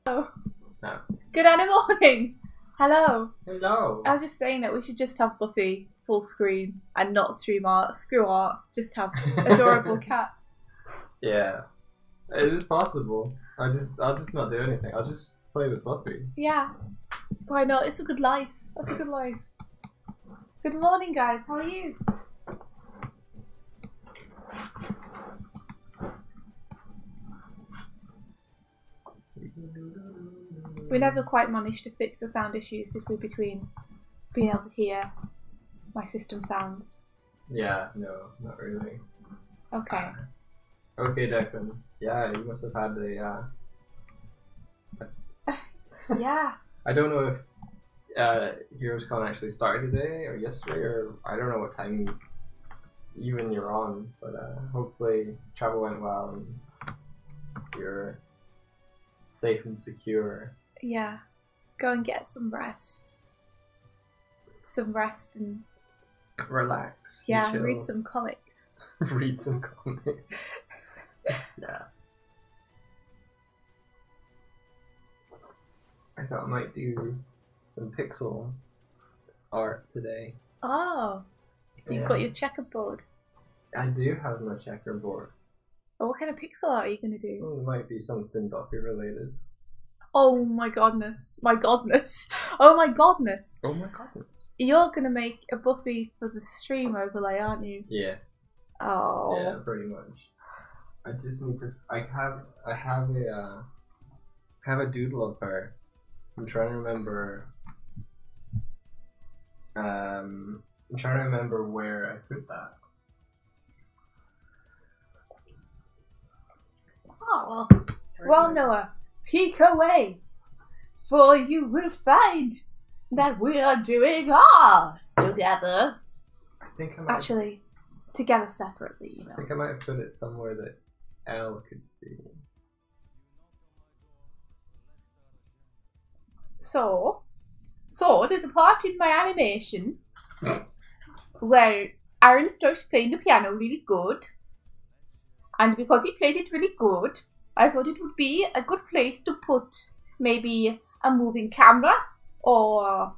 Oh. No. Good morning. Hello. Hello. I was just saying that we should just have Buffy full screen and not screw art. Just have adorable cats. Yeah, it is possible. I'll just not do anything. I'll just play with Buffy. Yeah. Why not? It's a good life. That's a good life. Good morning, guys. How are you? We never quite managed to fix the sound issues between being able to hear my system sounds. Yeah, no, not really. Okay. Okay, Declan. Yeah, you must have had a. Yeah. I don't know if Heroes Con actually started today or yesterday, or I don't know what time even you're on, but hopefully travel went well and you're safe and secure. Yeah. Go and get some rest. Some rest and relax. yeah, chill. read some comics. Read some comics. Yeah. I thought I might do some pixel art today. Oh, you've got your checkerboard. I do have my checkerboard. Oh, what kind of pixel art are you going to do? Oh, it might be something Buffy related. Oh my godness. My godness. Oh my godness. Oh my godness. You're going to make a Buffy for the stream overlay, aren't you? Yeah. Oh. Yeah, pretty much. I just need to. I have a doodle of her. I'm trying to remember. I'm trying to remember where I put that. Oh well, Noah, peek away, for you will find that we are doing ours together. I think I might. Actually, together separately, you know. I think I might have put it somewhere that Elle could see. So there's a part in my animation where Aaron starts playing the piano really good, and because he played it really good, I thought it would be a good place to put maybe a moving camera or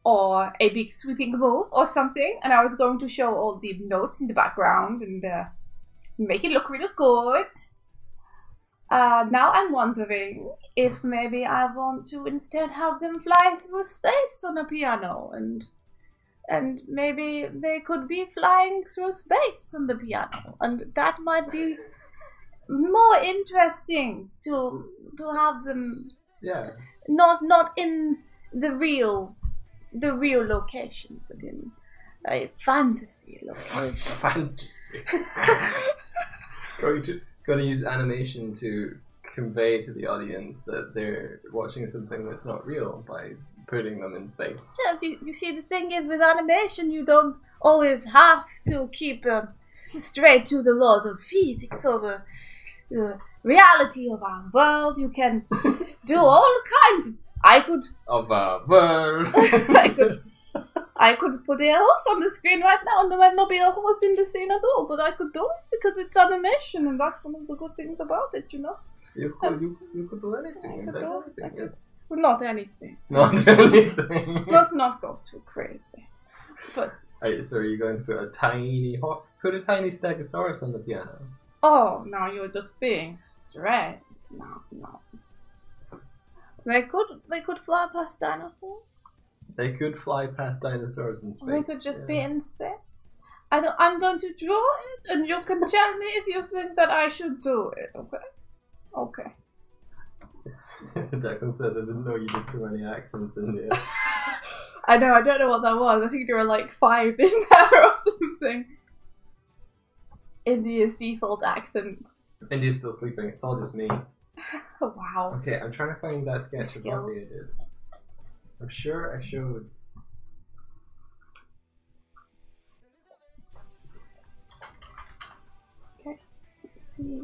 a big sweeping move or something, and I was going to show all the notes in the background and make it look really good. Now I'm wondering if maybe I want to instead have them fly through space on a piano, and maybe they could be flying through space on the piano, and that might be more interesting to have them. Yeah. Not in the real location, but in a fantasy location. Fantasy. Going to use animation to convey to the audience that they're watching something that's not real by putting them in space. Yes, you see, the thing is, with animation, you don't always have to keep straight to the laws of physics or the reality of our world. You can do all kinds of... Of our world. I could put a horse on the screen right now and there might not be a horse in the scene at all, but I could do it because it's animation, and that's one of the good things about it, you know? You could do anything. Well, not anything. Not anything. Let's not go too crazy. But so are you going to put a tiny stegosaurus on the piano? oh, now you're just being straight. No. They could fly past dinosaurs. They could fly past dinosaurs in space. They could just be in space. I'm going to draw it, and you can tell me if you think that I should do it, okay? Okay. Declan says, I didn't know you did so many accents in there. I know, I don't know what that was. I think there were like 5 in there or something. India's default accent. India's still sleeping, it's all just me. Oh, wow. Okay, I'm trying to find that sketch of Buffy I did. I'm sure I showed. Okay, let's see.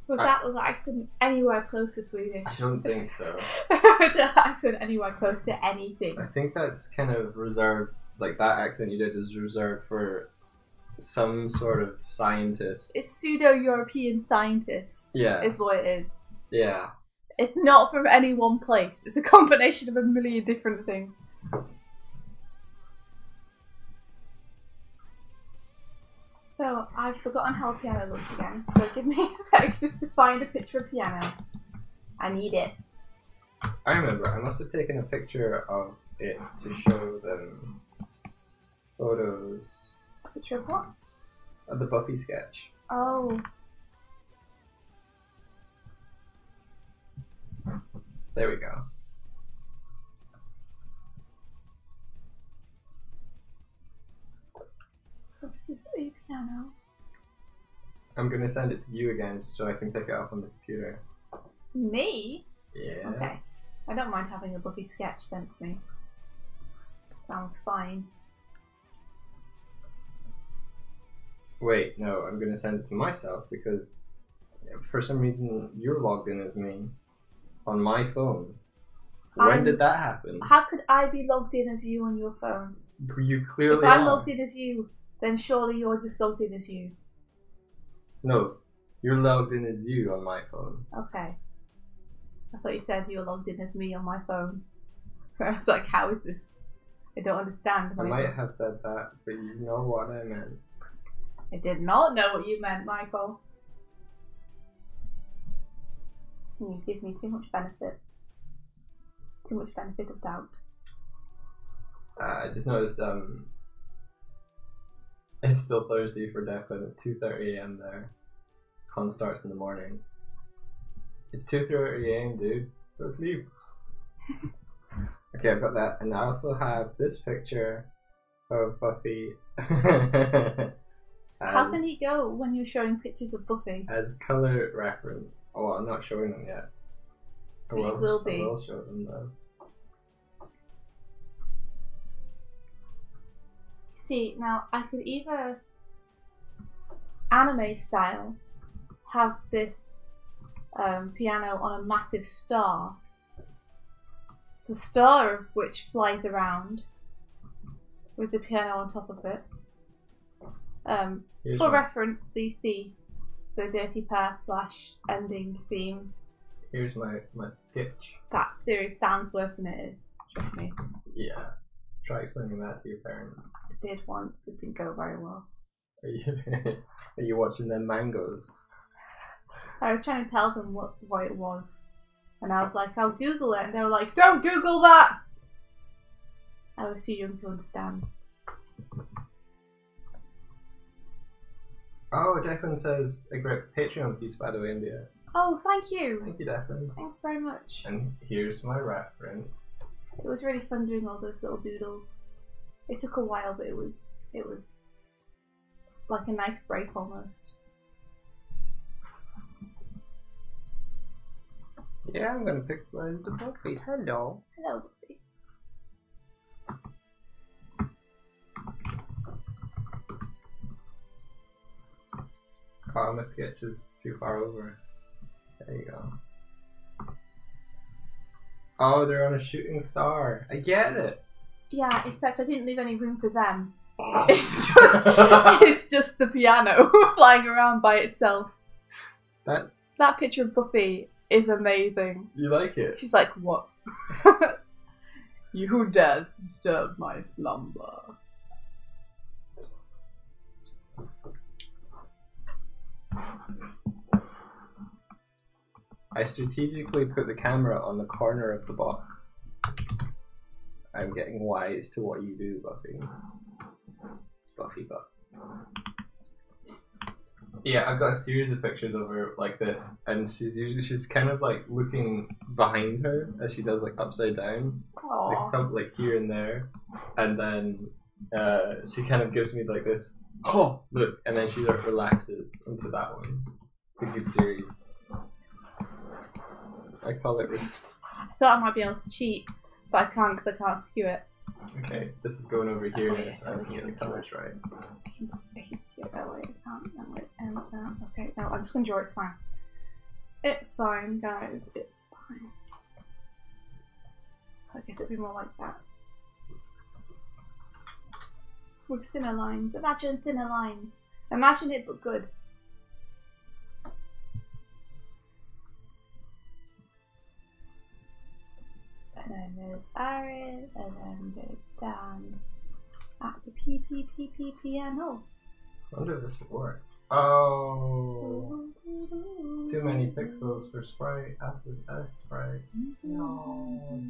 Was the accent anywhere close to Swedish? I don't think so. The accent anywhere close to anything. I think that's kind of reserved like that accent you did is reserved for some sort of scientist. It's pseudo-European scientist. Yeah. Is what it is. Yeah. It's not from any one place. It's a combination of a million different things. So, I've forgotten how a piano looks again. So give me a sec just to find a picture of piano. I need it. I remember, I must have taken a picture of it to show them photos. A picture of what? Of the Buffy sketch. Oh. There we go. So this is a piano. I'm gonna send it to you again just so I can pick it up on the computer. Me? Yeah. Okay. I don't mind having a Buffy sketch sent to me. Sounds fine. Wait, no, I'm gonna send it to myself because for some reason you're logged in as me on my phone. When did that happen? How could I be logged in as you on your phone? You clearly If I'm are. logged in as you, then surely you're just logged in as you. No, you're logged in as you on my phone. Okay. I thought you said you were logged in as me on my phone. I was like, how is this? I don't understand. I might have said that, but you know what I meant. I did not know what you meant, Michael. You give me too much benefit. Too much benefit of doubt. I just noticed it's still Thursday for Declan. It's 2:30 AM there. Con starts in the morning. It's 2:30 AM, dude. Go to sleep. Okay, I've got that, and I also have this picture of Buffy. How can he go when you're showing pictures of Buffy? As color reference. Oh, well, I'm not showing them yet. I will be. I will show them though. See, now I could either anime style have this piano on a massive star, the star of which flies around with the piano on top of it. For reference, please see the Dirty Pair Flash ending theme. Here's my sketch. That series sounds worse than it is, trust me. Yeah. Try explaining that to your parents. I did once, it didn't go very well. Are you watching them mangoes? I was trying to tell them what it was. And I was like, I'll Google it. And they were like, don't Google that! I was too young to understand. Oh, Declan says a great Patreon piece, by the way, India. Oh, thank you. Thank you, Declan. Thanks very much. And here's my reference. It was really fun doing all those little doodles. It took a while, but it was like a nice break almost. Yeah, I'm gonna pixelize the Buffy. Hello. Hello, Buffy. Oh, my sketch is too far over. There you go. Oh, they're on a shooting star. I get it. Yeah, except I didn't leave any room for them. It's just the piano flying around by itself. That picture of Buffy is amazing. You like it? She's like, what? You who dares disturb my slumber? I strategically put the camera on the corner of the box. I'm getting wise to what you do, Buffy. It's Buffy, but yeah, I've got a series of pictures of her like this, and she's kind of like looking behind her as she does like upside down, like here and there, and then she kind of gives me like this. Oh, look, and then she like relaxes into that one. It's a good series. I call it. I thought I might be able to cheat, but I can't because I can't skew it. Okay, this is going over here. Oh, yeah, So I can get the colors right. I can skew it that way. I can't. Okay, no, I'm just gonna draw it. It's fine. It's fine, guys. It's fine. So I guess it'd be more like that. With thinner lines. Imagine thinner lines. Imagine it, but good. And then there's Iris, and then there's Dan at the piano. I wonder if this will work. Oh, too many pixels for sprite. Acid F sprite. No.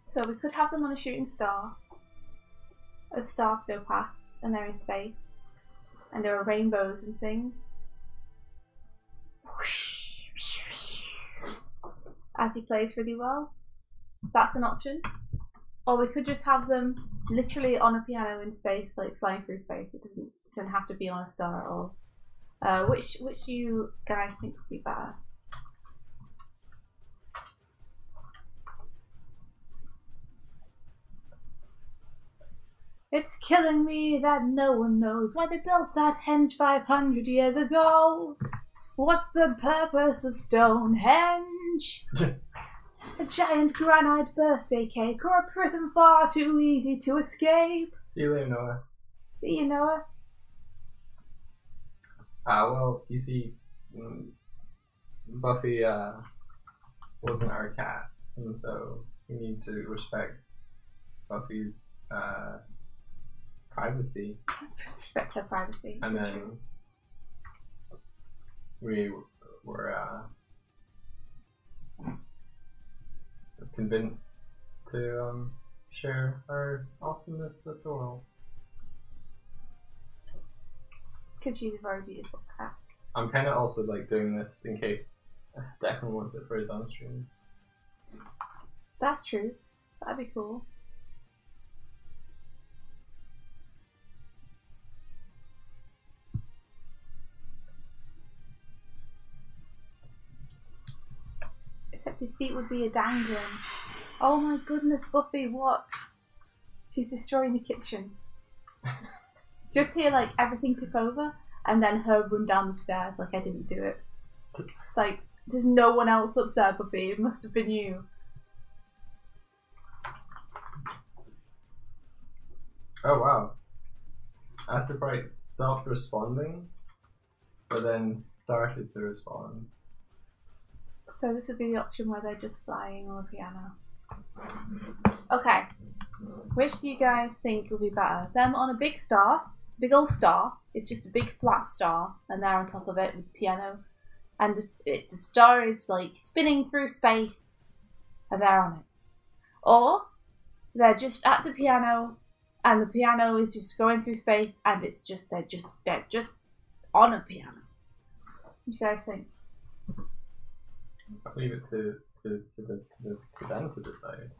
So we could have them on a shooting star. A star to go past, and they're in space. And there are rainbows and things. As he plays really well. That's an option. Or we could just have them literally on a piano in space, like flying through space. It doesn't have to be on a star at all. Which you guys think would be better? It's killing me that no one knows why they built that henge 500 years ago. What's the purpose of Stonehenge? A giant granite birthday cake or a prison far too easy to escape? See you later, Noah. See you, Noah. Well, you see, Buffy wasn't our cat, and so we need to respect Buffy's privacy. Respect her privacy. And That's then true. we were convinced to share our awesomeness with the world. Because she's a very beautiful cat. I'm kind of also like doing this in case Declan wants it for his own streams. That's true. That'd be cool. Except his feet would be a dangling. Oh my goodness, Buffy, what? She's destroying the kitchen. Just hear like everything tip over and then her run down the stairs like I didn't do it. Like, there's no one else up there, Buffy. It must have been you. Oh wow. Acid Bright stopped responding, but then started to respond. So this would be the option where they're just flying on a piano. Okay. Which do you guys think will be better? Them on a big star, big old star. It's just a big flat star, and they're on top of it with the piano. And the star is like spinning through space, and they're on it. Or they're just at the piano, and the piano is just going through space, and it's just they're just on a piano. What do you guys think? I'll leave it to them to decide.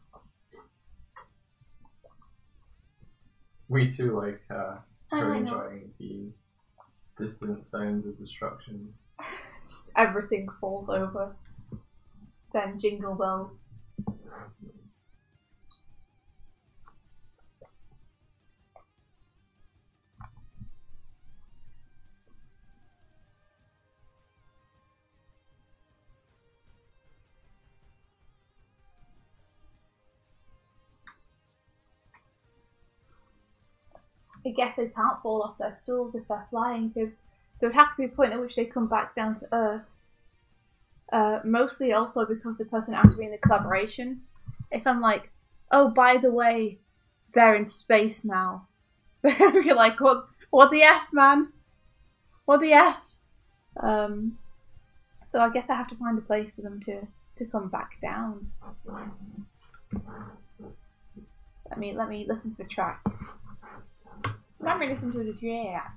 We too like are enjoying the distant sounds of destruction. Everything falls over. Then jingle bells. I guess they can't fall off their stools if they're flying, because there would have to be a point at which they come back down to Earth. Mostly also because the person has to be in the collaboration. If I'm like, oh, by the way, they're in space now, they'll be like, what the F, man? What the F? So I guess I have to find a place for them to come back down. Let me listen to the track. Let me listen to the track.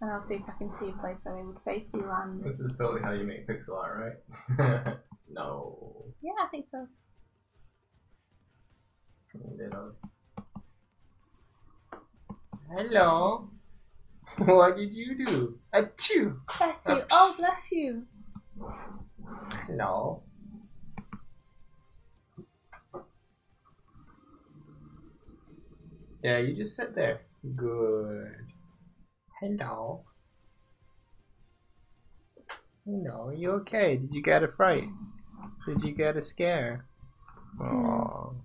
And I'll see if I can see a place where they would safely land. This is totally how you make pixel art, right? No. Yeah, I think so. Hello. What did you do? Achoo! Bless you. Oh, bless you. Hello. Yeah, you just sit there. Good. Hello. Hello, are you okay? Did you get a fright? Did you get a scare? Aww.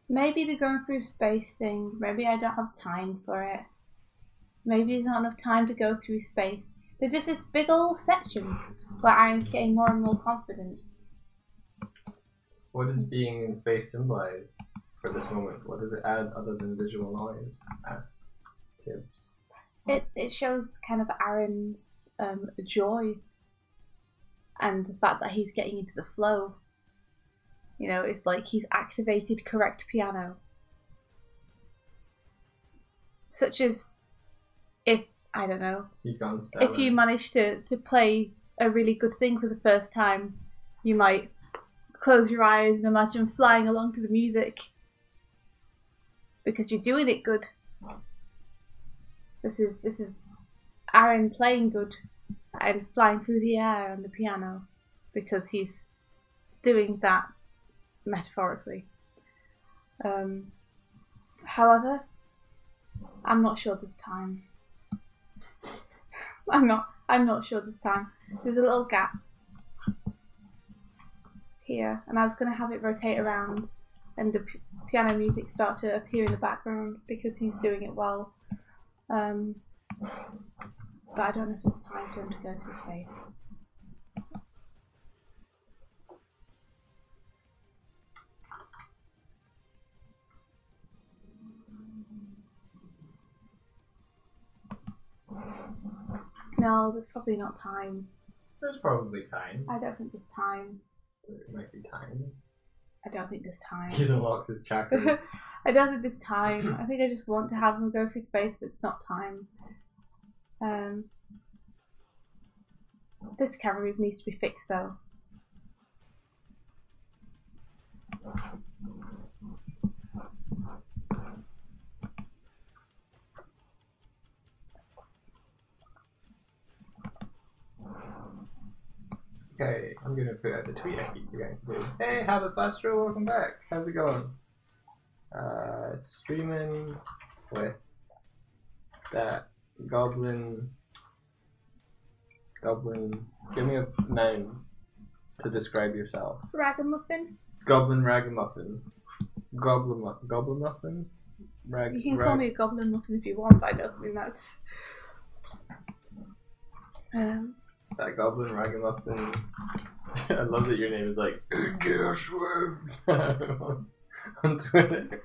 Maybe they're going through a space thing. Maybe I don't have time for it. Maybe there's not enough time to go through space. There's just this big old section where I'm getting more and more confident. What does being in space symbolize for this moment? What does it add other than visual noise? Ask Tibbs. It shows kind of Aaron's joy and the fact that he's getting into the flow. You know, it's like he's activated correct piano. Such as if, I don't know, he's gone stellar. If you manage to play a really good thing for the first time, you might close your eyes and imagine flying along to the music because you're doing it good. This is Aaron playing good and flying through the air on the piano because he's doing that metaphorically. However, I'm not sure this time. I'm not sure this time. There's a little gap here, and I was going to have it rotate around and the piano music start to appear in the background because he's doing it well. But I don't know if it's time for him to go through space. No, there's probably not time. There's probably time. I don't think there's time. There might be time. I don't think there's time. He's unlocked his chakras. I don't think there's time. I think I just want to have him go through space, but it's not time. This camera move needs to be fixed though. Okay, I'm gonna put out the tweet I keep forgetting to do. Hey, Habit Bastro, welcome back. How's it going? Streaming with that goblin. Give me a name to describe yourself. Ragamuffin? Goblin Ragamuffin. Goblin Muffin? You can call me a Goblin Muffin if you want, but I don't think that's... That Goblin Ragamuffin. I love that your name is like on Twitter.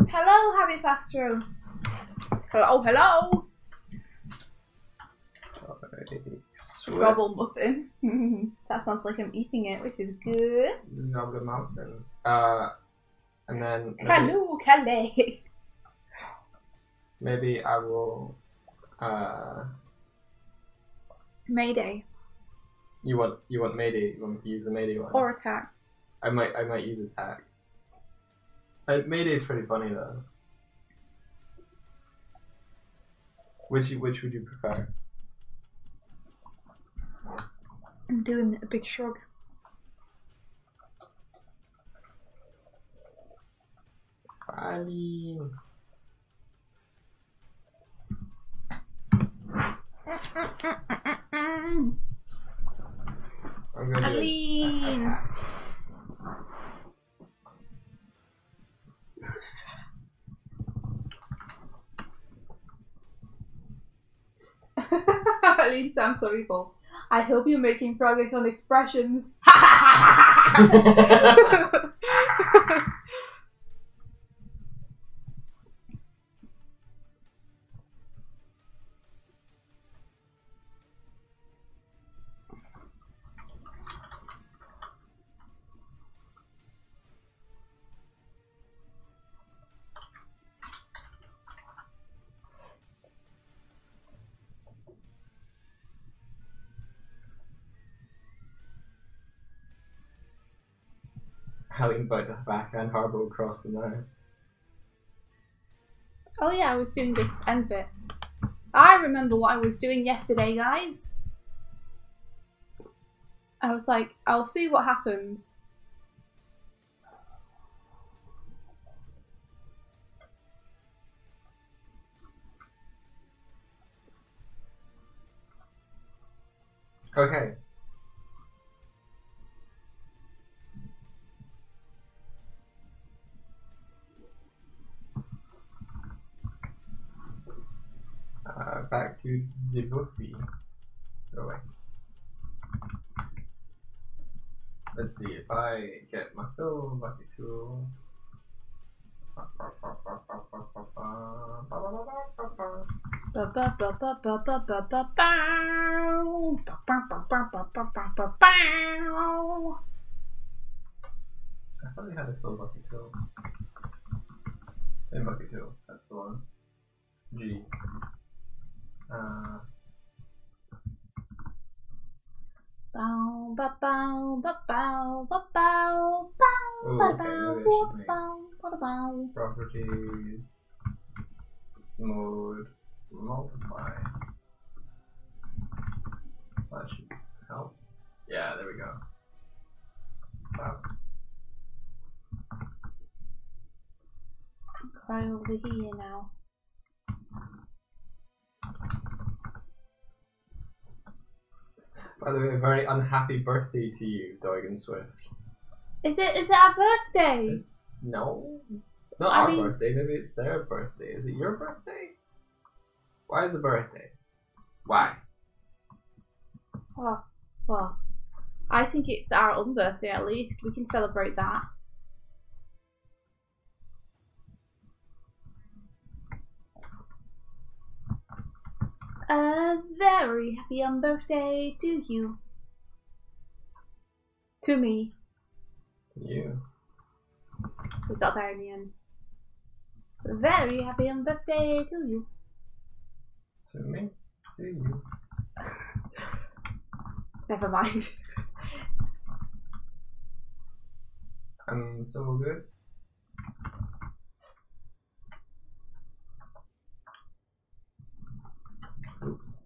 Hello, Happy Fastro. Hello. Gobble muffin. That sounds like I'm eating it, which is good. Goblin Muffin. And then Hello, Kelly. Maybe I will. Mayday. You want Mayday? You want me to use the Mayday one? Or attack. I might use attack. Mayday's pretty funny though. Which would you prefer? I'm doing a big shrug. Ali. I'm gonna Aline. Aline sounds so evil. I hope you're making progress on expressions. How you about the backhand harbour across the map. Oh yeah, I was doing this end bit. I remember what I was doing yesterday, guys. I was like, I'll see what happens. Okay. Back to the buffy. Go away. Let's see if I get my fill bucket tool. I thought we had a fill bucket tool. In bucket tool, that's the one. G. Properties. Mode. Multiply. That should help. Yeah, there we go. Wow. Right over here now. By the way, a very unhappy birthday to you, Doig and Swift. Is it our birthday? No. Not our birthday, maybe it's their birthday. Is it your birthday? Why is it birthday? Why? Oh, well, I think it's our own birthday at least. We can celebrate that. A very happy birthday to you. To me. You. We got there in the end. A very happy birthday to you. To me? To you. Never mind. I'm so good. Oops.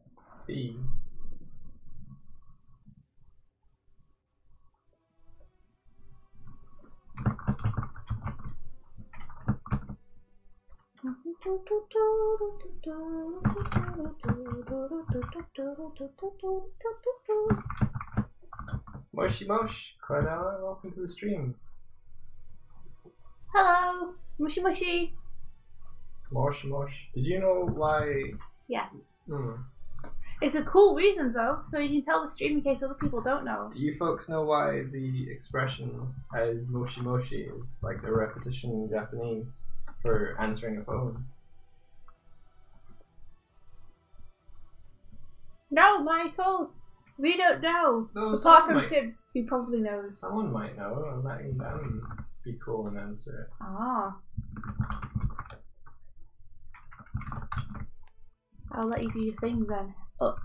B. Moshi Mosh, Cordella, welcome to the stream. Hello, Mushy Mushy. Mosh Mosh. Did you know why? Yes. Hmm. It's a cool reason though, so you can tell the stream in case other people don't know. Do you folks know why the expression as Moshi Moshi is like a repetition in Japanese for answering a phone? No, Michael, we don't know. No, apart from Tibbs, who probably knows. Someone might know. I'm letting them be cool and answer it. Ah. I'll let you do your thing then. Oh.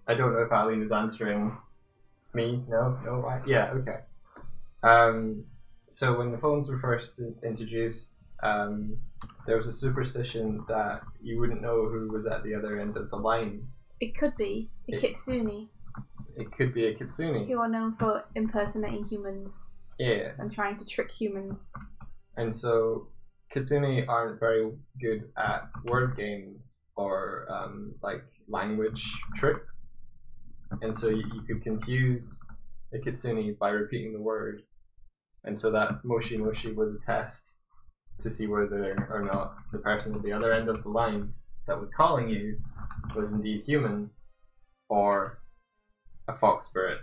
I don't know if Aline is answering me. No, right? Yeah, okay. So when the phones were first introduced, there was a superstition that you wouldn't know who was at the other end of the line. It could be a kitsune. It could be a kitsune. Who are known for impersonating humans. Yeah. And trying to trick humans. And so kitsune aren't very good at word games or like language tricks. And so you could confuse a kitsune by repeating the word. And so that Moshi Moshi was a test to see whether or not the person at the other end of the line that was calling you was indeed human or a fox spirit.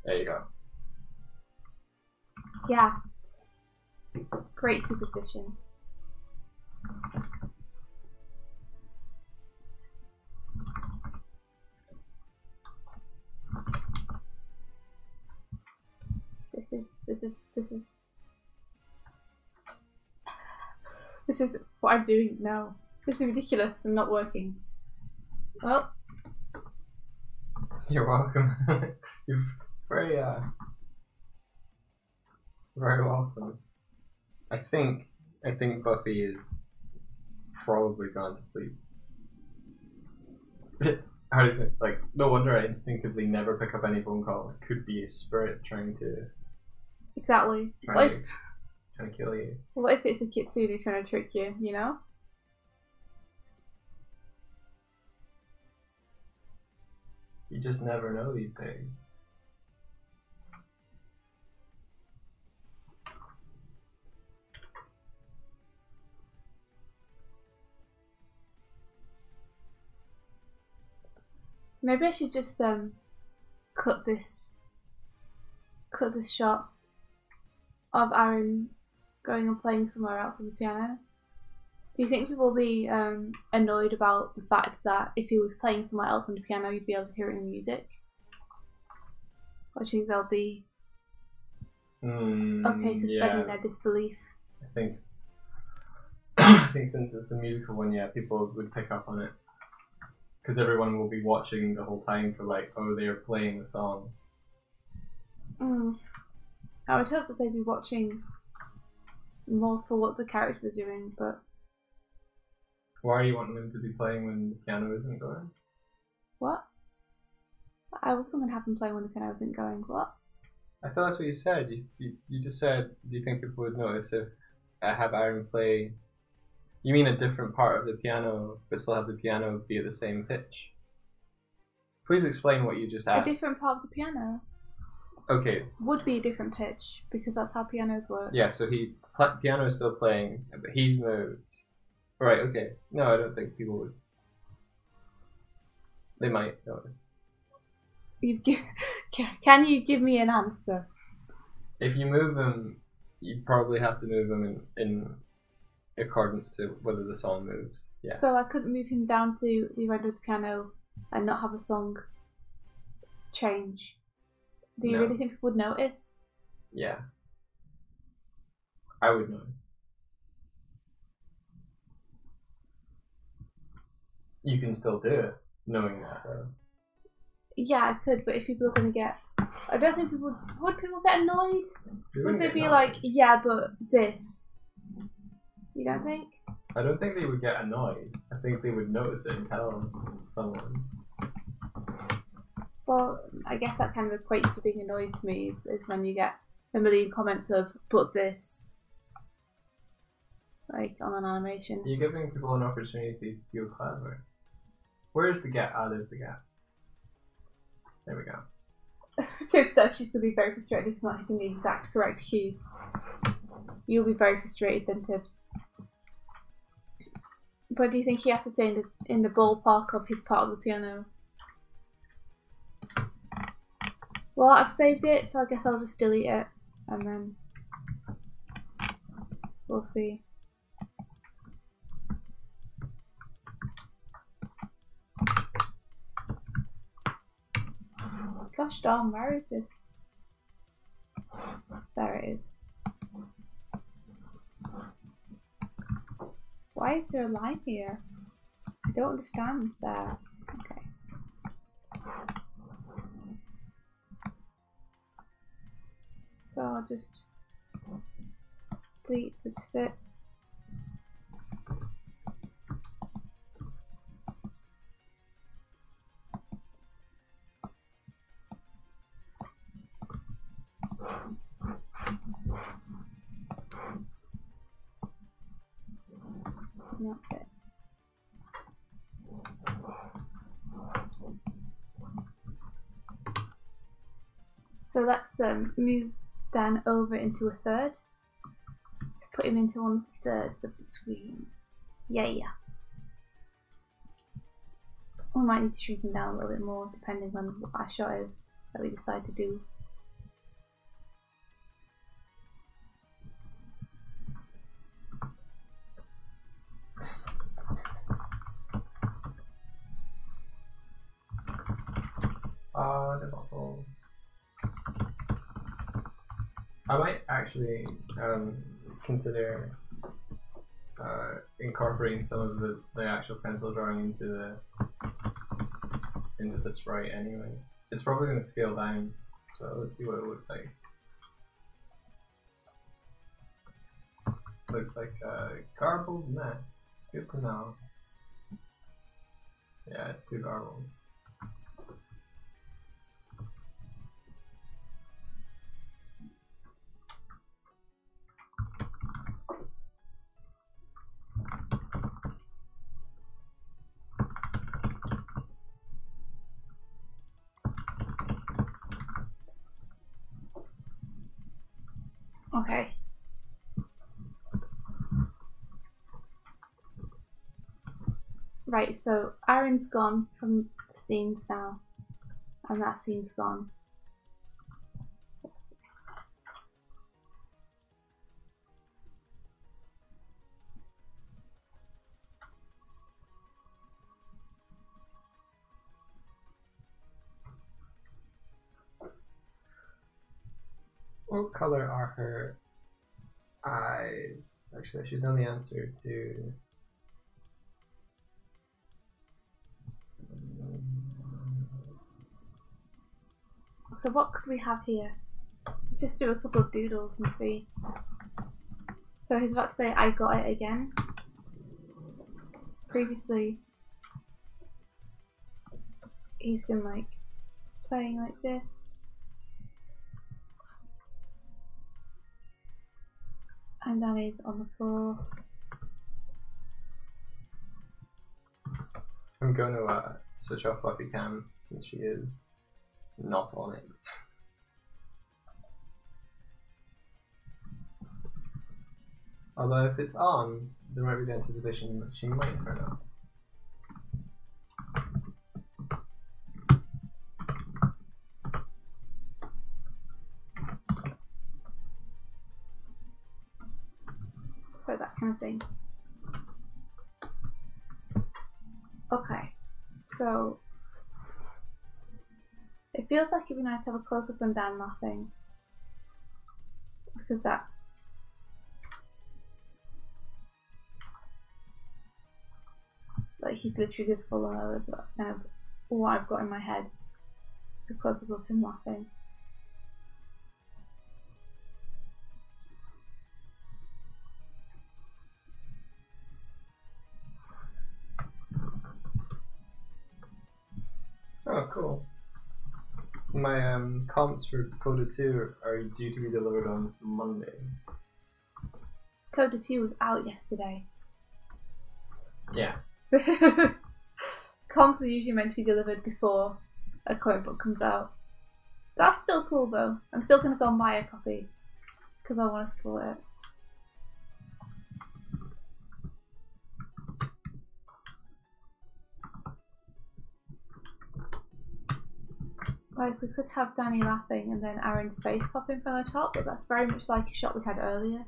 There you go. Yeah. Great superstition. This is what I'm doing now. This is ridiculous and not working. Well. You're welcome. You're very welcome. I think I think Buffy is probably gone to sleep. How do you say? Like, no wonder I instinctively never pick up any phone call. It could be a spirit trying to Exactly. trying to kill you. What if it's a kitsune trying to trick you? You know. You just never know these days. Maybe I should just cut this shot of Aaron going and playing somewhere else on the piano. Do you think people will be annoyed about the fact that if he was playing somewhere else on the piano, you'd be able to hear it in the music? Or do you think they'll be okay suspending their disbelief? I think since it's a musical one, yeah, people would pick up on it. Because everyone will be watching the whole time for like, oh, they're playing the song. I would hope that they'd be watching more for what the characters are doing, but... Why are you wanting them to be playing when the piano isn't going? What? I wasn't going to have them playing when the piano isn't going. What? I thought that's what you said. You just said, do you think people would notice if I have Aaron play... You mean a different part of the piano, but still have the piano be at the same pitch? Please explain what you just asked. A different part of the piano? Okay. Would be a different pitch, because that's how pianos work. Yeah, so piano is still playing, but he's moved. Right, okay. No, I don't think people would. They might notice. Can you give me an answer? If you move them, you probably have to move them in accordance to whether the song moves. Yeah. So I couldn't move him down to the end of the piano and not have a song change. Do you really think people would notice? Yeah. I would notice. You can still do it, knowing that though. Yeah, I could, but if people are going to get... I don't think people... Would people get annoyed? Would they be like, yeah, but this? You don't think? I don't think they would get annoyed. I think they would notice it and tell someone. Well, I guess that kind of equates to being annoyed to me, is when you get a million comments of, but this. Like, on an animation. You're giving people an opportunity to feel clever. Where's the get out of the gap? There we go. Tiff says she's going to be very frustrated he's not hitting the exact correct keys. You'll be very frustrated then, Tibbs. But do you think he has to stay in the ballpark of his part of the piano? Well, I've saved it, so I guess I'll just delete it, and then we'll see. Gosh darn, where is this? There it is. Why is there a line here? I don't understand there. Okay. So I'll just delete this bit. Not it. So let's move Dan over into a third. Let's put him into 1/3 of the screen. Yeah. We might need to shrink him down a little bit more depending on what our shot is that we decide to do. The bubbles. I might actually consider incorporating some of the actual pencil drawing into the sprite anyway. It's probably going to scale down, so let's see what it looks like. Looks like a garbled mess. Good to know. Yeah, it's too garbled. Okay. Right, so Aaron's gone from the scenes now, and that scene's gone. Oops. What color are her eyes? Actually, I should know the answer to. So what could we have here? Let's just do a couple of doodles and see. So he's about to say, I got it again. Previously, he's been like playing like this. And then he's on the floor. I'm going to switch off Fluffy Cam since she is not on it. Although if it's on, there might be the anticipation that she might turn up. So that kind of thing. Okay, so it feels like it'd be nice to have a close up on Dan laughing, because that's like he's literally just fallen over, so that's kind of what I've got in my head. It's a close up of him laughing. Oh, cool. My comps for Coda 2 are due to be delivered on Monday. Coda 2 was out yesterday. Yeah. Comps are usually meant to be delivered before a comic book comes out. That's still cool though. I'm still going to go and buy a copy because I want to support it. Like, we could have Danny laughing and then Aaron's face popping from the top, but that's very much like a shot we had earlier.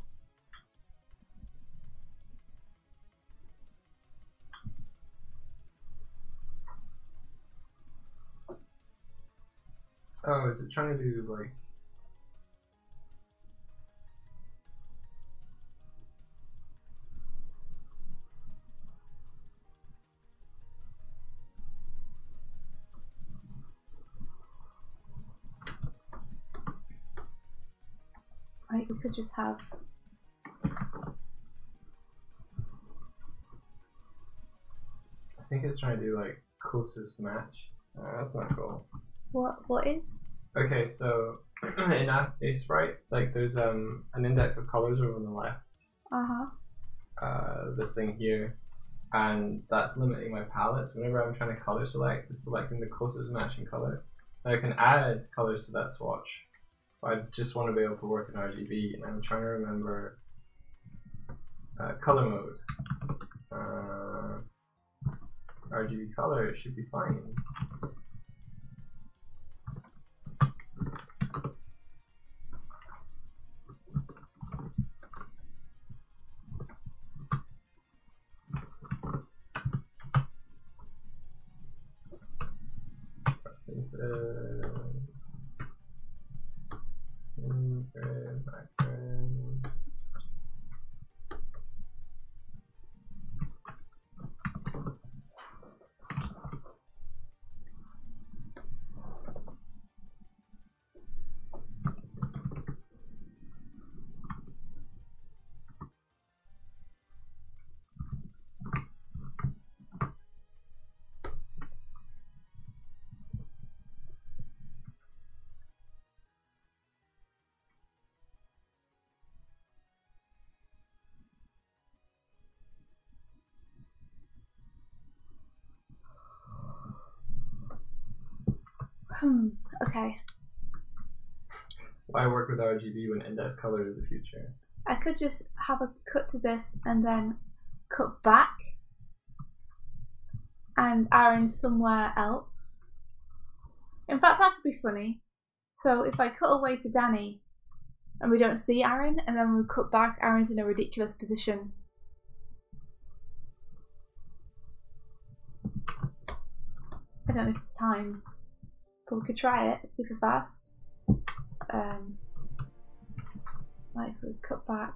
Oh, is it trying to do like... Like, we could just have... I think it's trying to do like closest match. That's not cool. What is? Okay, so in a sprite, like there's an index of colors over on the left. This thing here, and that's limiting my palette. So whenever I'm trying to color select, it's selecting the closest matching color. Now I can add colors to that swatch, but I just want to be able to work in RGB, and I'm trying to remember color mode. RGB color, it should be fine. Background. Okay. Why work with RGB when index color is the future? I could just have a cut to this and then cut back and Aaron somewhere else. In fact, that could be funny. So if I cut away to Danny and we don't see Aaron, and then we cut back, Aaron's in a ridiculous position. I don't know if it's time, but we could try it super fast. Like if we cut back.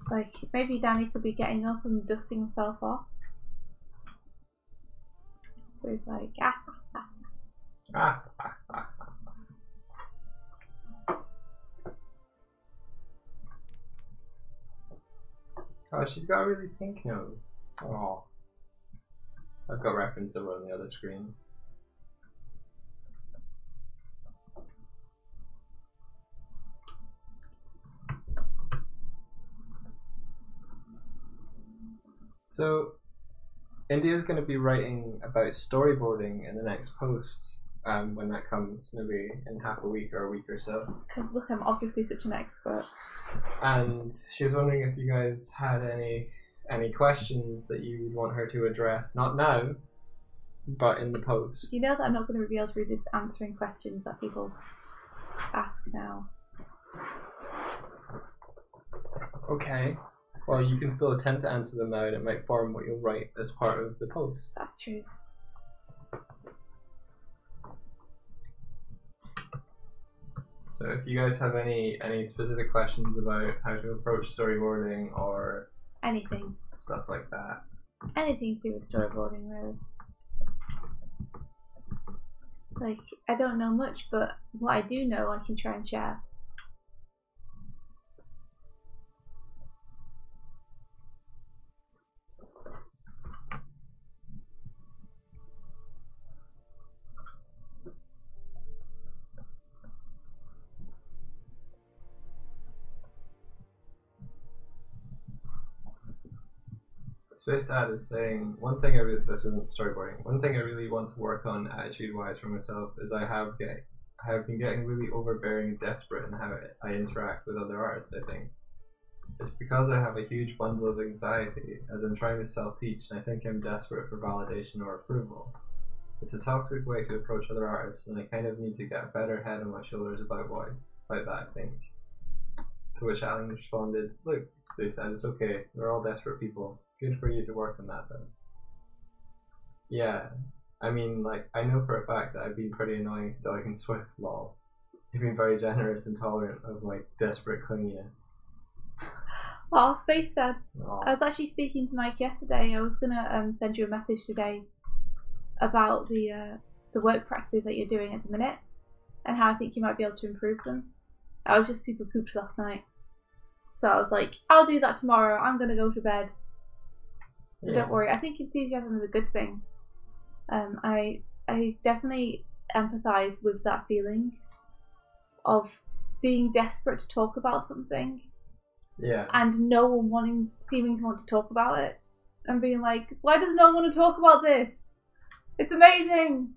Like maybe Danny could be getting up and dusting himself off. So he's like, Oh, she's got a really pink nose. Oh. I've got reference over on the other screen. So, India's going to be writing about storyboarding in the next post when that comes, maybe in half a week or a week or so. because look, I'm obviously such an expert. And she was wondering if you guys had any questions that you would want her to address, not now, but in the post. You know that I'm not going to be able to resist answering questions that people ask now. Okay. Well, you can still attempt to answer them now, and it might form what you'll write as part of the post. That's true. So if you guys have any specific questions about how to approach storyboarding or Anything. stuff like that. Anything to do with storyboarding, really. Like, I don't know much, but what I do know I can try and share. Space Dad is saying, this isn't storyboarding, one thing I really want to work on attitude-wise for myself is I have been getting really overbearing and desperate in how I interact with other artists, I think. It's because I have a huge bundle of anxiety as I'm trying to self-teach and I think I'm desperate for validation or approval. It's a toxic way to approach other artists and I kind of need to get a better head on my shoulders about that, I think. To which Alan responded, look, they said it's okay, we're all desperate people. Good for you to work on that then. Yeah, I mean, like, I know for a fact that I've been pretty annoying to Doig and Swift, lol. You've been very generous and tolerant of, like, desperate clinginess. Oh, Space Dad. Oh. I was actually speaking to Mike yesterday. I was gonna send you a message today about the work practices that you're doing at the minute and how I think you might be able to improve them. I was just super pooped last night. So I was like, I'll do that tomorrow. I'm gonna go to bed. So don't worry. I think enthusiasm is a good thing. I definitely empathise with that feeling of being desperate to talk about something. Yeah. And no one seeming to want to talk about it. And being like, why does no one want to talk about this? It's amazing!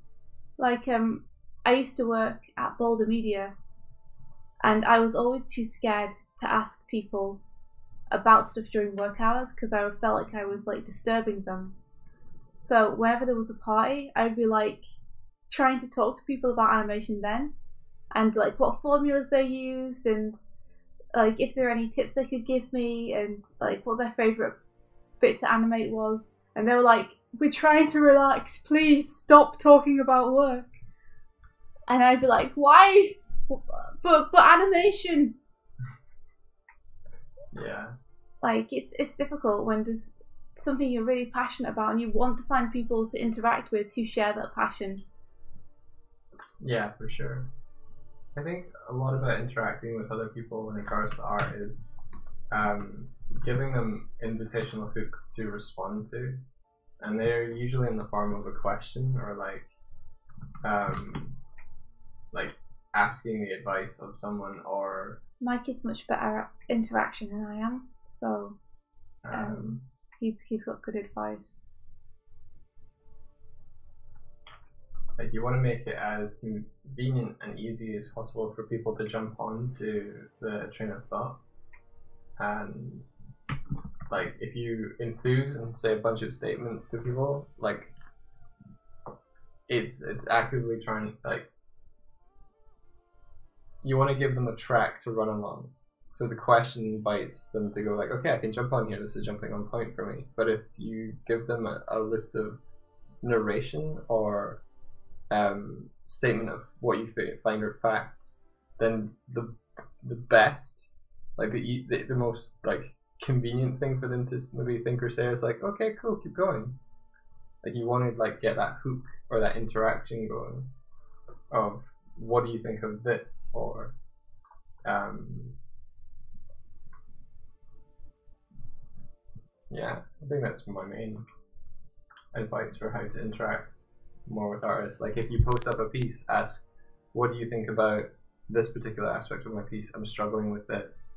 Like, I used to work at Boulder Media and I was always too scared to ask people about stuff during work hours because I felt like I was like disturbing them. So whenever there was a party, I'd be like trying to talk to people about animation then and like what formulas they used and like if there are any tips they could give me and like what their favourite bit to animate was. And they were like, we're trying to relax, please stop talking about work. And I'd be like, why? But animation. Yeah. Like it's difficult when there's something you're really passionate about and you want to find people to interact with who share that passion. Yeah, for sure. I think a lot about interacting with other people when it comes to art is giving them invitational hooks to respond to, and they're usually in the form of a question or like asking the advice of someone or. Mike is much better at interaction than I am, so he's got good advice. like you want to make it as convenient and easy as possible for people to jump on to the train of thought. And like if you enthuse and say a bunch of statements to people, like it's actively trying, like you want to give them a track to run along. So the question invites them to go like, okay, I can jump on here, this is jumping on point for me. But if you give them a list of narration or statement of what you find are facts, then the best, like the most like convenient thing for them to maybe think or say is like, okay, cool, keep going. Like you want to like get that hook or that interaction going of what do you think of this, or yeah, I think that's my main advice for how to interact more with artists. Like if you post up a piece, ask, what do you think about this particular aspect of my piece? I'm struggling with this.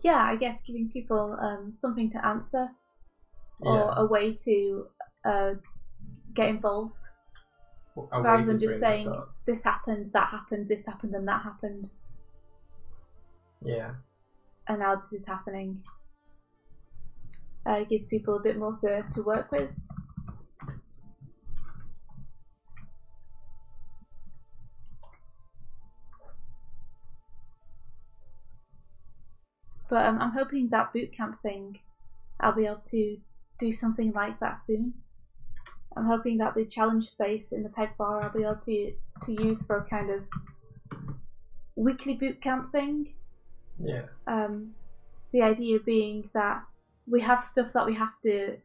Yeah, I guess giving people something to answer, or a way to get involved, rather than just saying this happened, that happened, this happened, and that happened. Yeah. And now this is happening. It gives people a bit more to work with. But I'm hoping that bootcamp thing, I'll be able to do something like that soon. I'm hoping that the challenge space in the peg bar I'll be able to use for a kind of weekly bootcamp thing. Yeah. The idea being that we have stuff that we have to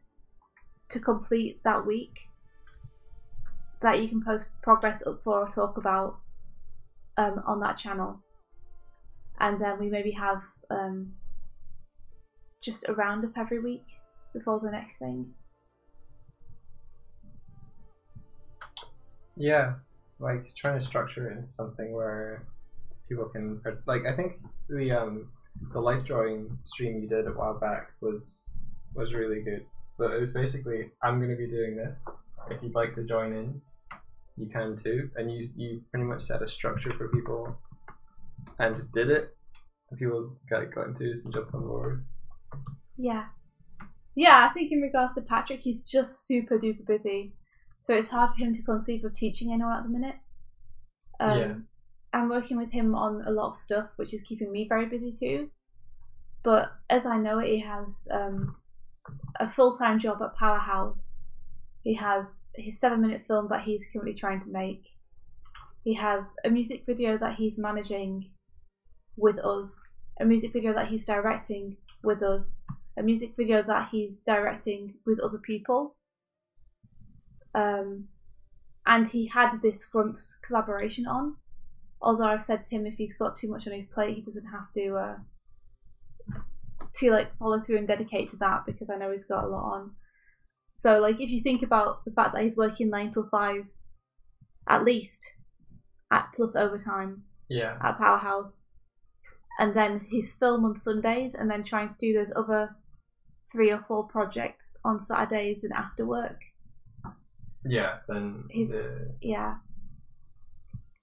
complete that week that you can post progress up for or talk about on that channel, and then we maybe have just a roundup every week before the next thing. Yeah, like trying to structure it into something where people can, like, I think the life drawing stream you did a while back was really good. But it was basically, I'm going to be doing this. If you'd like to join in, you can too. And you pretty much set a structure for people and just did it. And people got enthused and jumped on board. Yeah. Yeah, I think in regards to Patrick, he's just super duper busy. So it's hard for him to conceive of teaching anyone at the minute. Yeah. I'm working with him on a lot of stuff, which is keeping me very busy too. But as I know it, he has a full-time job at Powerhouse. He has his 7-minute film that he's currently trying to make. He has a music video that he's managing with us, a music video that he's directing with us, a music video that he's directing with other people. And he had this Grumps collaboration on, although I've said to him if he's got too much on his plate, he doesn't have to like follow through and dedicate to that, because I know he's got a lot on. So like if you think about the fact that he's working 9 till 5 at least, at plus overtime, at Powerhouse, and then his film on Sundays, and then trying to do those other 3 or 4 projects on Saturdays and after work. Yeah, then yeah.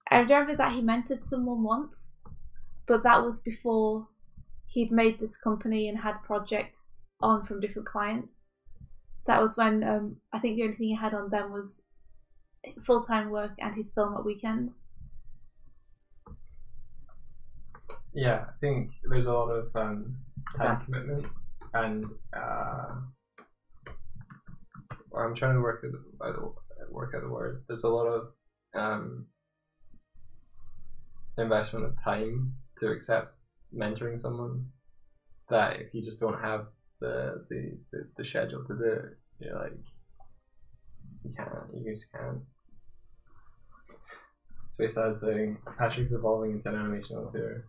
I remember that he mentored someone once, but that was before he'd made this company and had projects on from different clients. That was when I think the only thing he had on them was full-time work and his film at weekends. Yeah, I think there's a lot of time commitment, and I'm trying to work out the word. There's a lot of investment of time to accept mentoring someone, that if you just don't have the schedule to do it, you're like, you just can't. So he started saying Patrick's evolving into an animation auteur.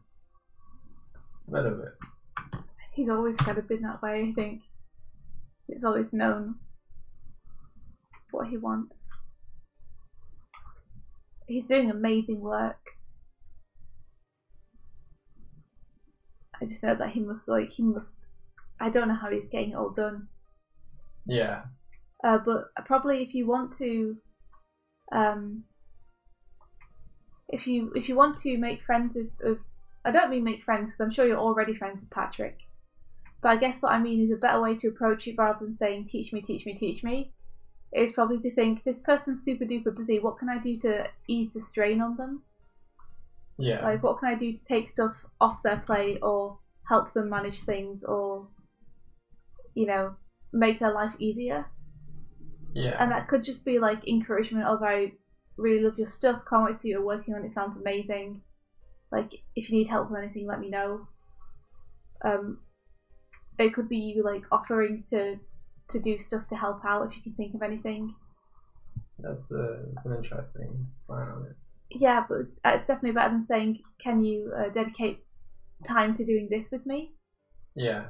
A bit of it. He's always kind of been that way, I think. He's always known what he wants. He's doing amazing work. I just know that he must, I don't know how he's getting it all done. Yeah. But probably if you want to, if you want to make friends with I don't mean make friends because I'm sure you're already friends with Patrick. But I guess what I mean is a better way to approach it rather than saying teach me, teach me, teach me, is probably to think this person's super duper busy. What can I do to ease the strain on them? Yeah. Like what can I do to take stuff off their plate or help them manage things or, you know, make their life easier? Yeah. And that could just be like encouragement of I really love your stuff, can't wait to see what you're working on, it sounds amazing. Like if you need help with anything, let me know. It could be you like offering to do stuff to help out if you can think of anything. That's an interesting plan on it. Yeah, but it's definitely better than saying, can you dedicate time to doing this with me? Yeah.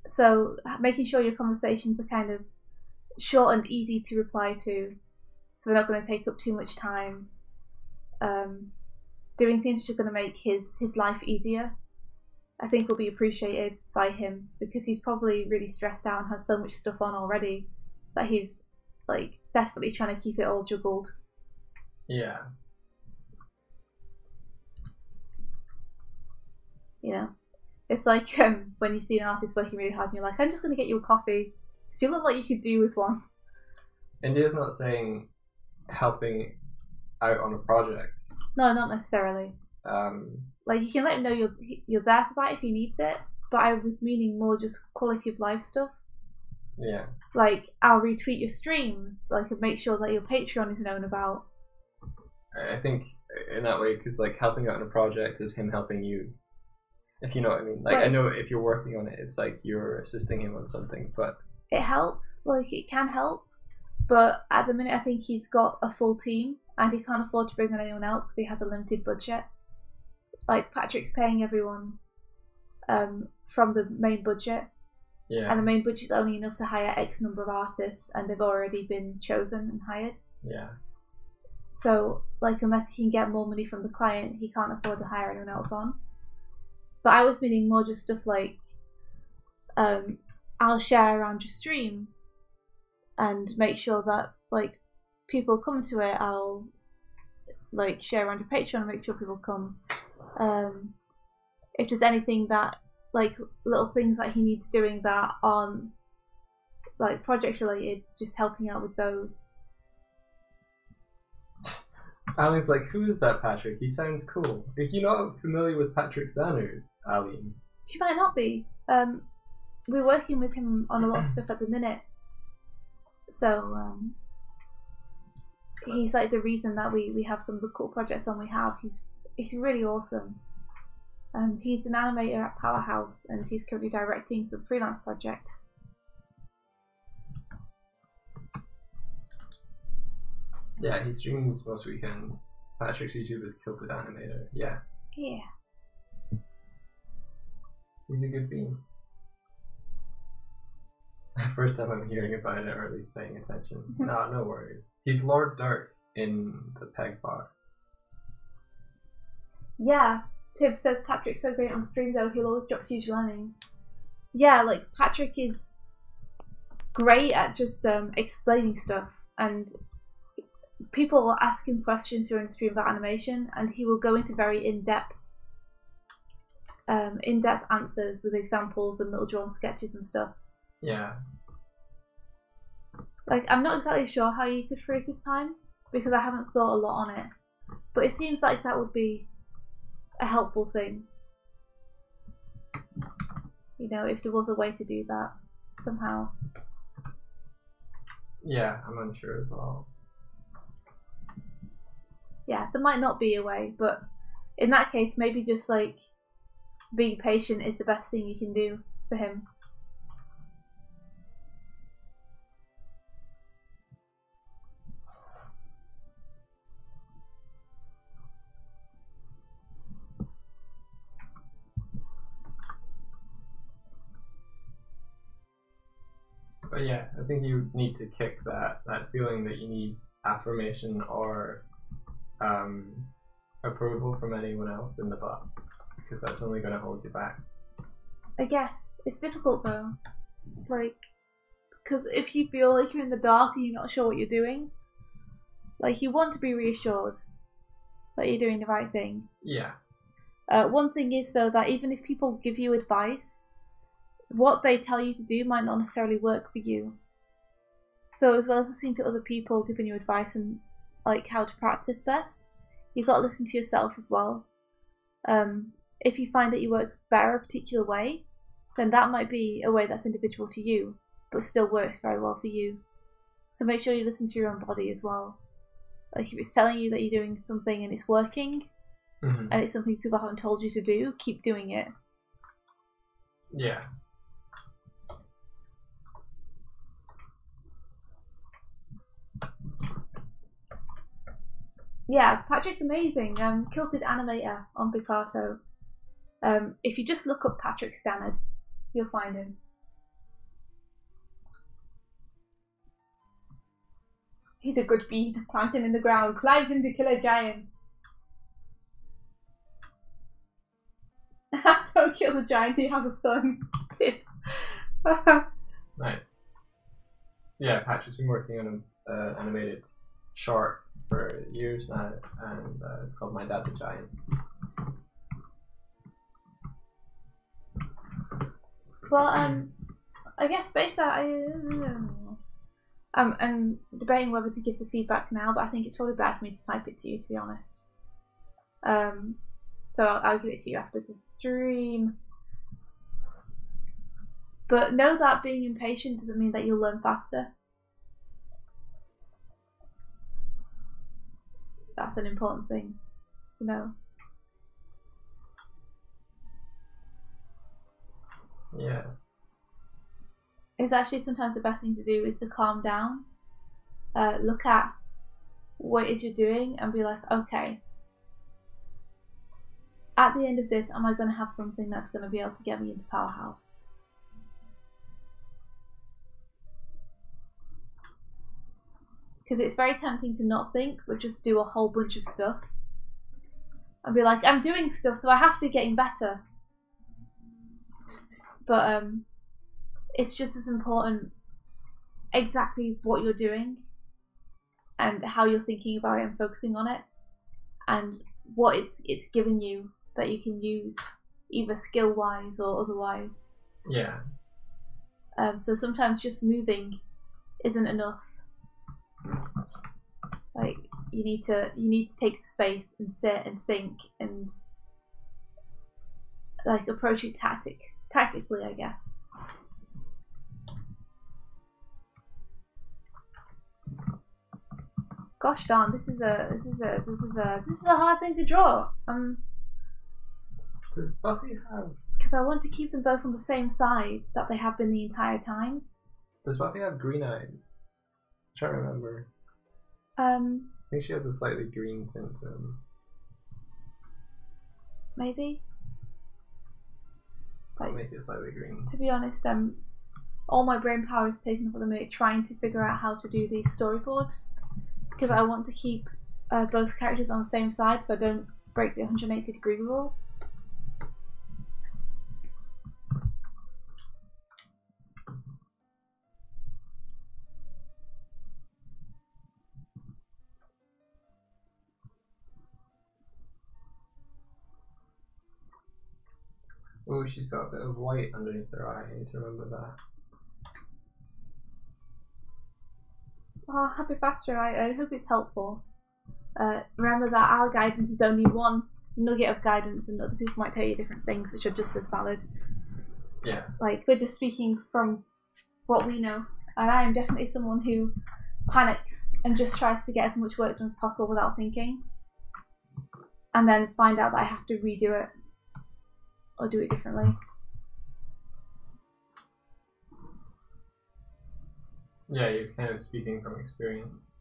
So making sure your conversations are kind of short and easy to reply to, so we're not going to take up too much time. Doing things which are going to make his life easier, I think will be appreciated by him because he's probably really stressed out and has so much stuff on already that he's like desperately trying to keep it all juggled. Yeah. You know, it's like when you see an artist working really hard and you're like, I'm just going to get you a coffee. Do you look like you could do with one? India's not saying helping out on a project. No, not necessarily. Like you can let him know you're there for that if he needs it, but I was meaning more just quality of life stuff. Yeah. Like I'll retweet your streams, like and make sure that your Patreon is known about. I think in that way, because like helping out on a project is him helping you. If you know what I mean. Like I know if you're working on it, it's like you're assisting him on something, but it helps. Like it can help, but at the minute I think he's got a full team and he can't afford to bring on anyone else because he has a limited budget. Like Patrick's paying everyone from the main budget. Yeah. And the main budget's only enough to hire X number of artists and they've already been chosen and hired. Yeah. So like unless he can get more money from the client, he can't afford to hire anyone else on. But I was meaning more just stuff like I'll share around your stream and make sure that like people come to it. I'll like share around your Patreon and make sure people come. If there's anything that like little things that he needs doing that aren't like project related, just helping out with those. Ali's like, who is that Patrick? He sounds cool. If you're not familiar with Patrick Stannard, Ali. She might not be. We're working with him on a lot of stuff at the minute. So he's like the reason that we have some of the cool projects on we have. He's really awesome. He's an animator at Powerhouse and he's currently directing some freelance projects. Yeah, he streams most weekends. Patrick's YouTube is Killed with Animator. Yeah. Yeah. He's a good bean. First time I'm hearing about it, or at least paying attention. No worries. He's Lord Dirk in the Peg Bar. Yeah. Tibbs says Patrick's so great on stream though, he'll always drop huge learnings. Yeah, like Patrick is great at just explaining stuff, and people will ask him questions during the stream about animation and he will go into very in-depth answers with examples and little drawn sketches and stuff. Yeah. Like I'm not exactly sure how you could free up his time because I haven't thought a lot on it, but it seems like that would be a helpful thing, you know, if there was a way to do that somehow. Yeah, I'm unsure as well. Yeah, there might not be a way, but in that case maybe just like being patient is the best thing you can do for him. But yeah, I think you need to kick that feeling that you need affirmation or approval from anyone else in the butt, because that's only going to hold you back. I guess it's difficult though. Like Because if you feel like you're in the dark and you're not sure what you're doing, like you want to be reassured that you're doing the right thing. Yeah. One thing is though that even if people give you advice, what they tell you to do might not necessarily work for you. So as well as listening to other people giving you advice and like how to practice best, you've got to listen to yourself as well. If you find that you work better a particular way, then that might be a way that's individual to you, but still works very well for you. So make sure you listen to your own body as well. Like if it's telling you that you're doing something and it's working, and it's something people haven't told you to do, keep doing it. Yeah. Yeah, Patrick's amazing. Kilted animator on Picato. If you just look up Patrick Stannard, you'll find him. He's a good bean. Plant him in the ground. Climb him to kill a giant. Don't kill the giant. He has a son. Tips. Nice. Yeah, Patrick's been working on an animated short for years now, and it's called My Dad the Giant. Well, I guess based on I'm debating whether to give the feedback now, but I think it's probably better for me to type it to you, to be honest. So I'll give it to you after the stream. But know that being impatient doesn't mean that you'll learn faster. That's an important thing to know. Yeah. It's actually sometimes the best thing to do is to calm down, look at what it is you're doing and be like, okay, at the end of this, am I going to have something that's going to be able to get me into Powerhouse? Because it's very tempting to not think, but just do a whole bunch of stuff. And be like, I'm doing stuff, so I have to be getting better. But it's just as important exactly what you're doing and how you're thinking about it and focusing on it and what it's giving you that you can use either skill-wise or otherwise. Yeah. So sometimes just moving isn't enough. Like you need to take the space and sit and think and like approach it tactically, I guess. Gosh darn, this is a hard thing to draw. Does Buffy have? Because I want to keep them both on the same side that they have been the entire time. Does Buffy have green eyes? I'm trying to remember. I think she has a slightly green tint to them. Maybe. I'll make it slightly green. To be honest, all my brain power is taken up at the minute trying to figure out how to do these storyboards because I want to keep both characters on the same side so I don't break the 180-degree rule. Oh, she's got a bit of white underneath her eye. I need to remember that. Oh, happy faster. I hope it's helpful. Remember that our guidance is only one nugget of guidance and other people might tell you different things which are just as valid. Yeah. Like, we're just speaking from what we know. And I am definitely someone who panics and just tries to get as much work done as possible without thinking. And then find out that I have to redo it. Or do it differently. Yeah, you're kind of speaking from experience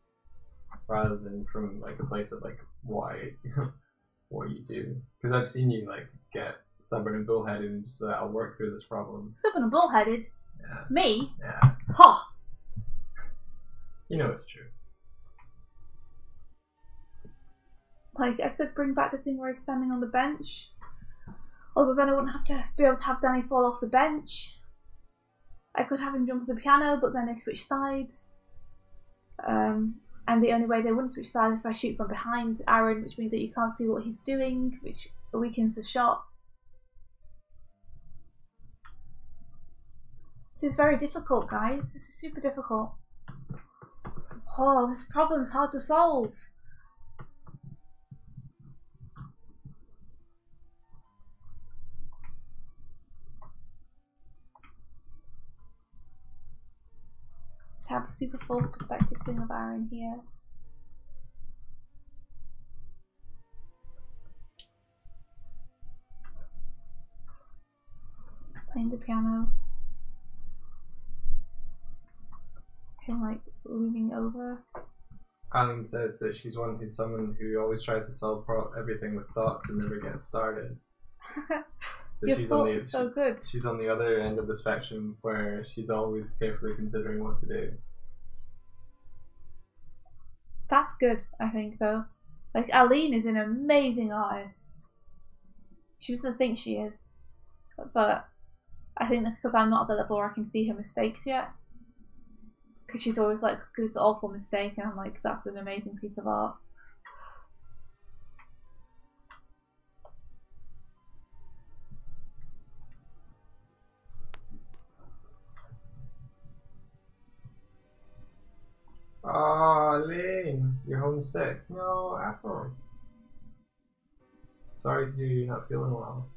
rather than from like a place of like why what you do. Because I've seen you like get stubborn and bullheaded and just I'll work through this problem. Stubborn and bullheaded? Yeah. Me? Yeah. Ha! You know it's true. Like, I could bring back the thing where he's standing on the bench. Although then I wouldn't have to be able to have Danny fall off the bench. I could have him jump to the piano, but then they switch sides. And the only way they wouldn't switch sides is if I shoot from behind Aaron, which means that you can't see what he's doing, which weakens the shot. This is very difficult, guys. This is super difficult. Oh, this problem's hard to solve. I have a super false perspective thing of Aaron here. Playing the piano. Him like leaning over. Alan says that she's someone who always tries to solve everything with thoughts and never gets started. So Your thoughts are so good. She's on the other end of the spectrum where she's always carefully considering what to do. That's good, I think, though. Like, Aline is an amazing artist. She doesn't think she is. But I think that's because I'm not at the level where I can see her mistakes yet. Because she's always like, this awful mistake, and I'm like, that's an amazing piece of art. Oh, Lane, you're homesick. No, afterwards. Sorry to hear you're not feeling well.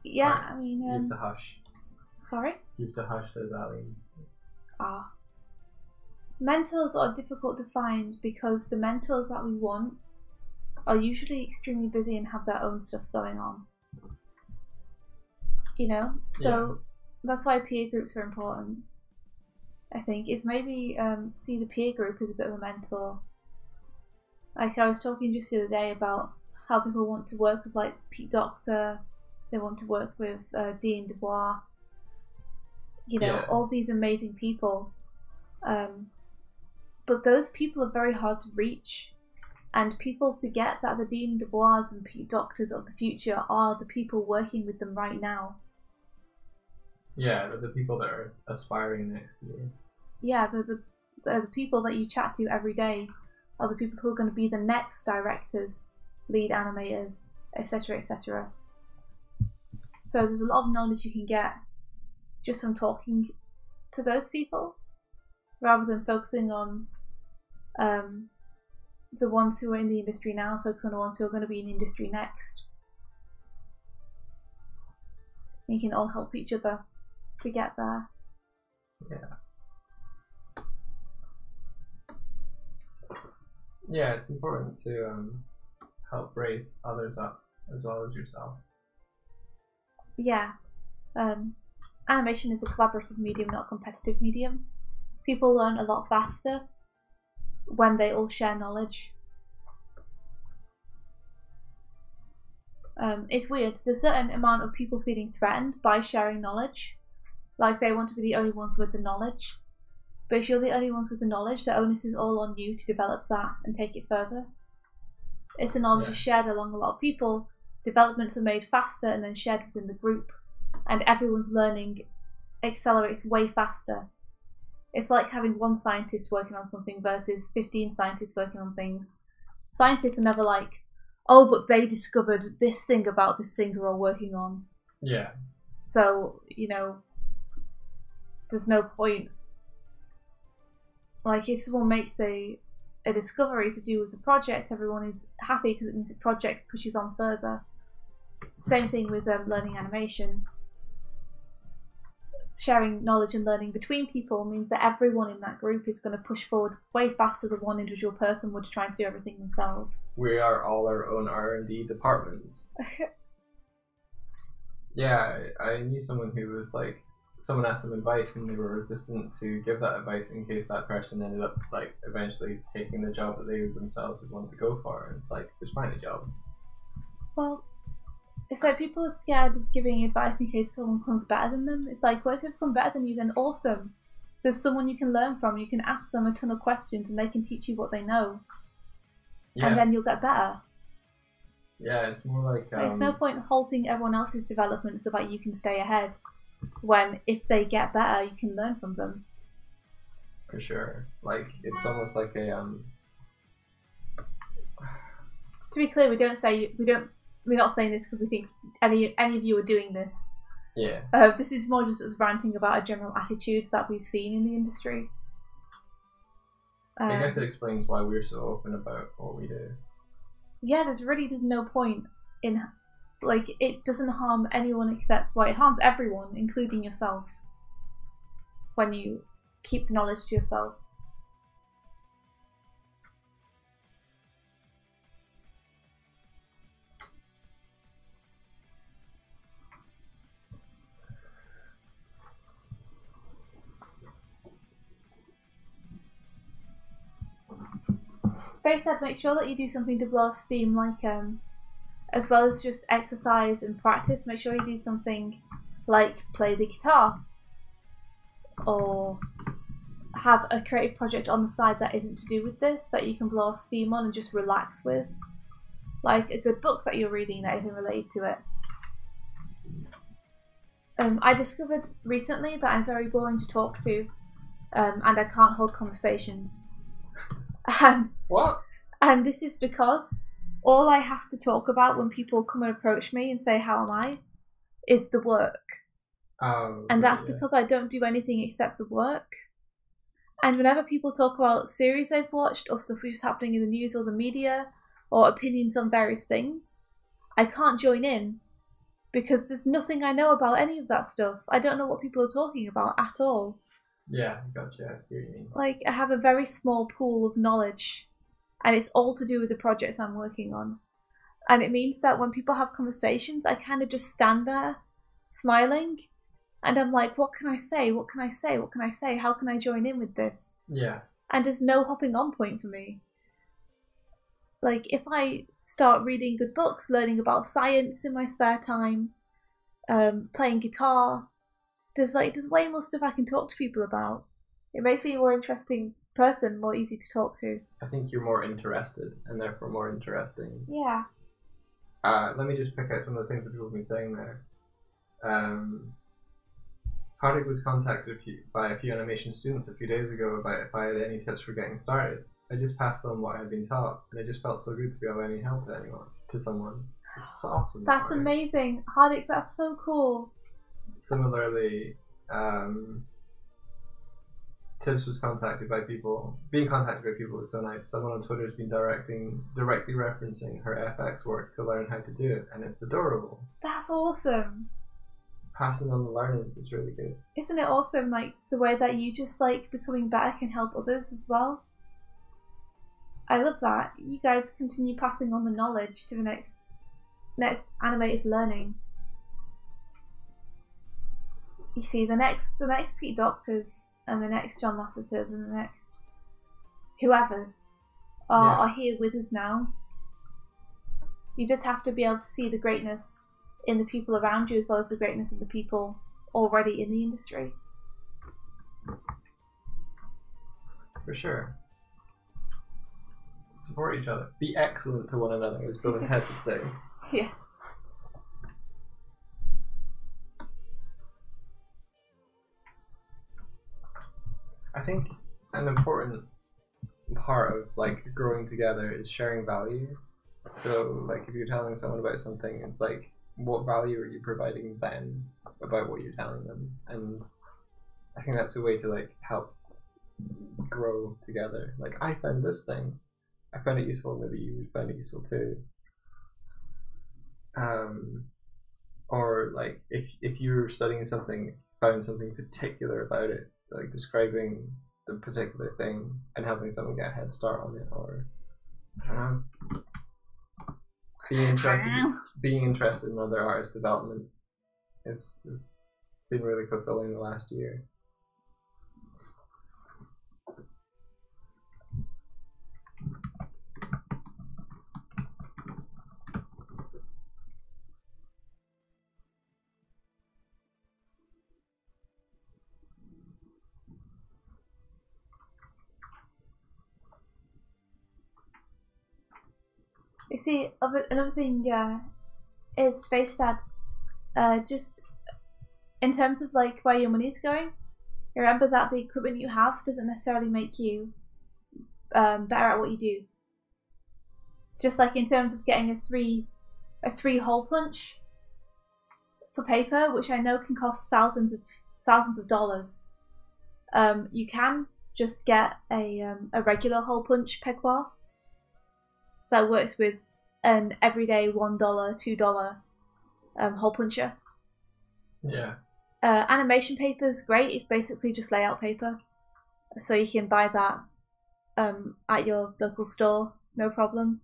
Yeah, right. I mean... you have to hush. Sorry? You have to hush, says Aline. Ah. Mentors are difficult to find because the mentors that we want are usually extremely busy and have their own stuff going on. You know? So that's why peer groups are important. I think it's maybe see the peer group as a bit of a mentor. Like I was talking just the other day about how people want to work with like Pete Docter, they want to work with Dean Dubois, you know, all these amazing people. But those people are very hard to reach, and people forget that the Dean Dubois and Pete Docters of the future are the people working with them right now. Yeah, they're the people that are aspiring next year. Yeah, they're the people that you chat to every day are the people who are going to be the next directors, lead animators, etc., etc. So there's a lot of knowledge you can get just from talking to those people, rather than focusing on the ones who are in the industry now, focus on the ones who are going to be in the industry next. You can all help each other to get there. Yeah, it's important to help raise others up as well as yourself. Yeah. Animation is a collaborative medium, not a competitive medium. People learn a lot faster when they all share knowledge. It's weird. There's a certain amount of people feeling threatened by sharing knowledge. Like they want to be the only ones with the knowledge. But if you're the only ones with the knowledge, the onus is all on you to develop that and take it further. If the knowledge is shared along a lot of people, developments are made faster and then shared within the group. And everyone's learning accelerates way faster. It's like having one scientist working on something versus 15 scientists working on things. Scientists are never like, oh, but they discovered this thing about this thing we're all working on. Yeah. So, you know, there's no point. Like, if someone makes a discovery to do with the project, everyone is happy because it means the project pushes on further. Same thing with learning animation. Sharing knowledge and learning between people means that everyone in that group is going to push forward way faster than one individual person would try to do everything themselves. We are all our own R&D departments. Yeah, I knew someone who was like, someone asked them advice and they were resistant to give that advice in case that person ended up like eventually taking the job that they themselves would want to go for. And it's like, there's plenty of jobs. Well, it's like people are scared of giving advice in case someone becomes better than them. It's like, well, if they become better than you, then awesome. There's someone you can learn from. You can ask them a ton of questions and they can teach you what they know. Yeah. And then you'll get better. Yeah, it's more like... It's no point halting everyone else's development so that you can stay ahead, when if they get better, you can learn from them. For sure. Like, it's almost like a... To be clear, we're not saying this because we think any of you are doing this. Yeah. This is more just us ranting about a general attitude that we've seen in the industry. I guess it explains why we're so open about what we do. Yeah, there's no point in, like, it doesn't harm anyone except, well, it harms everyone, including yourself, when you keep the knowledge to yourself. Faith said, make sure that you do something to blow off steam, like as well as just exercise and practice. Make sure you do something like play the guitar or have a creative project on the side that isn't to do with this, that you can blow off steam on and just relax with, like a good book that you're reading that isn't related to it. I discovered recently that I'm very boring to talk to, and I can't hold conversations. And what? And this is because all I have to talk about when people come and approach me and say, how am I, is the work. And that's because I don't do anything except the work. And whenever people talk about series they've watched or stuff which is happening in the news or the media or opinions on various things, I can't join in because there's nothing I know about any of that stuff. I don't know what people are talking about at all. Yeah, gotcha. I see what you mean. Like, I have a very small pool of knowledge, and it's all to do with the projects I'm working on. And it means that when people have conversations, I kind of just stand there, smiling, and I'm like, what can I say? What can I say? What can I say? How can I join in with this? Yeah. And there's no hopping on point for me. Like, if I start reading good books, learning about science in my spare time, playing guitar, there's way more stuff I can talk to people about. It makes me a more interesting person, more easy to talk to. I think you're more interested and therefore more interesting. Yeah. Let me just pick out some of the things that people have been saying there. Hardik was contacted by a few animation students a few days ago about if I had any tips for getting started. I just passed on what I had been taught, and it just felt so good to be of any help to someone. It's awesome. That's amazing. Hardik, that's so cool. Similarly, Tibbs was contacted by people. Being contacted by people is so nice. Someone on Twitter has been directly referencing her FX work to learn how to do it, and it's adorable. That's awesome. Passing on the learnings is really good. Isn't it awesome, like, the way that you just, like, becoming better can help others as well? I love that. You guys continue passing on the knowledge to the next animators learning. You see, the next Pete Doctors and the next John Lasseters and the next whoever's are here with us now. You just have to be able to see the greatness in the people around you as well as the greatness in the people already in the industry. For sure. Support each other. Be excellent to one another, as Bill and Ted would say. Yes. I think an important part of like growing together is sharing value. So like if you're telling someone about something, it's like, what value are you providing them about what you're telling them? And I think that's a way to like help grow together. Like, I found this thing, I found it useful, maybe you would find it useful too. Or like if you're studying something, found something particular about it, like describing the particular thing and helping someone get a head start on it, or I don't know, being interested in other artist development has been really fulfilling the last year. You see, another thing is Space Dad. Just in terms of like where your money's going, remember that the equipment you have doesn't necessarily make you better at what you do. Just like in terms of getting a three hole punch for paper, which I know can cost thousands of dollars. You can just get a regular hole punch peg bar that works with an everyday $1, $2 hole puncher. Yeah. Animation paper is great. It's basically just layout paper, so you can buy that at your local store, no problem.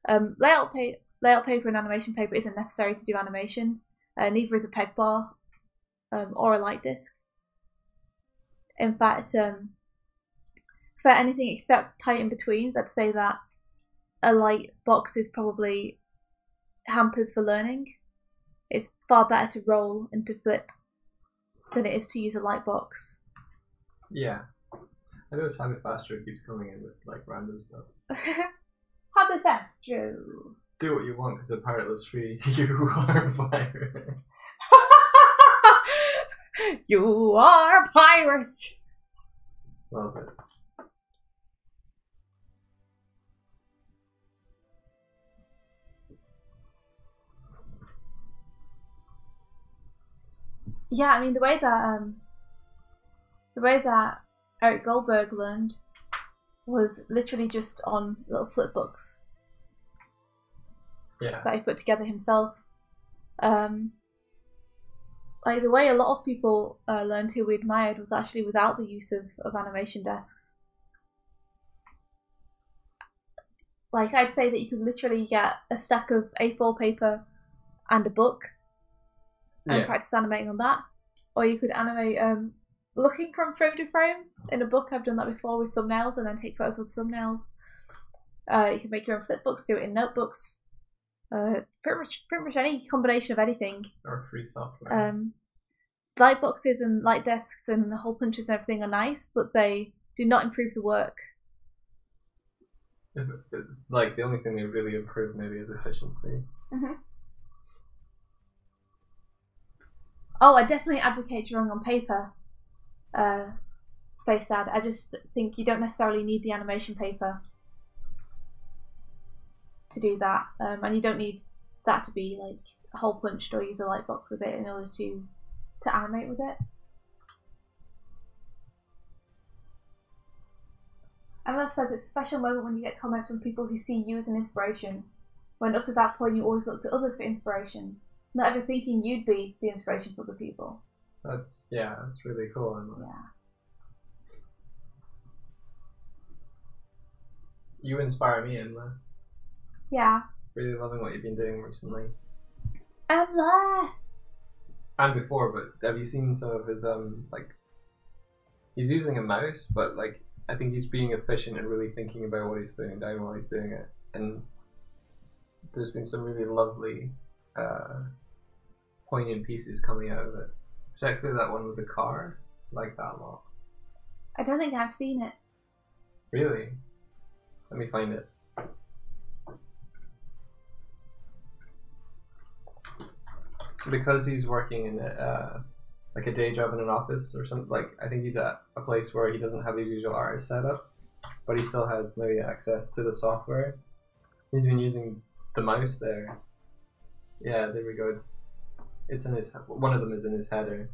Layout paper and animation paper isn't necessary to do animation. Neither is a peg bar or a light disc. In fact, for anything except tight in betweens, I'd say that a light box is probably hampers for learning. It's far better to roll and to flip than it is to use a light box. Yeah. I know it's Habit Faster keeps coming in with like random stuff. Habit Faster. Do what you want because the pirate lives free. You are a pirate. You are a pirate. Love it. Yeah, I mean the way that Eric Goldberg learned was literally just on little flip books. Yeah. That he put together himself. Like the way a lot of people learned who we admired was actually without the use of animation desks. Like I'd say that you could literally get a stack of A4 paper and a book and practice animating on that. Or you could animate looking from frame to frame. In a book, I've done that before with thumbnails and then take photos with thumbnails. You can make your own flip books, do it in notebooks. Pretty much any combination of anything. Or free software. Light boxes and light desks and hole punches and everything are nice, but they do not improve the work. Like the only thing they really improve maybe is efficiency. Mm-hmm. Oh, I definitely advocate drawing on paper, Space Dad. I just think you don't necessarily need the animation paper to do that, and you don't need that to be like hole punched or use a light box with it in order to animate with it. And like I said, it's a special moment when you get comments from people who see you as an inspiration, when up to that point you always look to others for inspiration, not ever thinking you'd be the inspiration for other people. That's really cool. Yeah. You inspire me, Emma. Yeah. Really loving what you've been doing recently. Emma! And before, but have you seen some of his he's using a mouse, but like I think he's being efficient and really thinking about what he's putting down while he's doing it. And there's been some really lovely poignant pieces coming out of it. Particularly that one with the car. I like that a lot. I don't think I've seen it. Really? Let me find it. Because he's working in like a day job in an office or something, like I think he's at a place where he doesn't have his usual artist setup, but he still has maybe access to the software. He's been using the mouse there. Yeah, there we go. It's in his. One of them is in his header.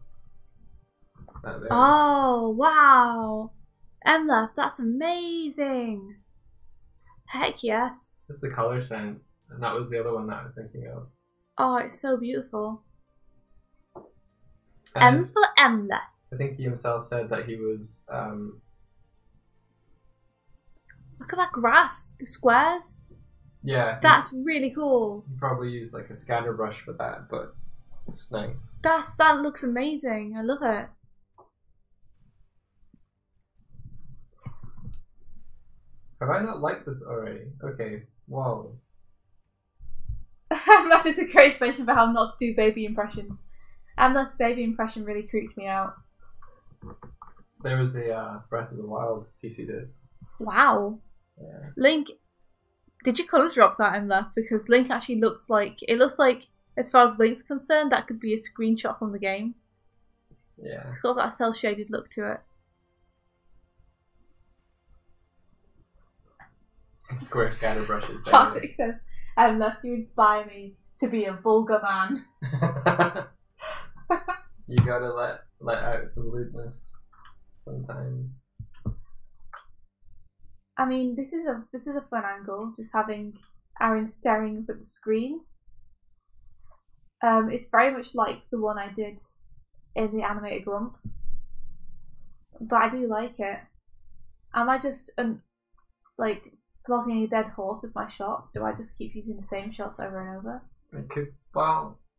Oh wow, Emma, that's amazing. Heck yes. Just the color sense, and that was the other one that I was thinking of. Oh, it's so beautiful. M for Emma. I think he himself said that he was. Look at that grass, the squares. Yeah. That's really cool. He probably used like a scatter brush for that, but it's nice. That looks amazing. I love it. Have I not liked this already? Okay. Whoa. That is a great explanation for how not to do baby impressions. Emma's baby impression really creeped me out. There was a Breath of the Wild piece he did. Wow. Yeah. Link, Did you colour drop that, Emma? Because Link actually looks like as far as Link's concerned, that could be a screenshot from the game. Yeah. It's got that cel shaded look to it. Square scatter brushes. Kartik says, Emma, you inspire me to be a vulgar man. You gotta let out some lewdness sometimes. I mean, this is a fun angle, just having Aaron staring up at the screen. It's very much like the one I did in the animated Grump, but I do like it. Am I just like flogging a dead horse with my shots? Do I just keep using the same shots over and over?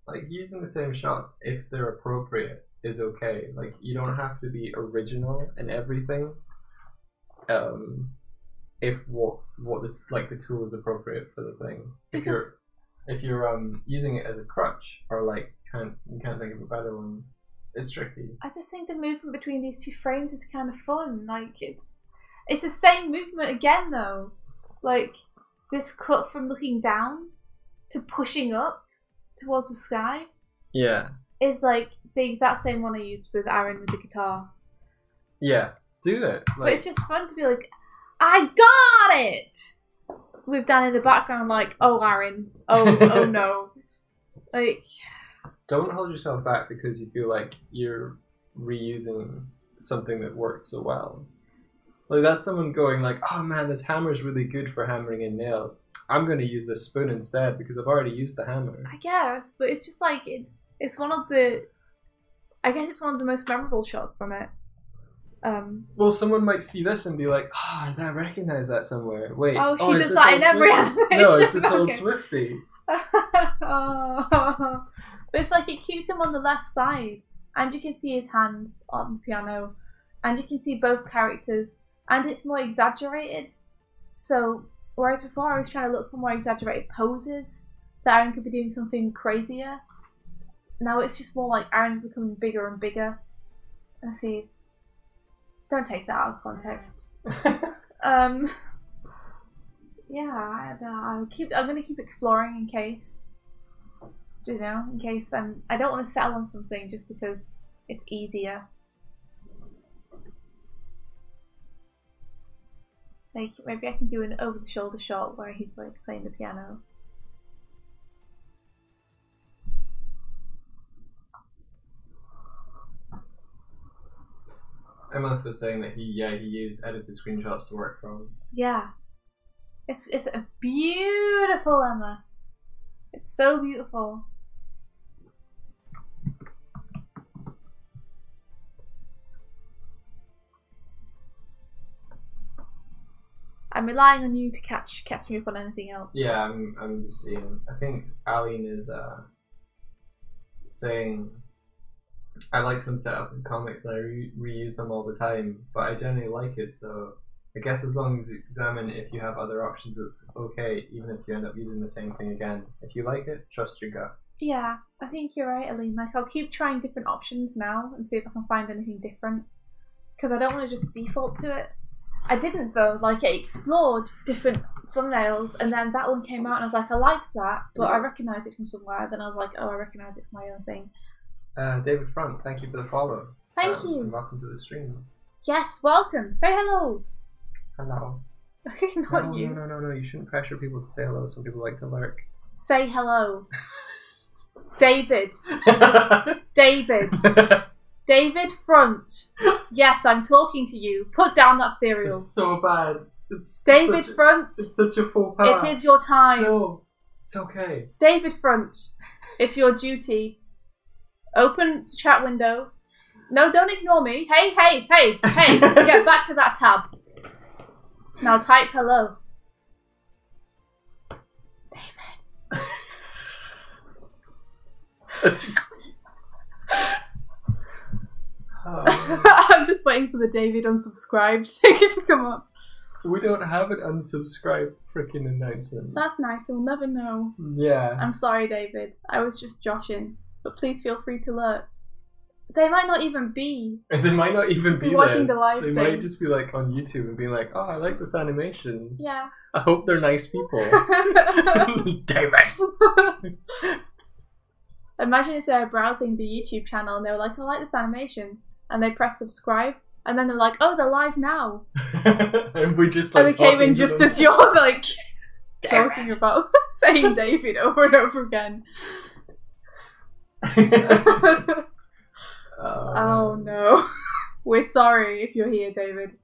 Like using the same shots if they're appropriate is okay. Like you don't have to be original in everything. If what it's like the tool is appropriate for the thing. Because if you're using it as a crutch or like you can't think of a better one, it's tricky. I just think the movement between these two frames is kind of fun. Like it's the same movement again though. Like this cut from looking down to pushing up towards the sky. Yeah. Is like the exact same one I used with Aaron with the guitar. Yeah, do that. Like, but it's just fun to be like, I got it! With Dan in the background like, oh Aaron, oh no. Like, don't hold yourself back because you feel like you're reusing something that worked so well. Like that's someone going like, oh man, this hammer's really good for hammering in nails. I'm going to use this spoon instead because I've already used the hammer. I guess, but it's just like it's one of the, I guess it's one of the most memorable shots from it. Well, someone might see this and be like, oh, I recognize that somewhere. Wait, she does that in every animation. No, it's this old Swiftie. But it's like it keeps him on the left side, and you can see his hands on the piano, and you can see both characters, and it's more exaggerated. So whereas before I was trying to look for more exaggerated poses that Aaron could be doing something crazier, now it's just more like Aaron's becoming bigger and bigger. And see, don't take that out of context. Yeah, I'm gonna keep exploring in case, you know, in case I don't want to settle on something just because it's easier. Like maybe I can do an over-the-shoulder shot where he's like playing the piano. Emma was saying that he used edited screenshots to work from. Yeah. It's a beautiful Emma. It's so beautiful. I'm relying on you to catch me up on anything else. Yeah, I'm just seeing. I think Aline is saying I like some setups in comics and I reuse them all the time, but I generally like it, so I guess as long as you examine if you have other options, it's okay, even if you end up using the same thing again. If you like it, trust your gut. Yeah, I think you're right, Aline. Like, I'll keep trying different options now and see if I can find anything different. Because I don't want to just default to it. I didn't, though. Like, I explored different thumbnails, and then that one came out, and I was like, I like that, but I recognise it from somewhere. Then I was like, oh, I recognise it from my own thing. David Front, thank you for the follow. Thank you. And welcome to the stream. Yes, welcome. Say hello. Hello. Not you. No, you shouldn't pressure people to say hello. Some people like to lurk. Say hello. David. David. David Front. Yes, I'm talking to you. Put down that cereal. It's so bad. It's David Front. It's such a faux pas. It is your time. No, it's okay. David Front. It's your duty. Open the chat window. No, don't ignore me. Hey. Get back to that tab. Now type hello. David. I'm just waiting for the David unsubscribed sticker to come up. We don't have an unsubscribe freaking announcement. That's nice, we'll never know. Yeah. I'm sorry, David. I was just joshing. But please feel free to lurk. They might not even be. They might not even be watching there. the live They thing. might just be like on YouTube and being like, "Oh, I like this animation. Yeah. I hope they're nice people." Damn it! Imagine if they're browsing the YouTube channel and they were like, "I like this animation," and they press subscribe, and then they're like, "Oh, they're live now," and we just like and they came in just as you're like talking it. about saying David over and over again. Oh no. We're sorry if you're here, David.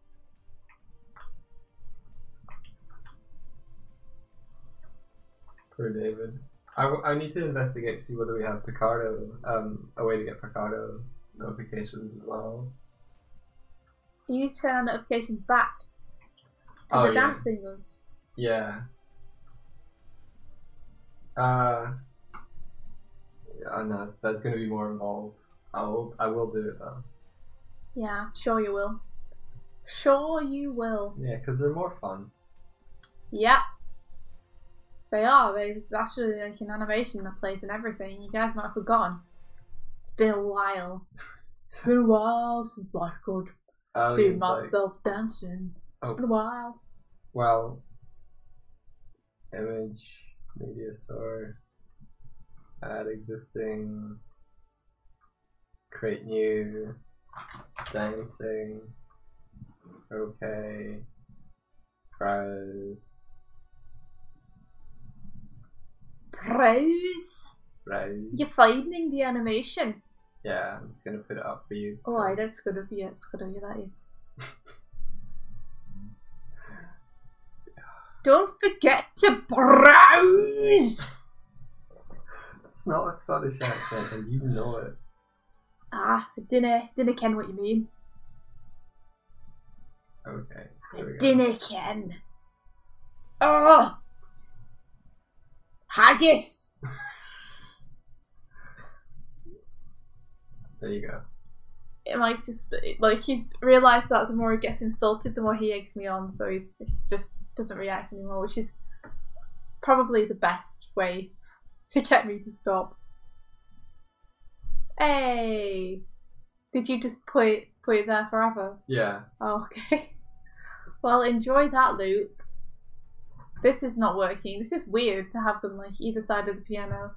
Poor David. I need to investigate to see whether we have Picardo, a way to get Picardo notifications as well. You need to turn on notifications back to the dance singles. Yeah. No, that's gonna be more involved. I will do it though. Yeah, sure you will. Sure you will. Yeah, because they're more fun. Yep. They are. It's actually like an animation that plays and everything. You guys might have forgotten. It's been a while. It's been a while since I could see myself dancing. It's been a while. Well, image, media source, add existing, create new, dancing, okay, browse. Browse? Browse. You're finding the animation. Yeah, I'm just gonna put it up for you. Oh, aye, that's good of you. It's good of you, that is. Don't forget to browse! It's not a Scottish accent, and you know it. Ah, I dinna ken what you mean. Okay. I dinna ken. Oh! Haggis! There you go. It might just, like, he's realised that the more he gets insulted, the more he eggs me on, so it's just doesn't react anymore, which is probably the best way to get me to stop. Hey! Did you just put it there forever? Yeah. Oh, okay. Well, enjoy that loop. This is not working. This is weird to have them like either side of the piano.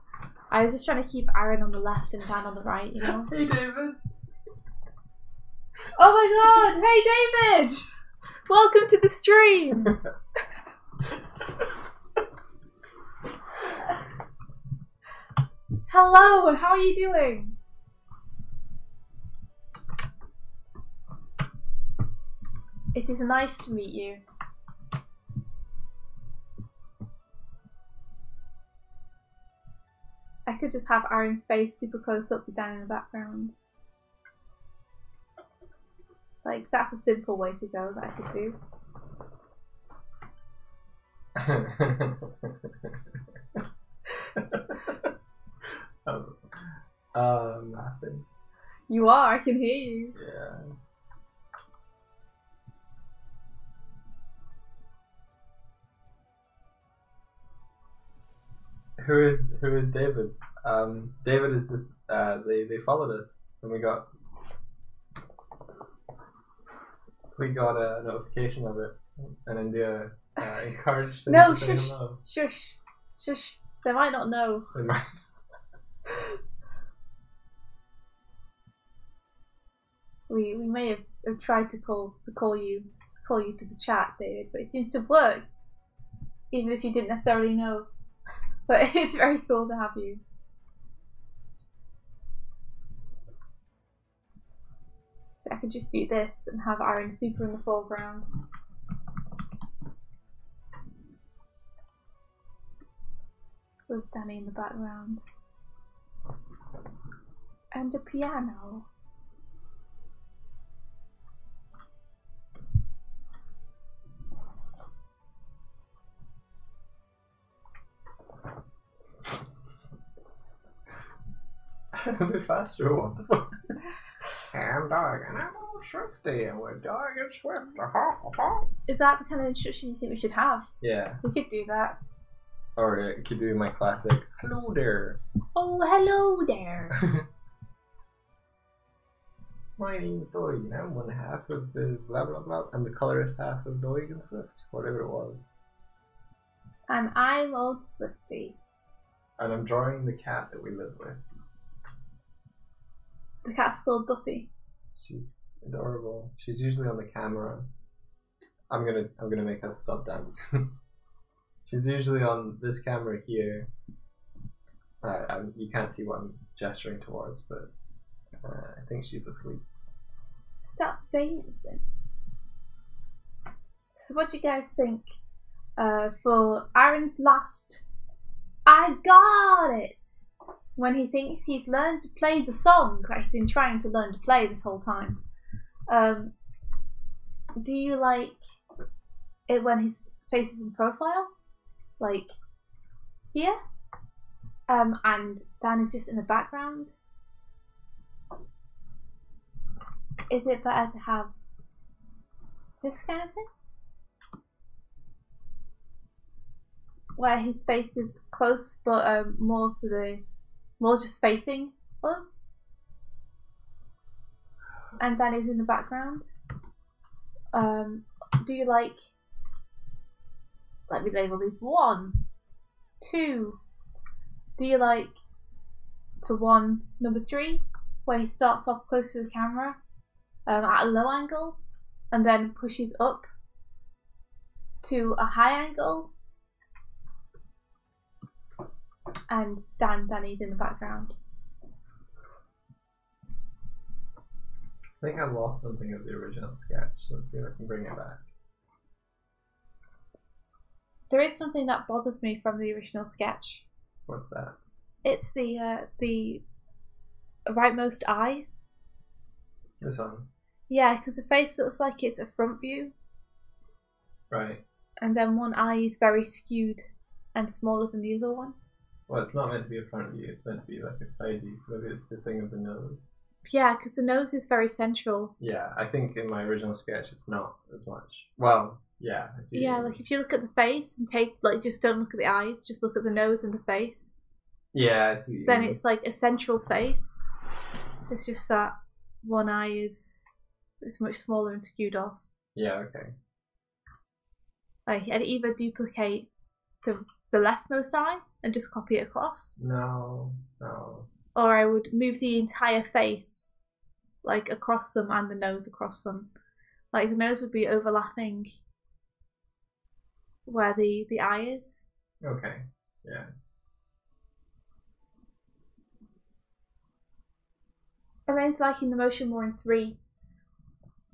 I was just trying to keep Aaron on the left and Dan on the right, you know? Hey, David! Oh my god! Hey, David! Welcome to the stream! Hello, how are you doing? It is nice to meet you. I could just have Aaron's face super close up with Dan in the background. Like, that's a simple way to go that I could do. I'm laughing. You are, I can hear you. Yeah. Who is David? David is just they followed us and we got a notification of it, and India encouraged them No, to say shush, hello. shush, shush. They might not know. We may have tried to call you to the chat, David, but it seems to have worked, even if you didn't necessarily know. But it's very cool to have you. So I could just do this and have Aaron super in the foreground. With Danny in the background. And a piano. A bit faster one. I'm Doig, and I'm all swifty, and we're Doig and Swift. Is that the kind of instruction you think we should have? Yeah. We could do that. Or I could do my classic, hello there. Oh, hello there. My name's Doig, and I'm one half of the blah blah blah, and the colorist half of Doig and Swift, whatever it was. And I'm old Swifty. And I'm drawing the cat that we live with. The cat's called Buffy. She's adorable. She's usually on the camera. I'm gonna make us stop dancing. She's usually on this camera here. You can't see what I'm gesturing towards, but I think she's asleep. Stop dancing. So what do you guys think for Aaron's last I got it! When he thinks he's learned to play the song that he's been trying to learn to play this whole time. Do you like it when his face is in profile? Like here? And Dan is just in the background? Is it better to have this kind of thing? Where his face is close but more just facing us? And Dan is in the background? Do you like, let me label these, 1, 2, do you like the one, number 3, where he starts off close to the camera at a low angle and then pushes up to a high angle and Danny's in the background? I think I lost something of the original sketch. Let's see if I can bring it back. There is something that bothers me from the original sketch. What's that? It's the rightmost eye. This one? Yeah, because the face looks like it's a front view. Right. And then one eye is very skewed and smaller than the other one. Well, it's not meant to be a front view, it's meant to be like a side view, so maybe it's the thing of the nose. Yeah, because the nose is very central. Yeah, I think in my original sketch it's not as much. Well, yeah, I see. Yeah, like if you look at the face and just don't look at the eyes, just look at the nose and the face. Yeah, I see. Then it's like a central face. It's just that one eye is much smaller and skewed off. Yeah, okay. Like, I'd either duplicate the leftmost eye and just copy it across. No. Or I would move the entire face, like, across them and the nose across them. Like, the nose would be overlapping where the eye is. Okay, yeah. And then it's like in the motion more in 3.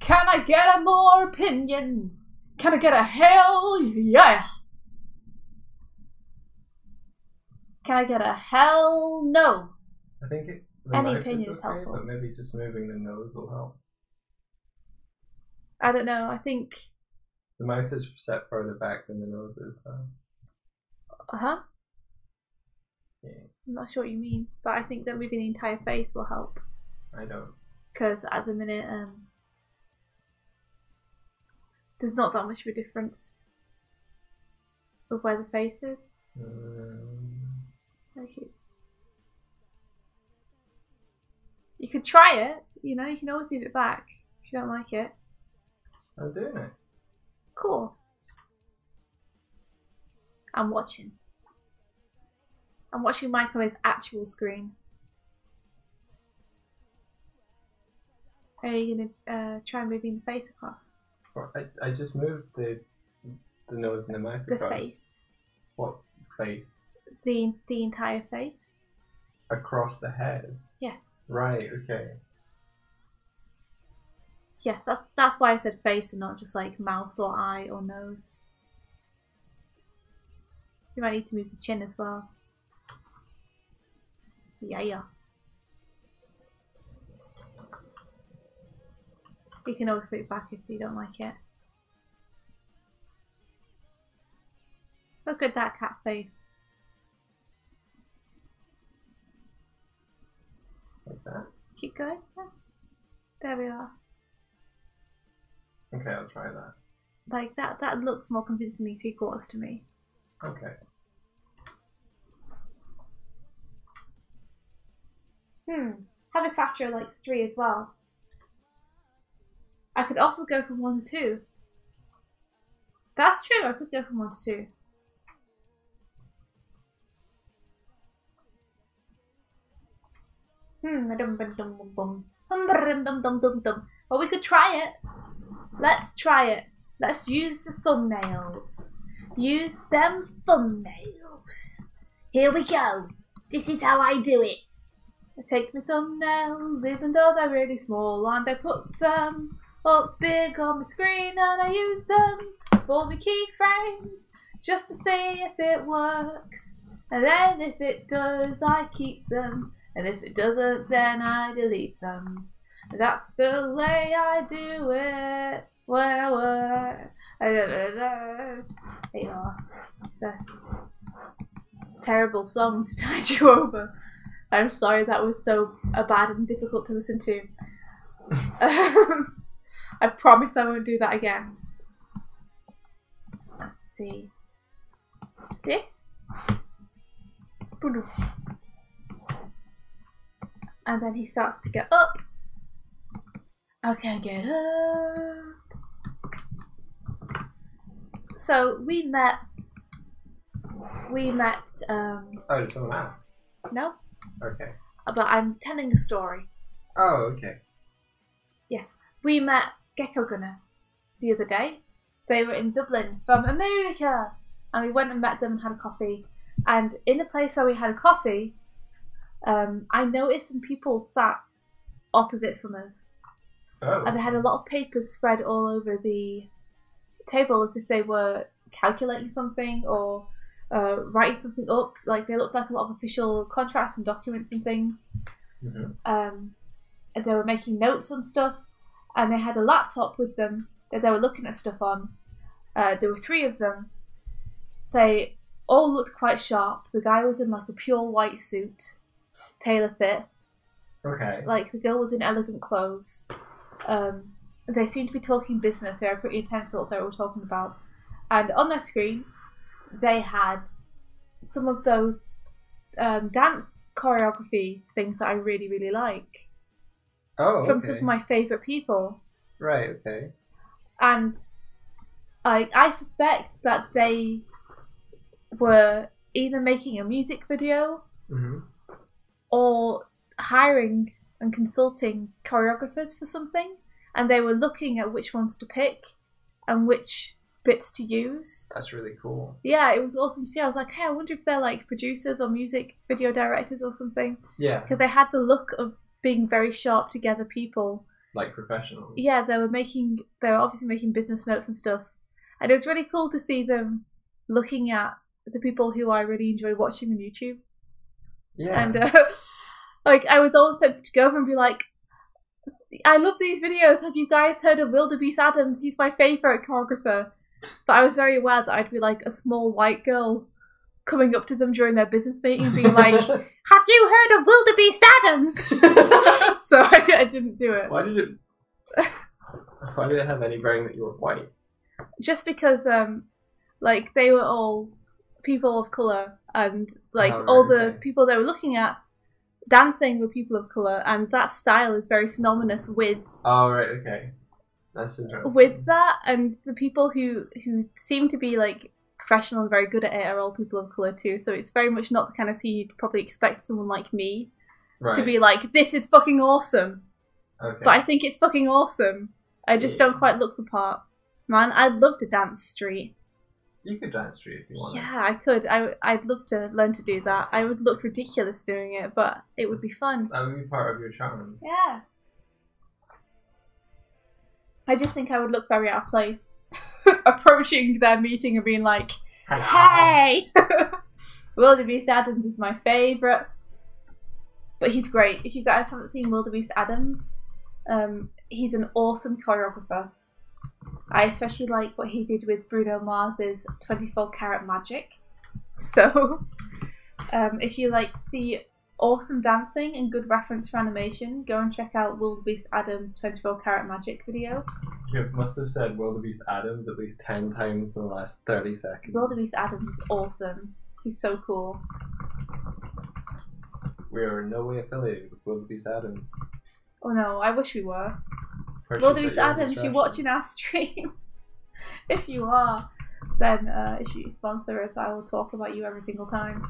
Can I get a more opinions? Can I get a hell yeah? Can I get a hell no? I think any opinion is okay, helpful. But maybe just moving the nose will help. I don't know, I think... The mouth is set further back than the nose is, though. Uh-huh. Yeah. I'm not sure what you mean, but I think that moving the entire face will help. I don't. Because at the minute, there's not that much of a difference of where the face is. Okay. You could try it, you know, you can always move it back if you don't like it. I'm doing it. Cool. I'm watching. I'm watching Mike on his actual screen. Are you gonna try moving the face across? I just moved the nose and the mouth across. The face. What face? The entire face. Across the head? Yes. Right, okay. Yes, that's why I said face and not just like mouth or eye or nose. You might need to move the chin as well. Yeah. You can always put it back if you don't like it. Look at that cat face. Like that? Keep going. Yeah. There we are. Okay, I'll try that. Like that looks more convincingly 3/4 to me. Okay. Have it faster like 3 as well. I could also go from 1 to 2. That's true, I could go from 1 to 2. Well, we could try it. Let's try it. Let's use the thumbnails. Use them thumbnails. Here we go. This is how I do it. I take my thumbnails, even though they're really small, and I put them up big on my screen, and I use them for my keyframes, just to see if it works. And then if it does, I keep them. And if it doesn't, then I delete them. That's the way I do it when I work. There you are. It's a terrible song to tide you over. I'm sorry that was so bad and difficult to listen to. I promise I won't do that again. Let's see. This. And then he starts to get up. Okay, get up. So we met. Oh, did someone ask? No. Okay. But I'm telling a story. Oh, okay. Yes, we met Gecko Gunner the other day. They were in Dublin from America, and we went and met them and had a coffee. And in the place where we had a coffee, I noticed some people sat opposite from us. Oh. And they had a lot of papers spread all over the table as if they were calculating something or writing something up. Like they looked like a lot of official contracts and documents and things. Mm-hmm. And they were making notes on stuff, and they had a laptop with them that they were looking at stuff on. There were 3 of them. They all looked quite sharp. The guy was in like a pure white suit, tailor fit. Okay. Like the girl was in elegant clothes. They seemed to be talking business. They were pretty intense at what they were talking about. And on their screen, they had some of those dance choreography things that I really, really like. Oh, okay. From some of my favourite people. Right, okay. And I suspect that they were either making a music video or hiring and consulting choreographers for something, and they were looking at which ones to pick and which bits to use. That's really cool. Yeah, it was awesome to see. I was like, hey, I wonder if they're like producers or music video directors or something. Yeah. Because they had the look of being very sharp together people. Like professionals. Yeah, they were obviously making business notes and stuff. And it was really cool to see them looking at the people who I really enjoy watching on YouTube. Yeah. And like I was always tempted to go over and be like, I love these videos. Have you guys heard of Wildebeest Adams? He's my favourite choreographer. But I was very aware that I'd be like a small white girl coming up to them during their business meeting and being like, have you heard of Wildebeest Adams? So I didn't do it. Why did it have any bearing that you were white? Just because like they were all people of colour, and like all the people they were looking at dancing were people of colour, and that style is very synonymous with that's interesting. With that, and the people who seem to be like professional and very good at it are all people of colour too, so it's very much not the kind of scene you'd probably expect someone like me to be like, this is fucking awesome. Okay. But I think it's fucking awesome. I just don't quite look the part. Man, I'd love to dance street. You could dance street if you wanted. Yeah, I could. I'd love to learn to do that. I would look ridiculous doing it, but it would be fun. That would be part of your charm. Yeah. I just think I would look very out of place approaching their meeting and being like, hey! Wildebeest Adams is my favourite. But he's great. If you guys haven't seen Wildebeest Adams, he's an awesome choreographer. I especially like what he did with Bruno Mars's 24 Karat Magic. So, if you like see awesome dancing and good reference for animation, go and check out Wildebeest Adams' 24 Karat Magic video. You must have said Wildebeest Adams at least 10 times in the last 30 seconds. Wildebeest Adams is awesome. He's so cool. We are in no way affiliated with Wildebeest Adams. Oh no, I wish we were. There's Adams, you're watching our stream. If you are, then if you sponsor us, I will talk about you every single time.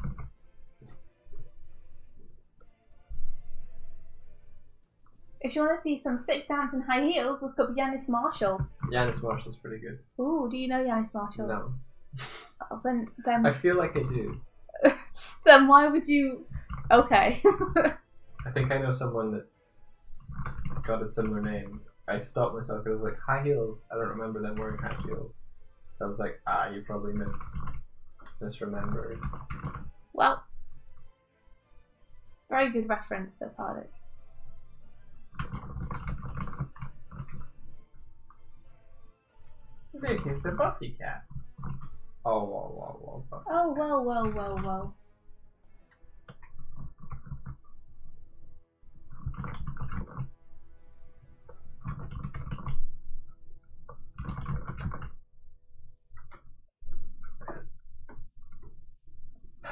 If you want to see some sick dance in high heels, look up Yanis Marshall. Yanis Marshall's pretty good. Ooh, do you know Yanis Marshall? No. Oh, then I feel like I do. Then why would you? Okay. I think I know someone that's got a similar name. I stopped myself. It was like high heels. I don't remember them wearing high heels. So I was like, you probably misremembered. Well, very good reference so far. It's a Buffy cat. Oh, whoa. Oh, whoa.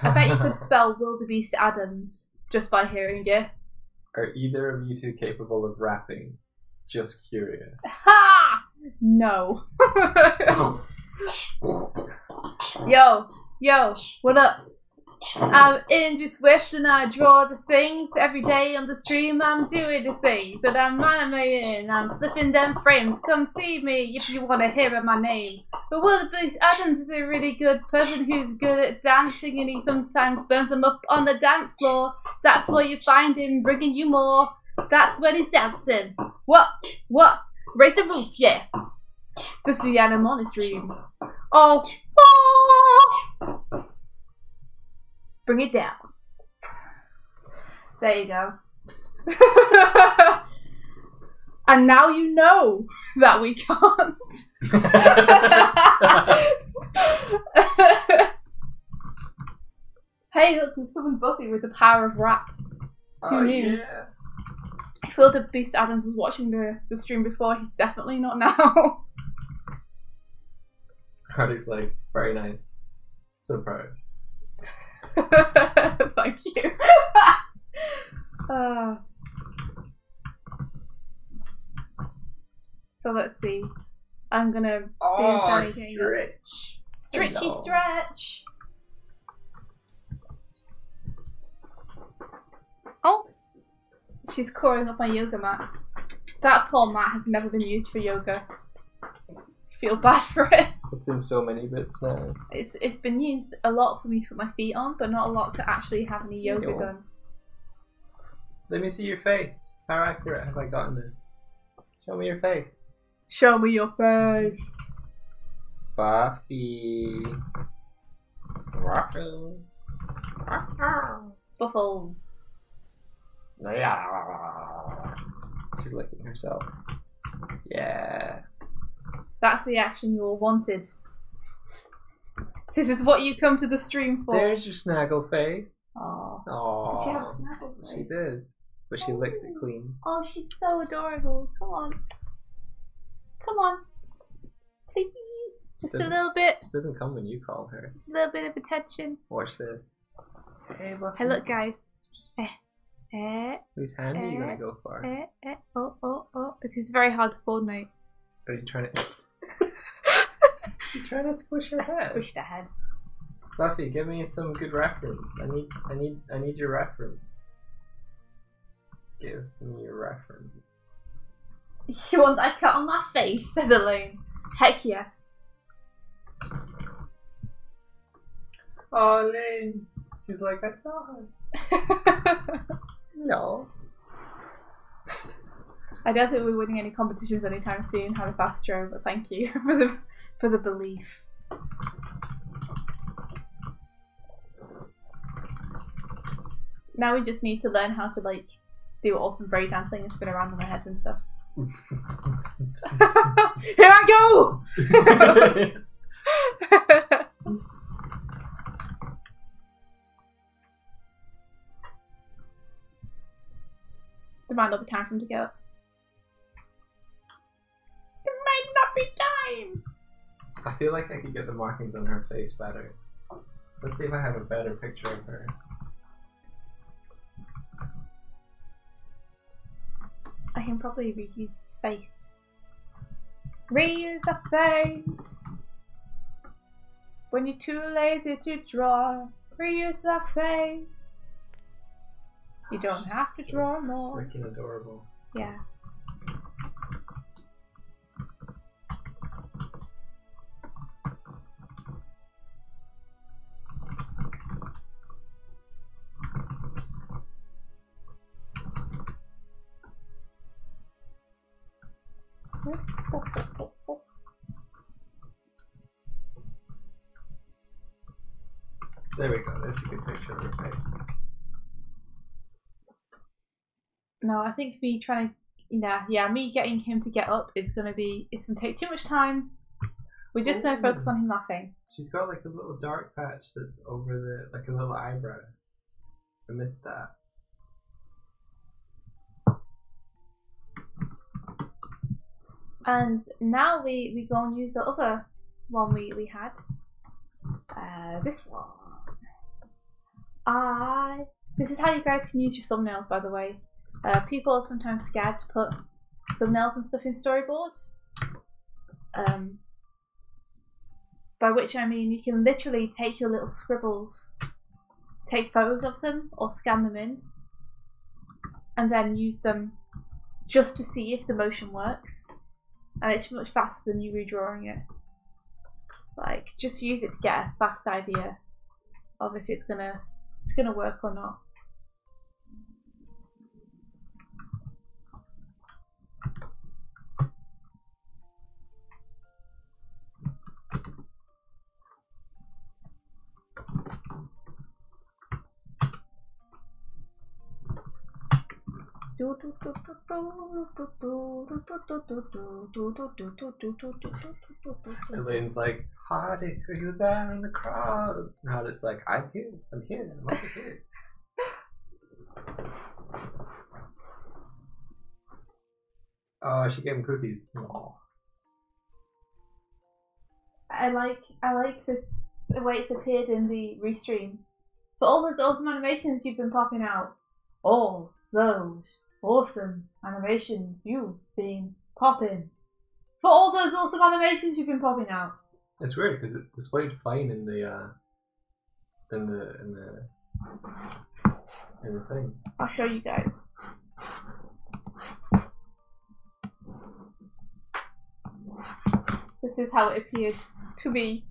I bet you could spell Wildebeest Adams just by hearing it. Are either of you two capable of rapping? Just curious. Ha! No. Yo, what up? I'm Andrew Swift and I draw the things every day on the stream. I'm doing the things and I'm animating. I'm flipping them frames. Come see me if you want to hear my name. But Wildebeest Adams is a really good person who's good at dancing, and he sometimes burns them up on the dance floor. That's where you find him bringing you more. That's when he's dancing. What? Raise the roof, yeah. This is the Animal stream. Oh. Bring it down. There you go. And now you know that we can't. Hey, look, there's someone Buffy with the power of rap. Who knew? Yeah. If Wildebeest Adams was watching the stream before, he's definitely not now. Hardy's like, very nice. So proud. Thank you. So let's see. I'm gonna do stretch. Stretchy stretch. Oh, she's clawing up my yoga mat. That poor mat has never been used for yoga. Feel bad for it. It's in so many bits now. It's been used a lot for me to put my feet on, but not a lot to actually have any yoga done. Let me see your face. How accurate have I gotten this? Show me your face. Show me your face. Buffy. Buffles. She's licking herself. Yeah. That's the action you all wanted. This is what you come to the stream for. There's your snaggle face. Aww. Did she have a snaggle face? She did. But she licked it clean. Oh, she's so adorable. Come on. Come on. Please. Just a little bit. She doesn't come when you call her. Just a little bit of attention. Watch this. Hey, Buffy. Hey, look, guys. Whose hand are you going to go for? Oh. This is very hard to coordinate. Are you trying to... You're trying to squish her head. Squish the head. Buffy, give me some good reference. I need your reference. Give me your reference. You want that cut on my face, says Elaine. Heck yes. Oh, Elaine. She's like, I saw her. No. I don't think we're winning any competitions anytime soon, have a fast row, but thank you for the belief. Now we just need to learn how to like do awesome breakdancing and spin around on our heads and stuff. Here I go! There might not be time for him to go. There might not be time! I feel like I could get the markings on her face better. Let's see if I have a better picture of her. I I can probably reuse this face. Reuse a face. When you're too lazy to draw, reuse a face. You don't have to draw more. Freaking adorable. Yeah. There we go, that's a good picture of your face. No, I think me trying to, me getting him to get up is gonna take too much time. We're just gonna focus on him laughing. She's got like a little dark patch that's over the, like a little eyebrow. I missed that. And now we go and use the other one we had. This one. This is how you guys can use your thumbnails, by the way. People are sometimes scared to put thumbnails and stuff in storyboards. By which I mean you can literally take your little scribbles, take photos of them or scan them in, and then use them just to see if the motion works. And it's much faster than you redrawing it. Like, just use it to get a fast idea of if it's gonna work or not. Elaine's like, Hardy, are you there in the crowd? And Hardy's like, I'm here, I'm over here. Oh, she gave him cookies. Aww. I like this, the way it's appeared in the restream. For all those awesome animations you've been popping out. All those awesome animations you've been popping. For all those awesome animations you've been popping out. It's weird because it displayed fine in the thing. I'll show you guys. This is how it appeared to me.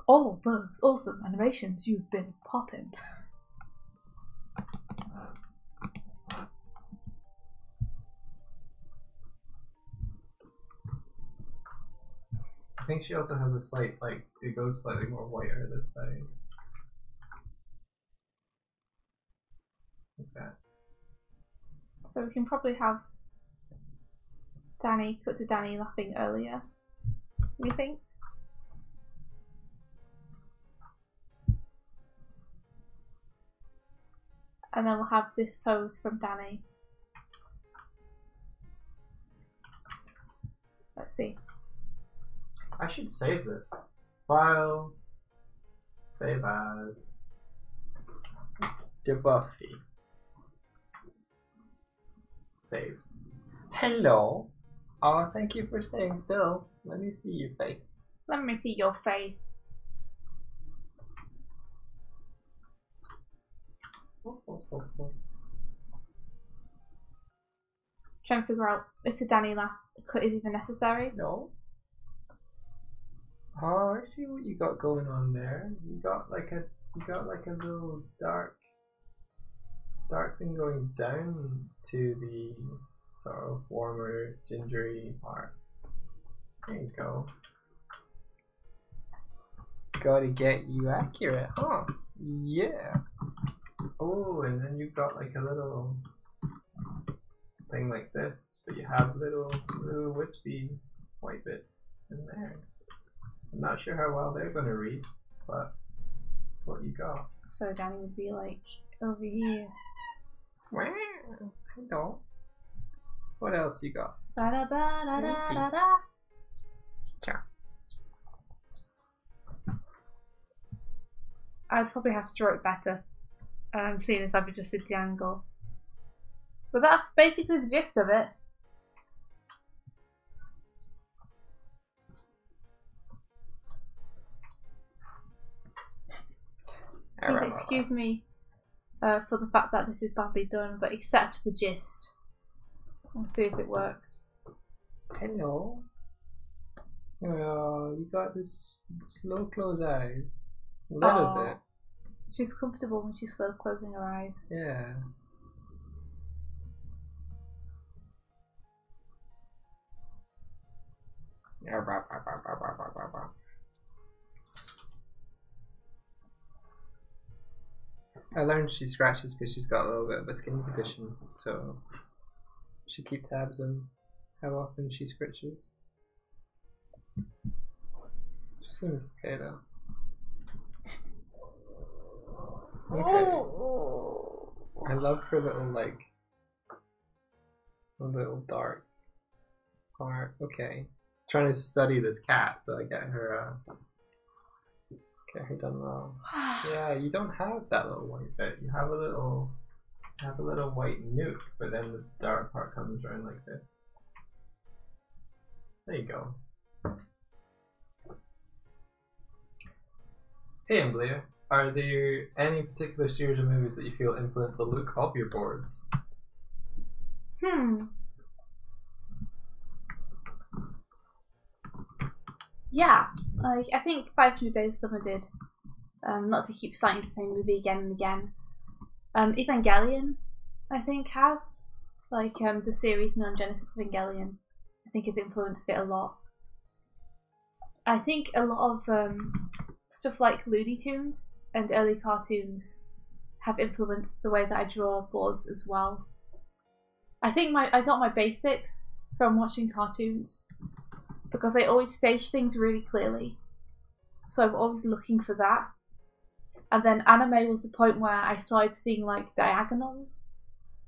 All those awesome animations you've been popping. I think she also has a slight, like, it goes slightly more whiter this side. Like that. So we can probably have cut to Danny laughing earlier. Methinks. And then we'll have this pose from Danny. Let's see. I should save this. File. Save as. Debuffy. Saved. Hello. Oh, thank you for staying still. Let me see your face. Let me see your face. Trying to figure out if the Danny laugh cut is even necessary. No. Oh, I see what you got going on there. You got like a little dark thing going down to the sort of warmer, gingery part. There you go. Gotta get you accurate, huh? Yeah. Oh, and then you've got like a little thing like this, but you have little wispy white bits in there. I'm not sure how well they're gonna read, but that's what you got. So Danny would be like over here. Wow, hello. What else you got? Ba-da-ba-da-da-da-da. I'd probably have to draw it better, seeing as I've adjusted the angle. But that's basically the gist of it. Please excuse me for the fact that this is badly done, but accept the gist. We'll see if it works. Hello. Oh, you got this slow closed eyes. A little bit. She's comfortable when she's slow closing her eyes. Yeah. I learned she scratches because she's got a little bit of a skin condition, so she keep tabs on how often she scratches. She seems okay though. Okay. I love her little little dark part. Okay. Trying to study this cat so I get her done well. Yeah, you don't have that little white bit. You have a little white nuke, but then the dark part comes around like this. There you go. Hey Emblia, are there any particular series of movies that you feel influence the look of your boards? Yeah, like I think 500 Days of Summer did. Not to keep citing the same movie again and again. Evangelion, I think, has. Like the series Neon Genesis Evangelion, I think has influenced it a lot. I think a lot of stuff like Looney Tunes and early cartoons have influenced the way that I draw boards as well. I think I got my basics from watching cartoons because I always stage things really clearly. So I'm always looking for that. And then anime was the point where I started seeing like diagonals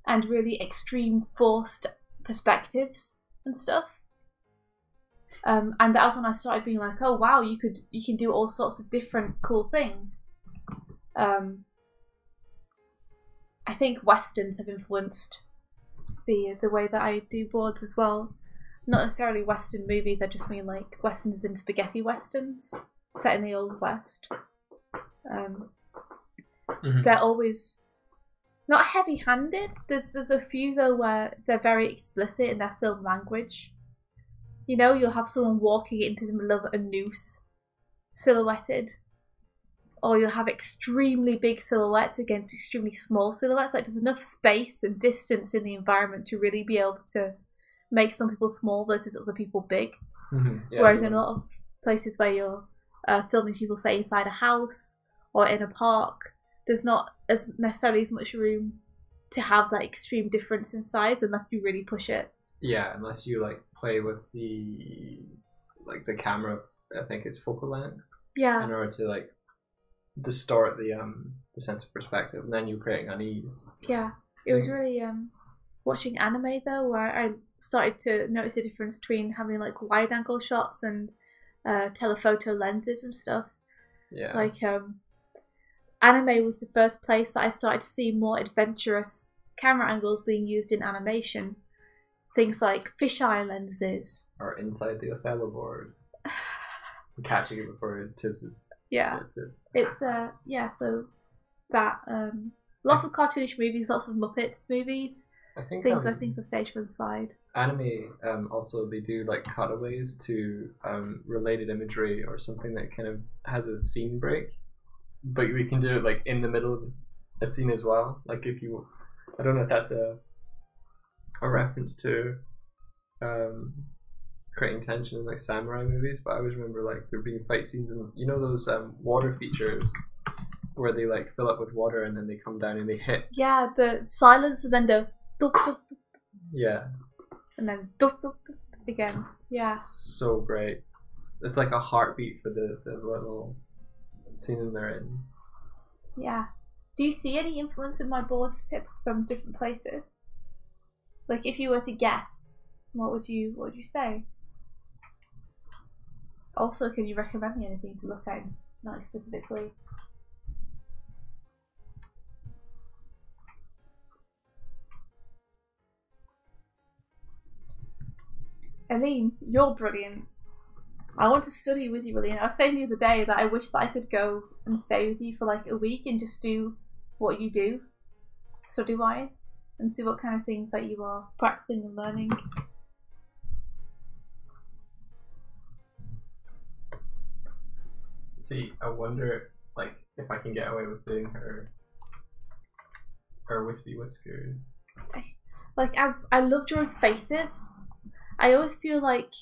and really extreme forced perspectives and stuff. And that was when I started being like, oh wow, you can do all sorts of different cool things. I think westerns have influenced the way that I do boards as well. Not necessarily western movies, I just mean like westerns and spaghetti westerns set in the old west. They're always not heavy-handed. There's a few though where they're very explicit in their film language. You know, you'll have someone walking into the middle of a noose, silhouetted, or you'll have extremely big silhouettes against extremely small silhouettes. Like there's enough space and distance in the environment to really be able to make some people small versus other people big. Yeah, whereas in a lot of places where you're filming people, say inside a house or in a park, there's not necessarily as much room to have that extreme difference in size unless you really push it. Yeah, unless you like play with the camera, I think it's focal length. Yeah. In order to like distort the sense of perspective, and then you're creating unease. Yeah, it was really watching anime though, where I started to notice the difference between having like wide angle shots and telephoto lenses and stuff. Yeah. Like anime was the first place that I started to see more adventurous camera angles being used in animation. Things like fisheye lenses. Or inside the Othello board. Catching it before it tips its... Yeah. It's yeah, so that lots of cartoonish movies, lots of Muppets movies. I think things where things are staged from the side. Anime also they do like cutaways to related imagery or something that kind of has a scene break. But we can do it like in the middle of a scene as well. Like if you, I don't know if that's a reference to creating tension in like samurai movies, but I always remember like there being fight scenes and you know those water features where they like fill up with water and then they come down and they hit. Yeah, the silence and then the dup, dup, dup, yeah, and then dup, dup, dup, again. Yeah, so great. It's like a heartbeat for the little scene they're in. Yeah. Do you see any influence in my boards tips from different places? Like if you were to guess, what would you say? Also, can you recommend me anything to look at, not specifically? Eileen, you're brilliant. I want to study with you, Eileen. I was saying the other day that I wish that I could go and stay with you for like a week and just do what you do, study-wise, and see what kind of things that you are practicing and learning. See, I wonder, like, if I can get away with doing her wispy whiskers. Like, I love drawing faces. I always feel like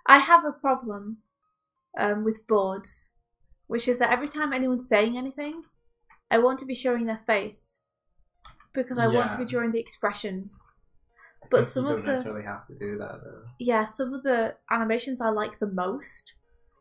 I have a problem with boards, which is that every time anyone's saying anything, I want to be showing their face because I want to be drawing the expressions. But some you of don't necessarily have to do that, though. Yeah, some of the animations I like the most,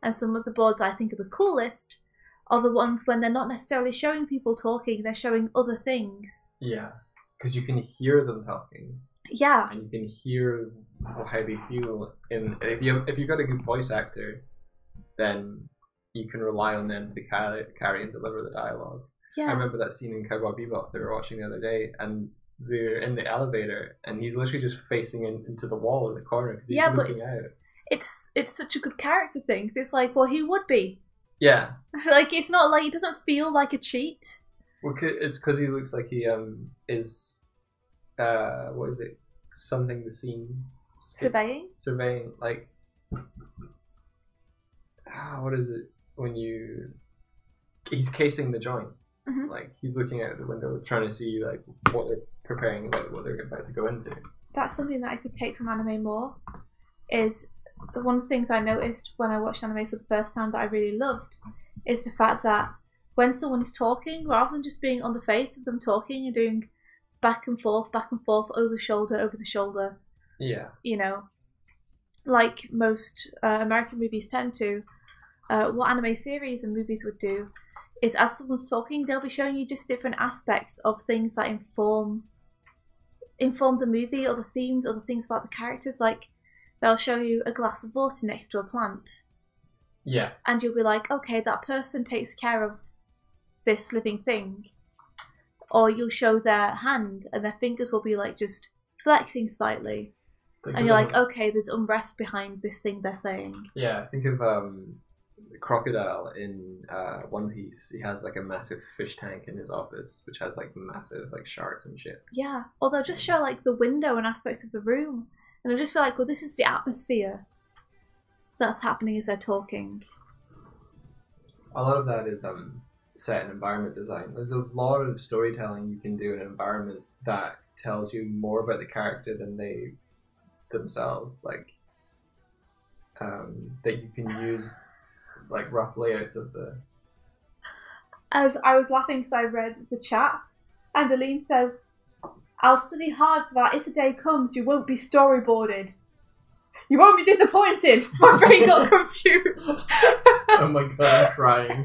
and some of the boards I think are the coolest, are the ones when they're not necessarily showing people talking, they're showing other things. Yeah, because you can hear them talking. Yeah. And you can hear how they feel. And if you've got a good voice actor, then you can rely on them to carry and deliver the dialogue. Yeah. I remember that scene in Cowboy Bebop they were watching the other day, and they're in the elevator, and he's literally just facing into the wall in the corner because he's looking out. It's such a good character thing. It's like, well, he would be. Yeah. Like, it's not like, it doesn't feel like a cheat. Well, it's because he looks like he is what is it? Something the scene. Surveying, like, what is it when he's casing the joint. Mm-hmm. Like, he's looking out the window trying to see like what they're preparing, like what they're about to go into. That's something that I could take from anime more. Is one of the things I noticed when I watched anime for the first time that I really loved is the fact that when someone is talking, rather than just being on the face of them talking and doing back and forth, over the shoulder. Yeah. You know, like most American movies tend to, what anime series and movies would do is as someone's talking, they'll be showing you just different aspects of things that inform the movie or the themes or the things about the characters. Like, they'll show you a glass of water next to a plant. Yeah. And you'll be like, okay, that person takes care of this living thing. Or you'll show their hand and their fingers will be like just flexing slightly. And you're like, okay, there's unrest behind this thing they're saying. Yeah, think of Crocodile in One Piece. He has like a massive fish tank in his office, which has like massive like sharks and shit. Yeah, or they'll just show like the window and aspects of the room. And they'll just be like, well, this is the atmosphere that's happening as they're talking. A lot of that is set and environment design. There's a lot of storytelling you can do in an environment that tells you more about the character than they themselves. Like, that you can use like rough layouts of the... As I was laughing because I read the chat, and Aline says, I'll study hard so that if the day comes, you won't be storyboarded. You won't be disappointed. My brain got confused. Oh my god, I'm crying.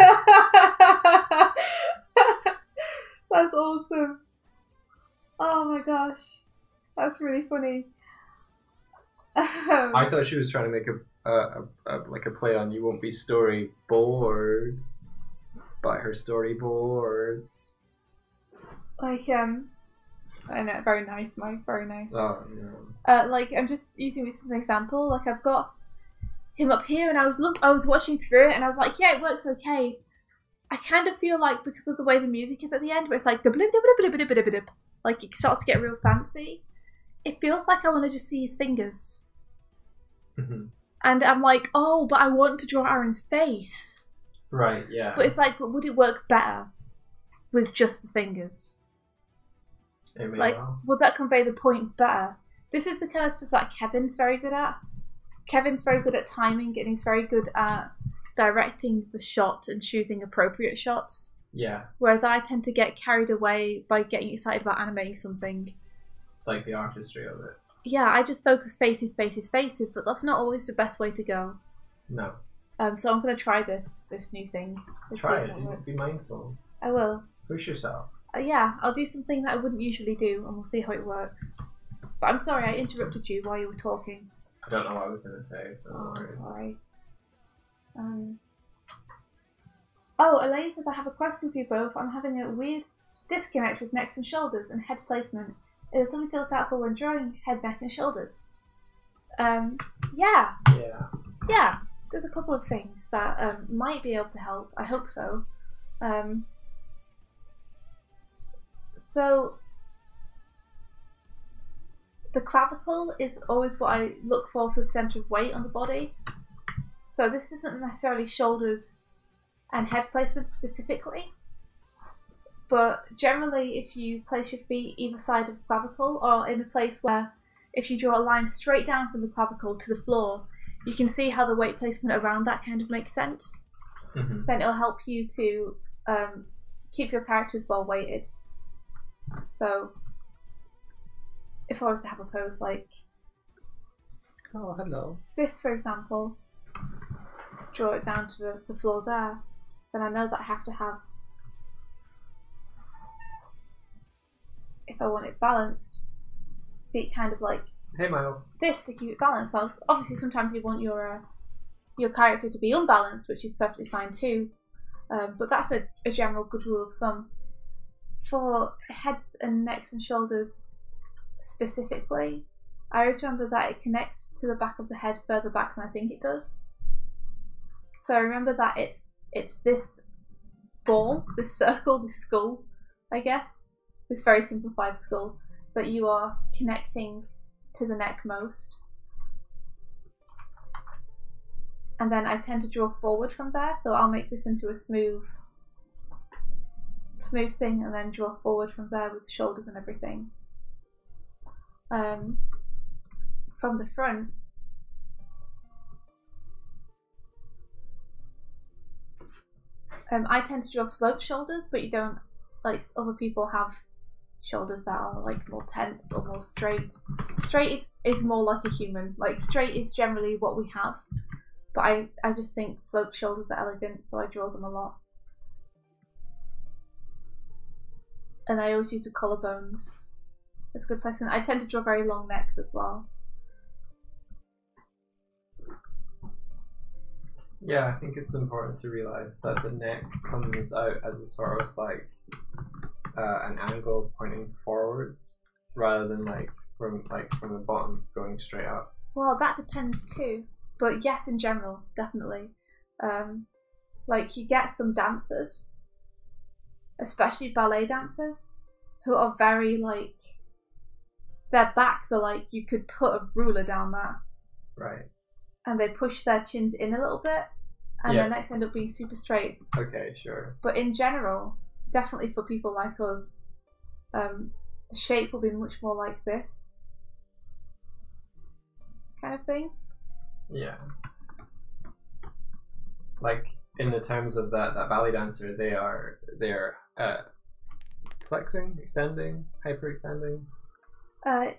That's awesome. Oh my gosh. That's really funny. I thought she was trying to make a play on you won't be storyboard by her storyboards. Like, I know, very nice, Mike, very nice. Oh, yeah. Like, I'm just using this as an example. Like, I've got him up here, and I was watching through it, and I was like, yeah, it works okay. I kind of feel like, because of the way the music is at the end, where it's like, like, it starts to get real fancy, it feels like I want to just see his fingers. Mm-hmm. And I'm like, oh, but I want to draw Aaron's face. Right, yeah. But it's like, but would it work better with just the fingers? Like, would that convey the point better? This is the kind of stuff that Kevin's very good at. Kevin's very good at timing, and he's very good at directing the shot and choosing appropriate shots. Yeah. Whereas I tend to get carried away by getting excited about animating something. Like the artistry of it. Yeah, I just focus faces, but that's not always the best way to go. No. So I'm going to try this new thing. Try it. Be mindful. I will. Push yourself. Yeah, I'll do something that I wouldn't usually do, and we'll see how it works. But I'm sorry, I interrupted you while you were talking. I don't know what I was going to say. Oh, I'm sorry. Oh, Elaine says, I have a question for you both. I'm having a weird disconnect with necks and shoulders and head placement. Is there something to look out for when drawing head, neck and shoulders? Yeah. Yeah. Yeah. There's a couple of things that might be able to help. I hope so. So the clavicle is always what I look for the center of weight on the body. So this isn't necessarily shoulders and head placement specifically, but generally if you place your feet either side of the clavicle or in a place where if you draw a line straight down from the clavicle to the floor, you can see how the weight placement around that kind of makes sense. Mm-hmm. Then it'll help you to keep your characters well weighted. So if I was to have a pose like Oh, hello. this, for example, draw it down to the floor there, then I know that I have to have, if I want it balanced, feet kind of like Hey, Miles. this to keep it balanced. Obviously, sometimes you want your character to be unbalanced, which is perfectly fine too. But that's a general good rule of thumb. For heads and necks and shoulders specifically, I always remember that it connects to the back of the head further back than I think it does. So I remember that it's this ball, this circle, this skull, I guess, this very simplified skull that you are connecting to the neck most. And then I tend to draw forward from there, so I'll make this into a smooth thing and then draw forward from there with the shoulders and everything. From the front, I tend to draw sloped shoulders, but you don't, like other people have shoulders that are like more tense or more straight. Straight is more like a human. Like straight is generally what we have, but I just think sloped shoulders are elegant, so I draw them a lot. And I always use the collarbones. It's a good placement. I tend to draw very long necks as well. Yeah, I think it's important to realize that the neck comes out as a sort of like an angle pointing forwards, rather than from the bottom going straight up. Well, that depends too, but yes, in general, definitely. Like you get some dancers, especially ballet dancers, who are very like, their backs are like you could put a ruler down that. Right. And they push their chins in a little bit, and their necks end up being super straight. Okay, sure. But in general, definitely for people like us, the shape will be much more like this kind of thing. Yeah. Like in the terms of that ballet dancer, they are flexing, extending, hyperextending. I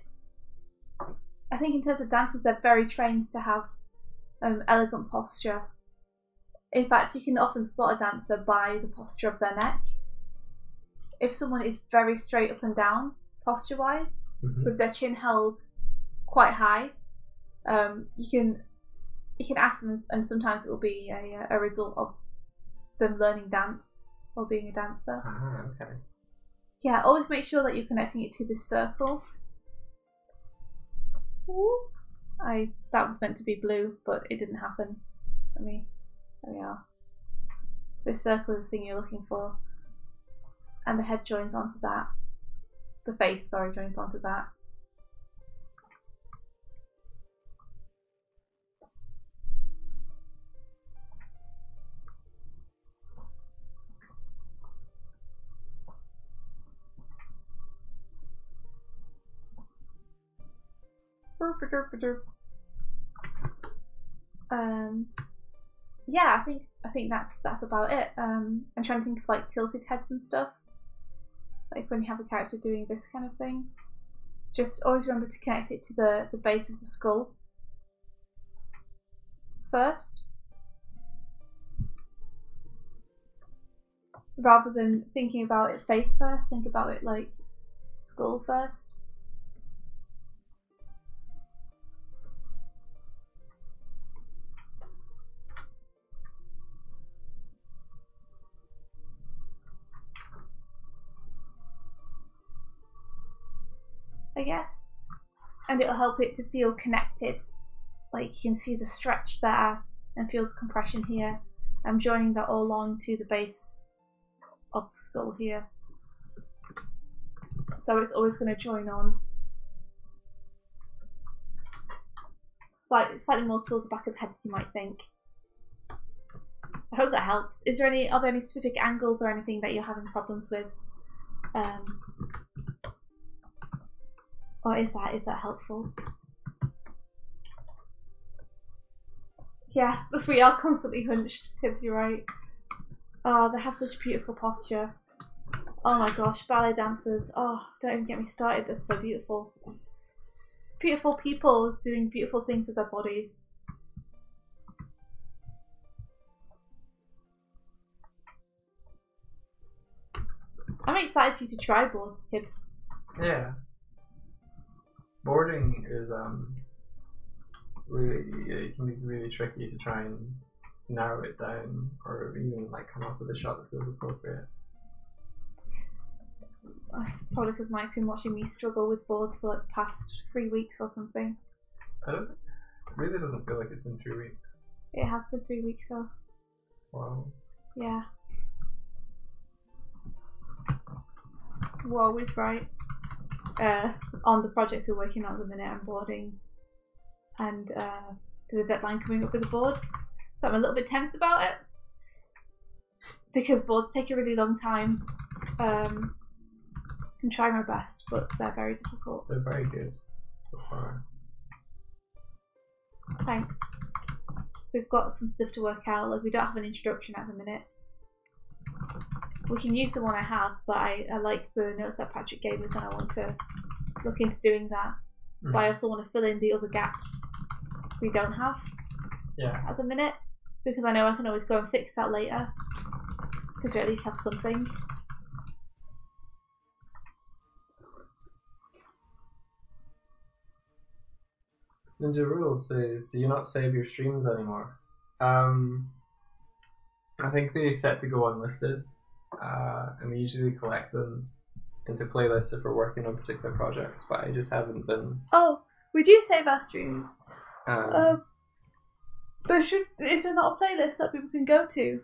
think in terms of dancers, they're very trained to have elegant posture. In fact, you can often spot a dancer by the posture of their neck. If someone is very straight up and down posture-wise, with their chin held quite high, you can ask them, and sometimes it will be a result of them learning dance or being a dancer. Okay. Yeah, always make sure that you're connecting it to this circle. Ooh. That was meant to be blue, but it didn't happen. There we are. This circle is the thing you're looking for. And the head joins onto that. The face, sorry, joins onto that. Yeah, I think that's about it. I'm trying to think of like tilted heads and stuff. Like when you have a character doing this kind of thing. Just always remember to connect it to the base of the skull first. Rather than thinking about it face first, think about it like skull first. I guess. And it'll help it to feel connected like you can see the stretch there and feel the compression here. I'm joining that all on to the base of the skull here. So it's always going to join on. Slightly more towards the back of the head than you might think. I hope that helps. Are there any specific angles or anything that you're having problems with? Or is that helpful? Yeah, we are constantly hunched, Tibbs, you're right. Oh, they have such beautiful posture. Oh my gosh, ballet dancers. Oh, don't even get me started, they're so beautiful. Beautiful people doing beautiful things with their bodies. I'm excited for you to try boards, Tibbs. Yeah. Boarding is really, it can be really tricky to try and narrow it down or even like come up with a shot that feels appropriate. That's probably because Mike's been watching me struggle with boards for like the past 3 weeks or something. It really doesn't feel like it's been 3 weeks. It has been 3 weeks though. Wow. Yeah. Whoa is right. On the projects we're working on at the minute, I'm boarding, and there's a deadline coming up with the boards, so I'm a little bit tense about it because boards take a really long time. Can try my best, but they're very difficult. They're very good so far. Thanks. We've got some stuff to work out. Like we don't have an introduction at the minute. We can use the one I have, but I like the notes that Patrick gave us, and I want to look into doing that. But I also want to fill in the other gaps we don't have at the minute, because I know I can always go and fix that later, because we at least have something. Ninja Rules says, do you not save your streams anymore? I think they set to go unlisted, and we usually collect them into playlists if we're working on particular projects, but I just haven't been. Oh, we do save our streams. Is there not a playlist that people can go to?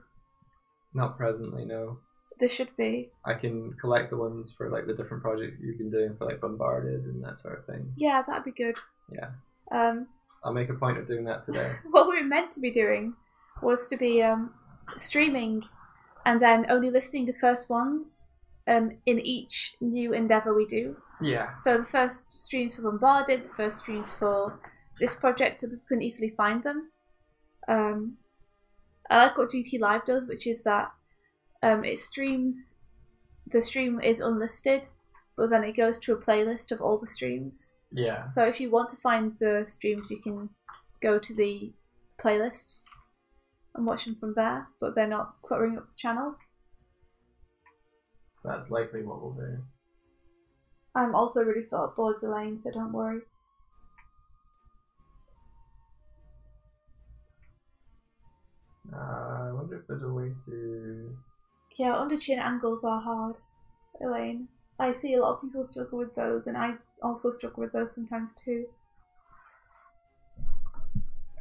Not presently, no. There should be. I can collect the ones for like the different projects you've been doing for like Bombarded and that sort of thing. Yeah, that'd be good. Yeah. I'll make a point of doing that today. What we were meant to be doing was to be streaming and then only listing the first ones in each new endeavour we do. Yeah. So the first streams for Bombarded, the first streams for this project, so people can easily find them. I like what GT Live does, which is that it streams, the stream is unlisted, but then it goes to a playlist of all the streams. Yeah. So if you want to find the streams, you can go to the playlists and watch them from there, but they're not cluttering up the channel. So that's likely what we'll do. I'm also really sort of bored of the lane, so don't worry. I wonder if there's a way to... Yeah, under chin angles are hard, Elaine. I see a lot of people struggle with those, and I also struggle with those sometimes too.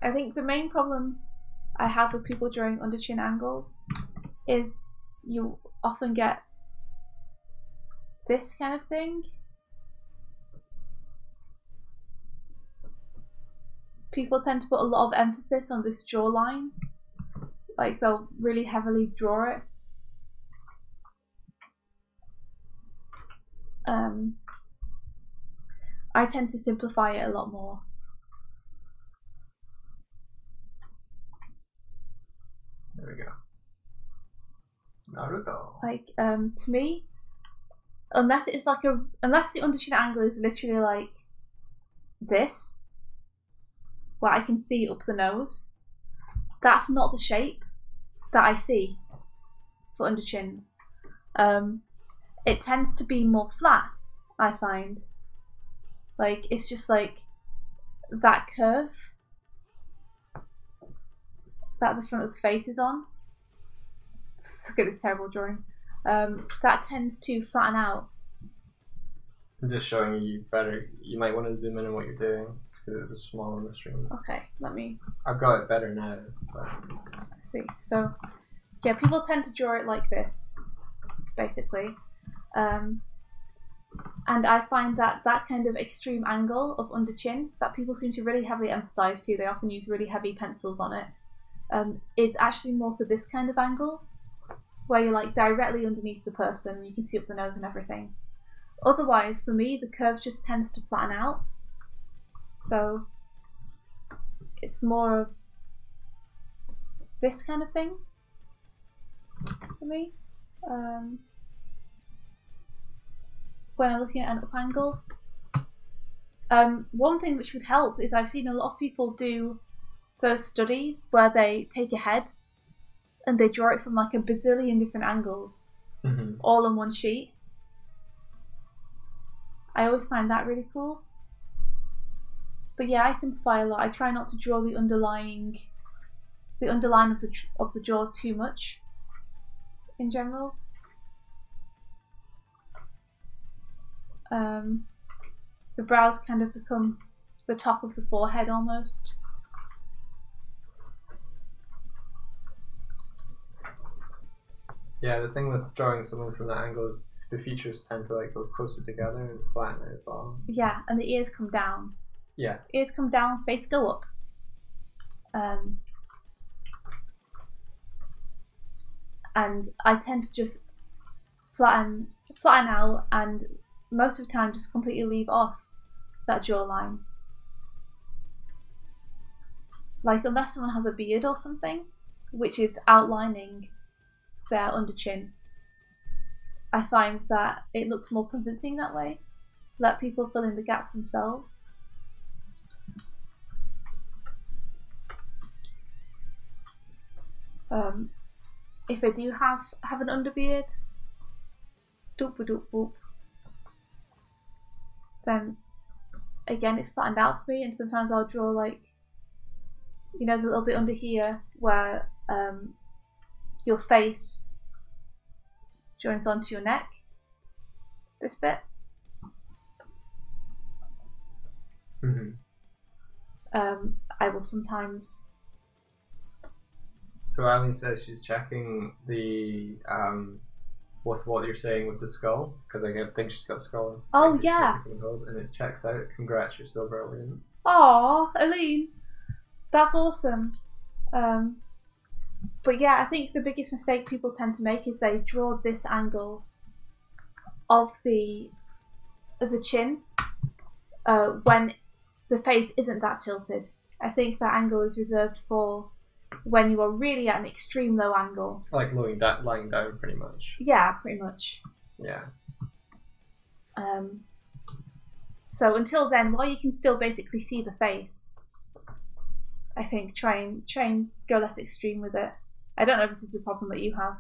I think the main problem I have with people drawing under chin angles is you often get this kind of thing. People tend to put a lot of emphasis on this jawline. Like they'll really heavily draw it. I tend to simplify it a lot more. There we go. Naruto. Like, to me, unless it's like unless the under chin angle is literally like this, where I can see up the nose, that's not the shape that I see for under chins. It tends to be more flat, I find. Like, it's just like that curve that the front of the face is on. Look at this terrible drawing. That tends to flatten out. I'm just showing you better. You might want to zoom in on what you're doing, just because it was small on the screen. Okay, let me. I've got it better now. But See, so yeah, people tend to draw it like this, basically, and I find that that kind of extreme angle of under chin that people seem to really heavily emphasize too. They often use really heavy pencils on it. Is actually more for this kind of angle, where you're like directly underneath the person and you can see up the nose and everything. Otherwise, for me, the curve just tends to flatten out. So it's more of this kind of thing for me. When I'm looking at an up angle. One thing which would help is I've seen a lot of people do those studies where they take a head and they draw it from like a bazillion different angles, all on one sheet. I always find that really cool. But yeah, I simplify a lot. I try not to draw the underline of the jaw too much in general. The brows kind of become the top of the forehead almost. yeah, the thing with drawing someone from that angle is the features tend to like go closer together and flatten it as well. Yeah, and the ears come down. Yeah. Ears come down, face go up. And I tend to just flatten out, and most of the time just completely leave off that jawline. Like unless someone has a beard or something, which is outlining their under chin, I find that it looks more convincing that way. Let people fill in the gaps themselves. If I do have an underbeard, doop doop boop, then again it's flattened out for me, and sometimes I'll draw like, you know, the little bit under here where your face joins onto your neck, this bit. I will sometimes. So Eileen says she's checking the with what you're saying with the skull, because I think she's got a skull. Oh yeah. And it checks out. Congrats, you're still brilliant. Aw, Eileen, that's awesome. But yeah, I think the biggest mistake people tend to make is they draw this angle of the chin when the face isn't that tilted. I think that angle is reserved for when you are really at an extreme low angle. Like lying down pretty much. Yeah, pretty much. Yeah. So until then, while you can still basically see the face, I think try and go less extreme with it. I don't know if this is a problem that you have,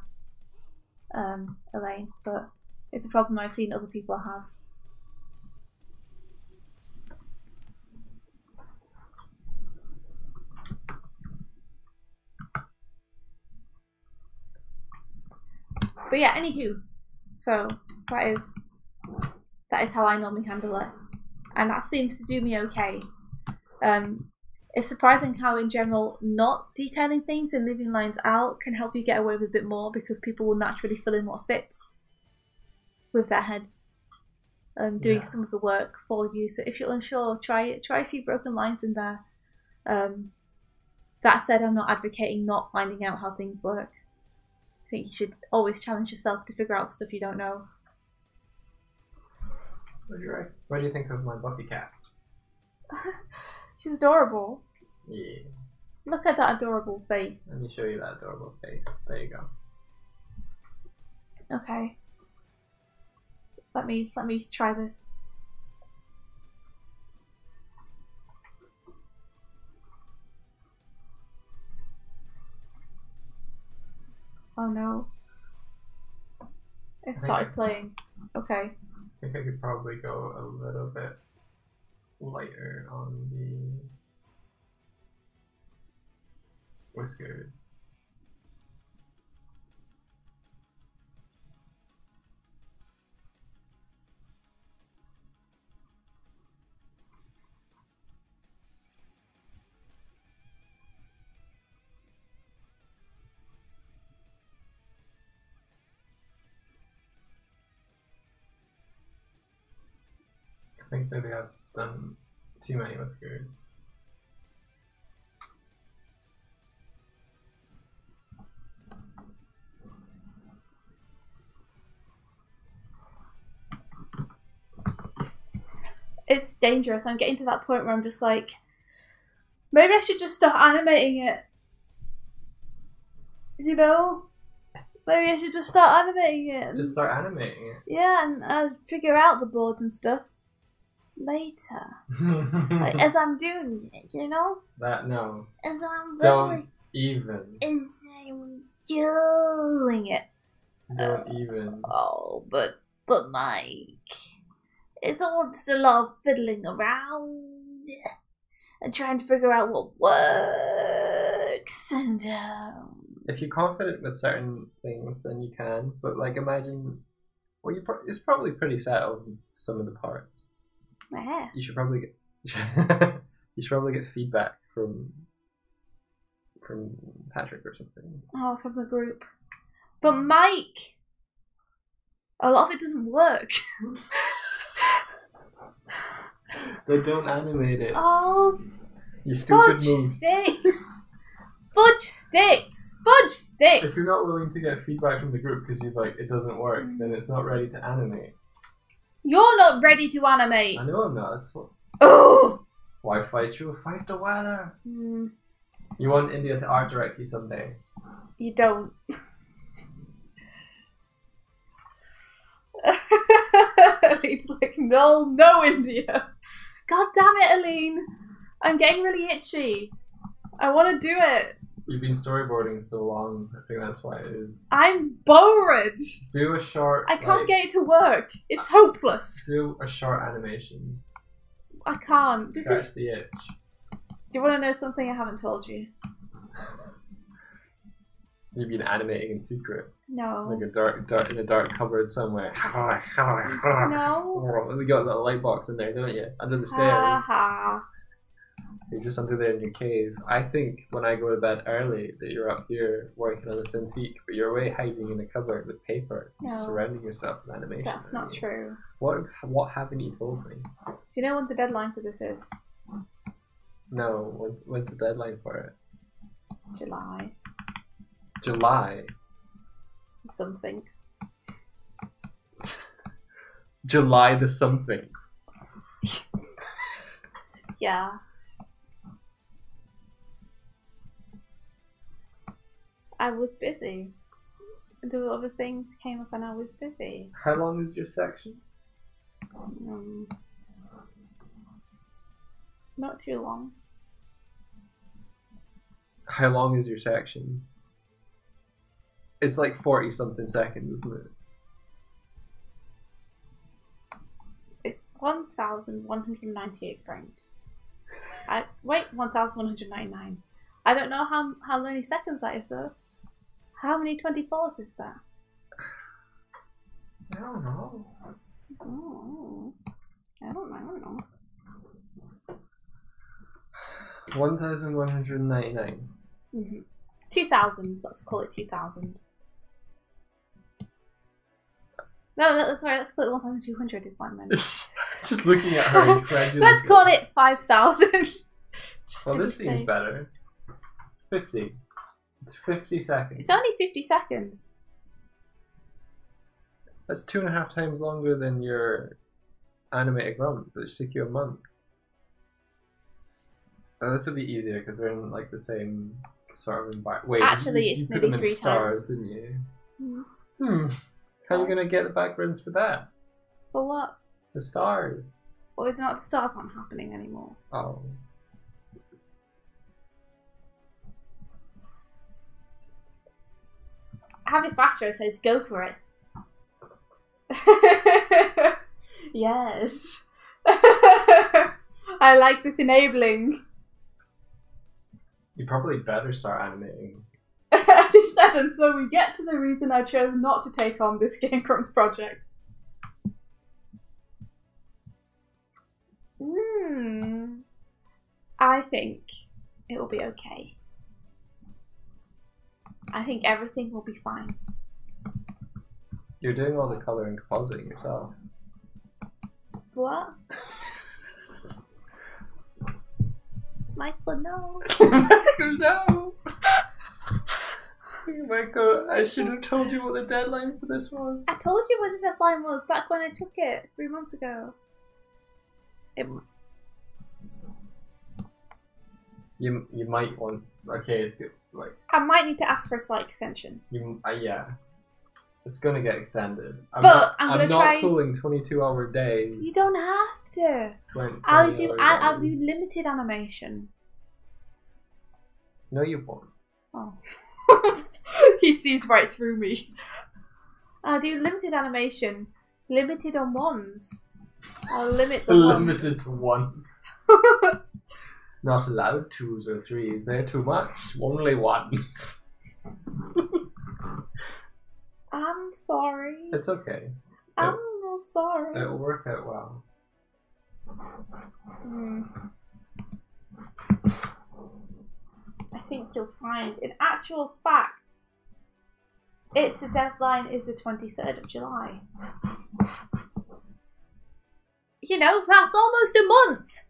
Elaine, but it's a problem I've seen other people have. But yeah, anywho, so that is how I normally handle it, and that seems to do me okay. It's surprising how, in general, not detailing things and leaving lines out can help you get away with a bit more, because people will naturally fill in what fits with their heads, doing some of the work for you. So if you're unsure, try a few broken lines in there. That said, I'm not advocating not finding out how things work. I think you should always challenge yourself to figure out stuff you don't know. You're right. What do you think of my Buffy cat? She's adorable. Yeah. Look at that adorable face. Let me show you that adorable face. There you go. Okay. Let me try this. Oh no. It started playing. Okay. I think I could probably go a little bit lighter on the whiskers. I think maybe I've done too many whiskers. It's dangerous. I'm getting to that point where I'm just like, maybe I should just start animating it. You know? Maybe I should just start animating it. Just start animating it. Yeah, and I'll figure out the boards and stuff later. Like, as I'm doing it, you know? That, no. As I'm Don't even. As I'm doing it. Don't even. Oh, but Mike, it's all just a lot of fiddling around and trying to figure out what works and if you're confident with certain things, then you can. But like, imagine, well, it's probably pretty settled in some of the parts. yeah. You should probably get you should probably get feedback from Patrick or something. Oh, from the group. But Mike, a lot of it doesn't work. They don't animate it. Oh, You stupid fudge moves. sticks. Fudge sticks. Fudge sticks. If you're not willing to get feedback from the group because you're like, it doesn't work, then it's not ready to animate. You're not ready to animate. I know I'm not. That's what. Oh. Why fight you? Fight the weather. Mm, You want India to art direct you someday? you don't. It's like, no, India. God damn it, Aline. I'm getting really itchy. I want to do it. You've been storyboarding so long. I think that's why it is. I'm bored. Do a short. I can't get it to work. It's hopeless. Do a short animation. I can't. This Scratch is. the itch. Do you want to know something I haven't told you? You've been animating in secret, No. like a dark in a dark cupboard somewhere. No. You got a little light box in there, don't you? Under the Ha stairs. ha. You're just under there in your cave. I think when I go to bed early that you're up here working on a Cintiq, but you're away hiding in a cupboard with paper, No. surrounding yourself with animation. That's not true. What haven't you told me? Do you know when the deadline for this is? No. When's the deadline for it? July. July. Something. July the something. Yeah. I was busy. There were other things came up and I was busy. How long is your section? Not too long. How long is your section? It's like 40 something seconds, isn't it? It's 1,198 frames. Wait, 1,199. I don't know how many seconds that is though. How many 24s is that? I don't know. Oh, I don't know. 1,199. 2,000. Let's call it 2,000. No, sorry. Let's call it 1,200. Is what I meant. Just looking at her incredulously. Let's call it 5,000. Well, this seems better. 50. It's 50 seconds. It's only 50 seconds. That's 2.5 times longer than your animated run, but it took you a month. Oh, this would be easier because they're in like the same sort of environment. Wait, actually, you it's put nearly them in 3 stars, times. didn't you? Mm. How are you gonna get the backgrounds for that? For what? The stars. Well, it's not. The stars aren't happening anymore. Oh. Have it faster, so let's go for it. Yes. I like this enabling. You probably better start animating. As he says, and so we get to the reason I chose not to take on this Game Grumps project. I think it will be okay. I think everything will be fine. You're doing all the color and compositing yourself. What? Michael, no. Michael, no. Michael, I should have told you what the deadline for this was. I told you what the deadline was back when I took it 3 months ago. You might want. Okay, it's good. Like I might need to ask for a slight extension. Yeah, it's gonna get extended. I'm not not pulling 22-hour days. You don't have to. 20 I'll do limited animation. No, you won't. Oh. He sees right through me. I'll do limited animation. Limited on ones. I'll limit the limited to ones. Not allowed 2s or 3s. They're too much. Only 1s. I'm sorry. It's okay. I'm sorry. It'll work out well. I think you'll find, in actual fact, the deadline is the 23rd of July. You know, that's almost a month.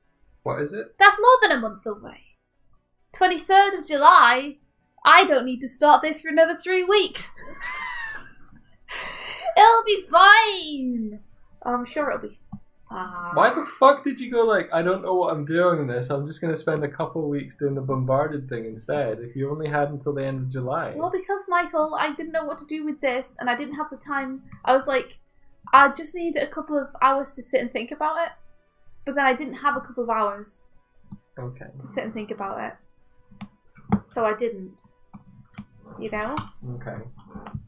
What is it? That's more than a month away. 23rd of July. I don't need to start this for another 3 weeks. It'll be fine. I'm sure it'll be fine. Why the fuck did you go like, I don't know what I'm doing in this, I'm just going to spend a couple of weeks doing the bombarded thing instead, if you only had until the end of July? Well, because, Michael, I didn't know what to do with this, and I didn't have the time. I was like, I just need a couple of hours to sit and think about it. But then I didn't have a couple of hours to sit and think about it. So I didn't. You know? Okay.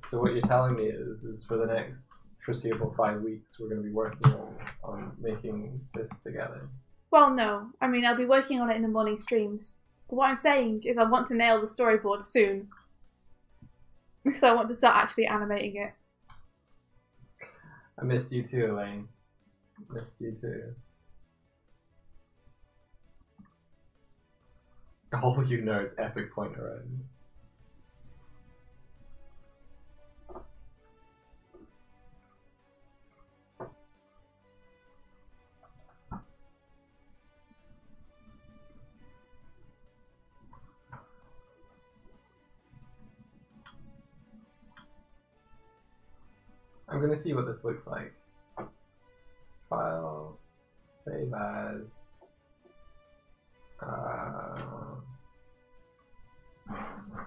So what you're telling me is for the next foreseeable 5 weeks, we're going to be working on making this together. Well, no. I mean, I'll be working on it in the morning streams. But what I'm saying is I want to nail the storyboard soon. Because I want to start actually animating it. I missed you too, Elaine. Missed you too. All you nerds, epic point around. I'm gonna see what this looks like. File, save as.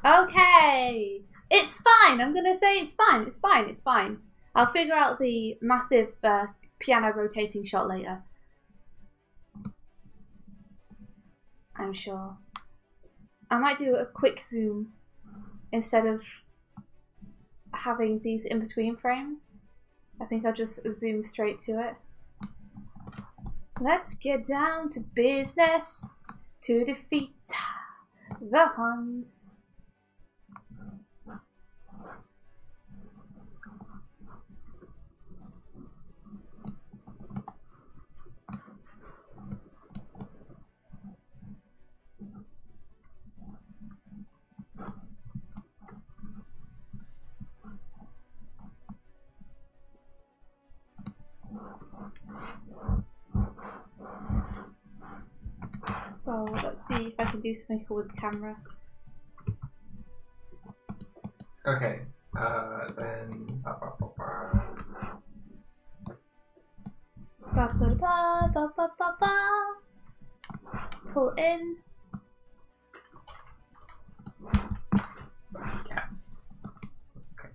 Okay! It's fine! I'm gonna say it's fine. It's fine. It's fine. I'll figure out the massive piano rotating shot later. I'm sure. I might do a quick zoom instead of having these in between frames. I think I'll just zoom straight to it. Let's get down to business to defeat the Huns. So let's see if I can do something cool with the camera. Okay, then. Pull in. Yeah. Okay.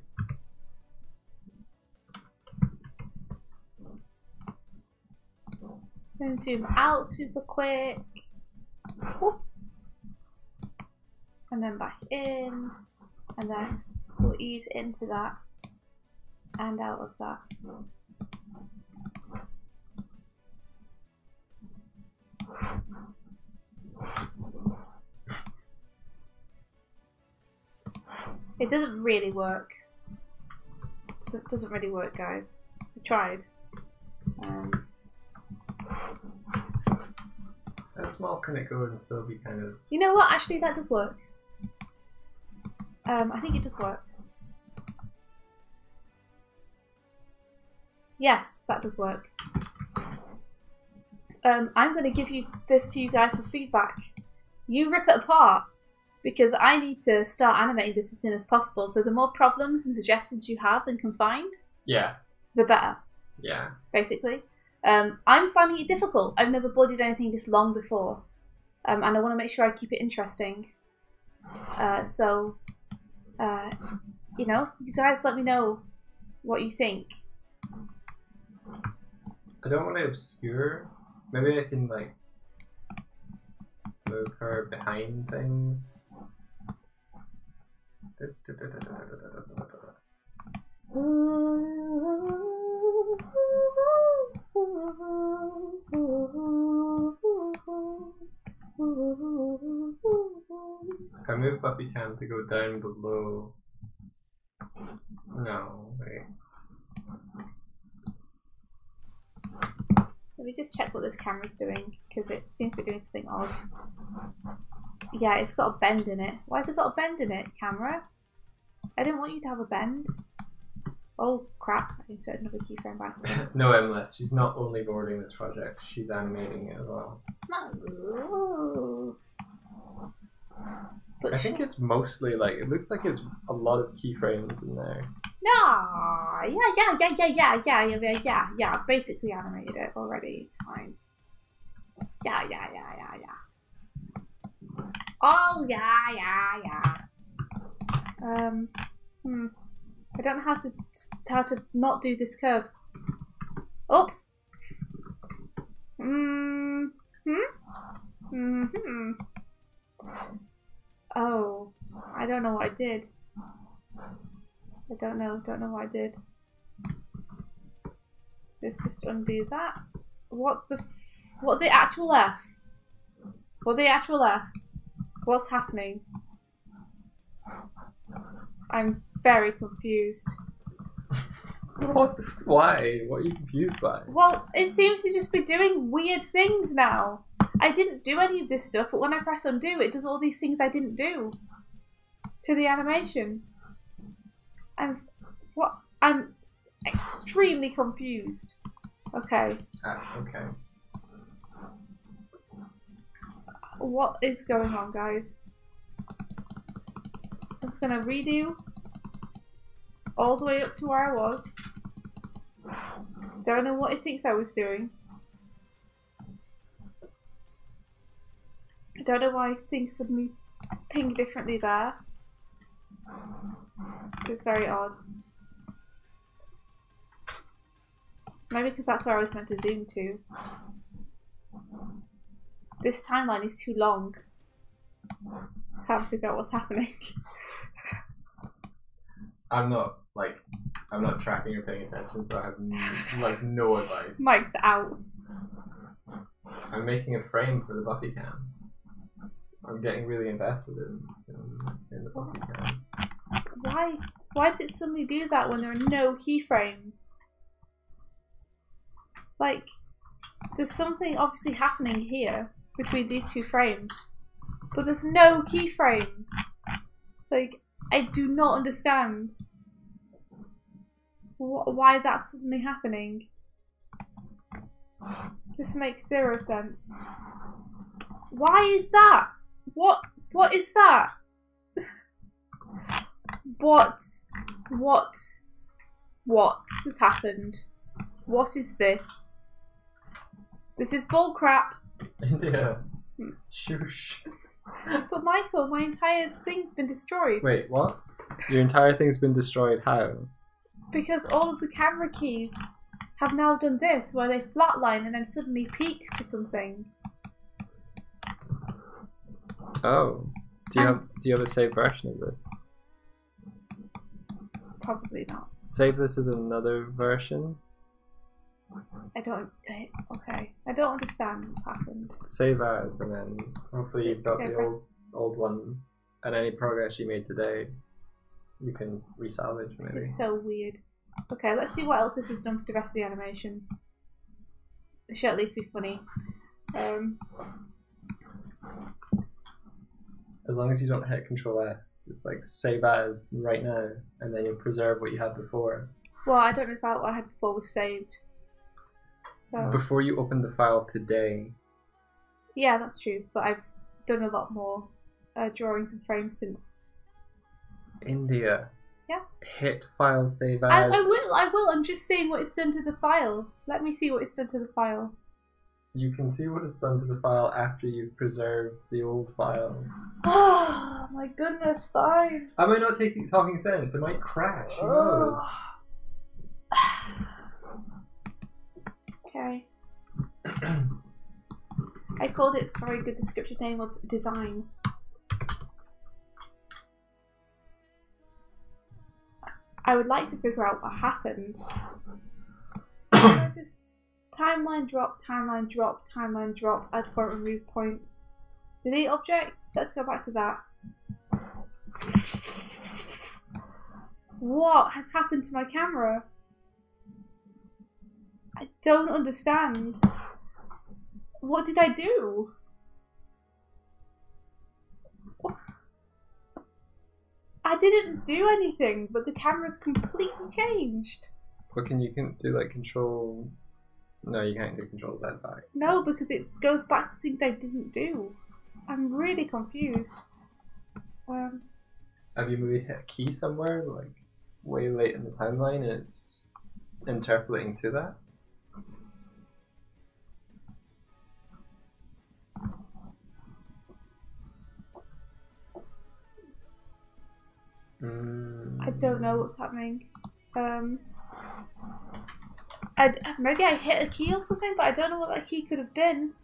Then zoom out super quick. Whoop. And then back in. And then we'll ease into that and out of that. It doesn't really work. It doesn't really work, guys. I tried. How small can it go and still be kind of... You know what? Actually, that does work. I think it does work. Yes, that does work. I'm going to give this to you guys for feedback. You rip it apart. Because I need to start animating this as soon as possible. So the more problems and suggestions you have and can find, yeah, the better. Yeah. Basically. I'm finding it difficult. I've never boarded anything this long before. And I want to make sure I keep it interesting. You know, you guys let me know what you think. I don't want to obscure. Maybe I can, like, move her behind things. If I move Buffy Cam to go down below. No, wait. Let me just check what this camera's doing, because it seems to be doing something odd. Yeah, it's got a bend in it. Why has it got a bend in it, camera? I didn't want you to have a bend. Oh crap, I inserted another keyframe by accident. No, Emily, she's not only boarding this project, she's animating it as well. No. But I think it's mostly like, it looks like it's a lot of keyframes in there. No, yeah. Basically animated it already. It's fine. Yeah. Oh yeah. I don't know how to not do this curve. Oops. Oh, I don't know what I did. I don't know what I did. Let's just undo that. What the actual F? What the actual F? What's happening? I'm very confused. What? Why? What are you confused by? Well, it seems to just be doing weird things now. I didn't do any of this stuff, but when I press undo, it does all these things I didn't do to the animation. I'm extremely confused. Okay. Okay. What is going on, guys? I'm just gonna redo all the way up to where I was. Don't know what he thinks I was doing. I don't know why things suddenly ping differently there. It's very odd. Maybe because that's where I was meant to zoom to. This timeline is too long. Can't figure out what's happening. I'm not tracking or paying attention, so I have like no advice. Mike's out. I'm making a frame for the Buffy cam. I'm getting really invested in the Buffy cam. Why does it suddenly do that when there are no keyframes? Like, there's something obviously happening here between these two frames, but there's no keyframes. Like, I do not understand why that's suddenly happening. This makes zero sense. Why is that? What is that? What has happened? What is this? This is bullcrap. Yeah. Shush. But Michael, my entire thing's been destroyed. Wait, what? Your entire thing's been destroyed? How? Because all of the camera keys have now done this, where they flatline and then suddenly peak to something. Oh. Do you have a saved version of this? Probably not. Save this as another version? Okay. I don't understand what's happened. Save as, and then hopefully you've got the old one, and any progress you made today, you can resalvage maybe. It's so weird. Okay, let's see what else this has done for the rest of the animation. It should at least be funny. As long as you don't hit Control S, just like save as right now, and then you'll preserve what you had before. Well, I don't know if what I had before was saved. So. Before you open the file today. Yeah, that's true. But done a lot more drawings and frames since. India. Yeah. Hit file save as. I will. I'm just saying what it's done to the file. Let me see what it's done to the file. You can see what it's done to the file after you've preserved the old file. Oh my goodness, fine. I might not talking sense. It might crash. Who knows? Okay. I called it a very good descriptive name of design. I would like to figure out what happened. I just timeline drop, timeline drop, timeline drop, add point, remove points. Delete objects. Let's go back to that. What has happened to my camera? I don't understand. What did I do? I didn't do anything, but the camera's completely changed. What can you do like control? No, you can't do control Z back. No, because it goes back to things I didn't do. I'm really confused. Have you maybe hit a key somewhere, like way late in the timeline, and it's interpolating to that? I don't know what's happening. Maybe I hit a key or something, but I don't know what that key could have been.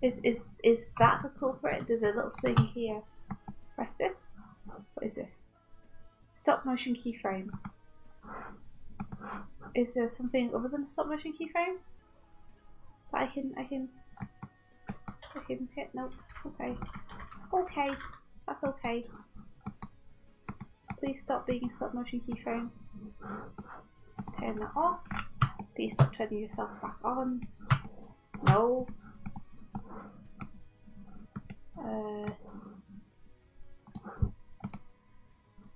Is that the culprit? There's a little thing here. Press this. What is this? Stop motion keyframe. Is there something other than a stop motion keyframe that I can hit? Nope. Okay. Okay. That's okay. Please stop being a stop motion keyframe. Turn that off. Please stop turning yourself back on. No.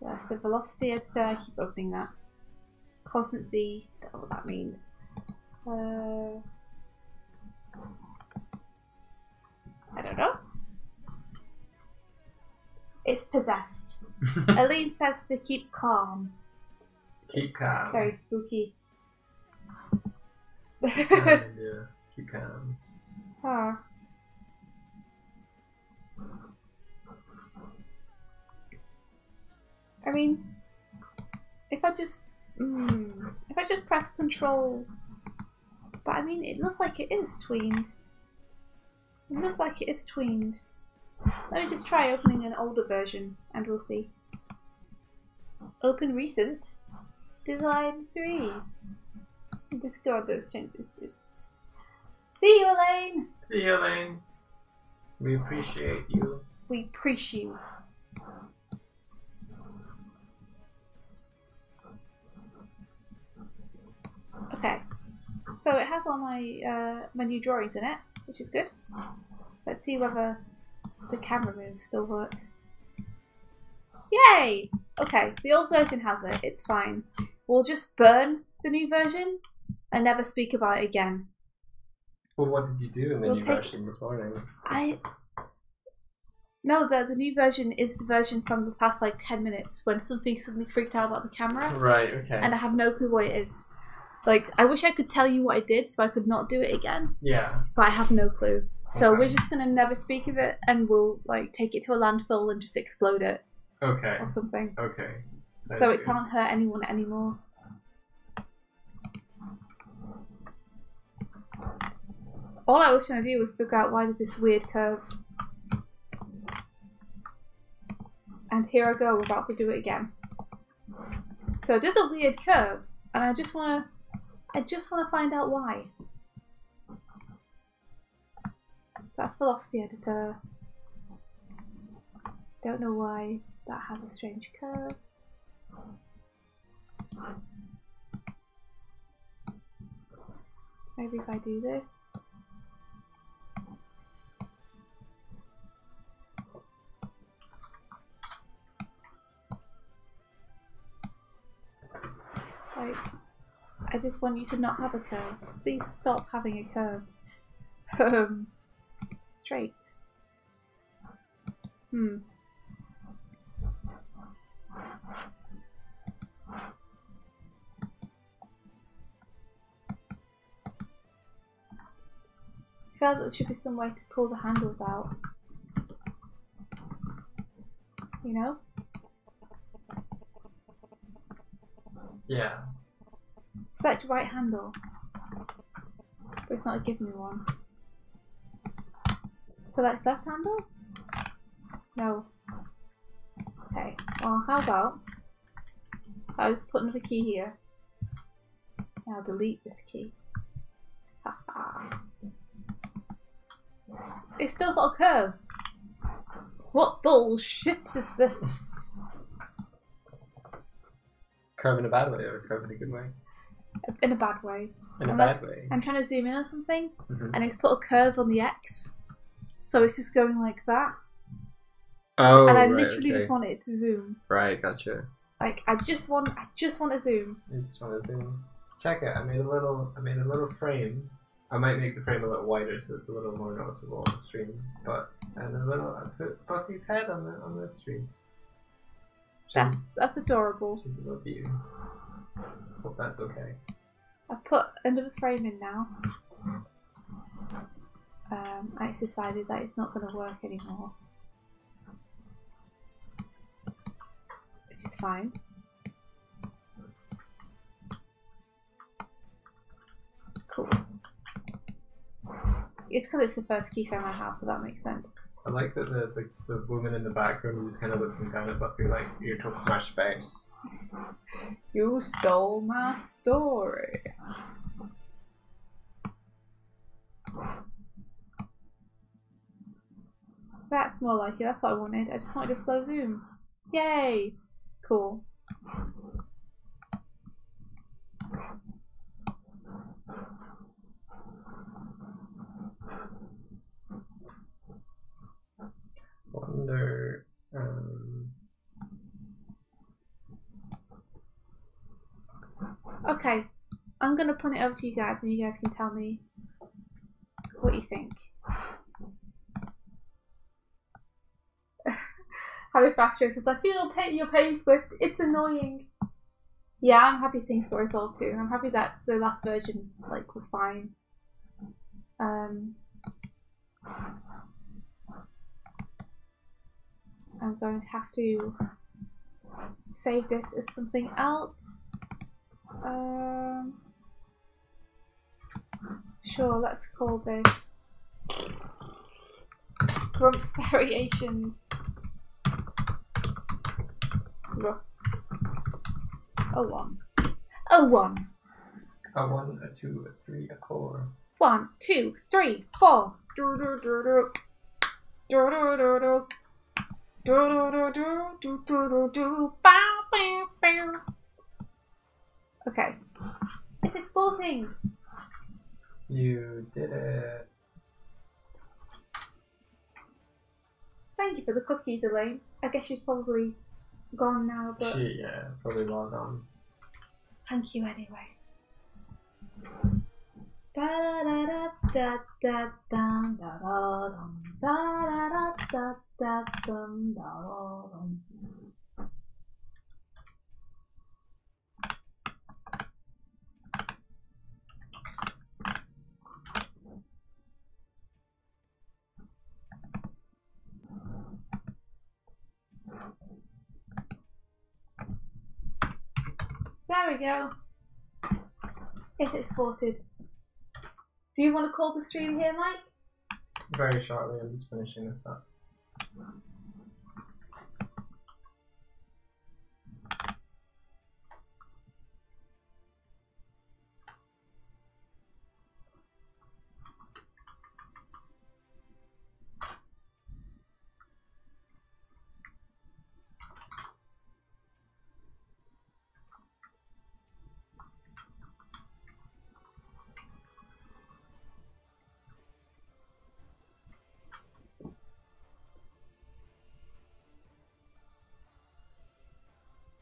That's the velocity editor. I keep opening that. Constancy. Don't know what that means. I don't know. It's possessed. Aline says to keep calm. Keep calm. Very spooky. Keep calm, yeah. Keep calm. Ah. I mean, if I just press control, but I mean, it looks like it is tweened. It looks like it is tweened. Let me just try opening an older version and we'll see. Open recent. Design 3. Discard those changes, please. See you, Elaine! See you, Elaine. We appreciate you. We appreciate you. Okay. So it has all my my new drawings in it, which is good. Let's see whether the camera moves still work. Yay! Okay, the old version has it. It's fine. We'll just burn the new version and never speak about it again. Well, what did you do in the new version this morning? No, the new version is the version from the past like 10 minutes when something suddenly freaked out about the camera. Right, okay. And I have no clue what it is. Like, I wish I could tell you what I did so I could not do it again. Yeah. But I have no clue. So we're just going to never speak of it and we'll like take it to a landfill and just explode it. Okay. Or something. Okay. So it can't hurt anyone anymore. All I was trying to do was figure out why there's this weird curve. And here I go, about to do it again. So there's a weird curve, and I just wanna find out why. That's velocity editor. Don't know why that has a strange curve. Maybe if I do this. just want you to not have a curve. Please stop having a curve. Straight. I feel like there should be some way to pull the handles out. You know? Yeah. Select right handle. But it's not giving me one. Select left handle? No. Okay, well how about I'll just put another key here. Now delete this key. Haha. It's still got a curve. What bullshit is this? Curve in a bad way or curve in a good way? In a bad way. In a bad way. I'm trying to zoom in on something and it's put a curve on the X. So it's just going like that. Oh, and I right, literally okay. just want it to zoom. Right, gotcha. Like I just want to zoom. You just want to zoom. Check it. I made a little frame. I might make the frame a little wider so it's a little more noticeable on the stream. But and a little I put Buffy's head on the stream. That's adorable. She's a little beauty. Hope that's okay. I've put another frame in now. I decided that it's not going to work anymore. Which is fine. Cool. It's because it's the first key for my house, so that makes sense. I like that the woman in the background is kind of looking down at Buffy like, you took my space. You stole my story. That's more like it. That's what I wanted. I just wanted a slow zoom. Yay! Cool. Wonder. Okay, I'm gonna put it over to you guys, and you guys can tell me what you think. Happy Fast Trace says, I feel your pain, Swift. It's annoying. Yeah, I'm happy things got resolved too. I'm happy that the last version was fine. I'm going to have to save this as something else. Sure, let's call this Grump's Variations. Rough. A 1. A 1. A 1, a 2, a 3, a 4. 1, 2, 3, 4. Okay. It's exporting. You did it. Thank you for the cookies, Elaine. I guess she's probably gone now, but Yeah, probably logged on. thank you anyway. Da da da da da da da da da da da da. There we go. It's exported. Do you want to call the stream here, Mike? Very shortly, I'm just finishing this up.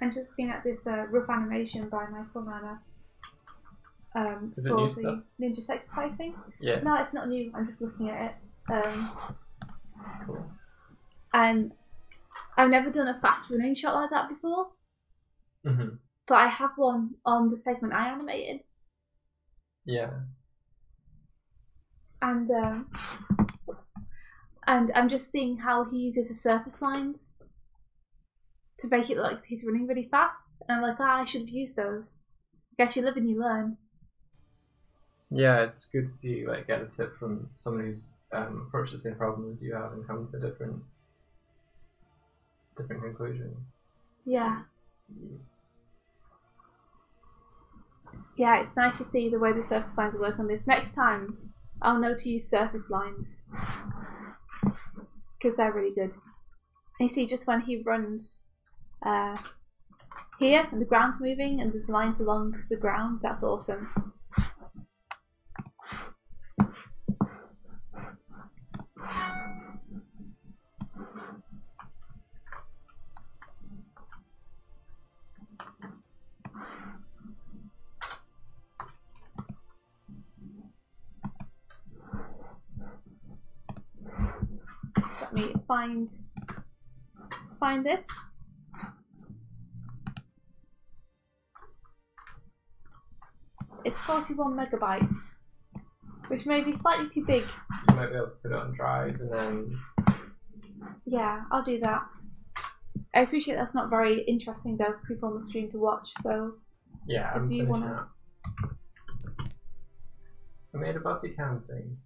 I'm just looking at this rough animation by Michael Manor. Is it for new the stuff? Ninja Sex Pie thing. Yeah. No, it's not new. I'm just looking at it. Cool. And I've never done a fast running shot like that before. Mm-hmm. But I have one on the segment I animated. Yeah. And I'm just seeing how he uses the surface lines to make it look like he's running really fast. And I'm like, I should have used those. Guess you live and you learn. Yeah, it's good to see, like, get a tip from someone who's approached the same problem as you have and come to different conclusions. Yeah. Yeah, it's nice to see the way the surface lines work on this. Next time, I'll know to use surface lines because they're really good. And you see, just when he runs here and the ground's moving and there's lines along the ground, that's awesome. Let me find this. It's 41 megabytes, which may be slightly too big. You might be able to put it on Drive and then... Yeah, I'll do that. I appreciate that's not very interesting though for people on the stream to watch, so... Yeah, if you want to... I made a Buffy cam thing.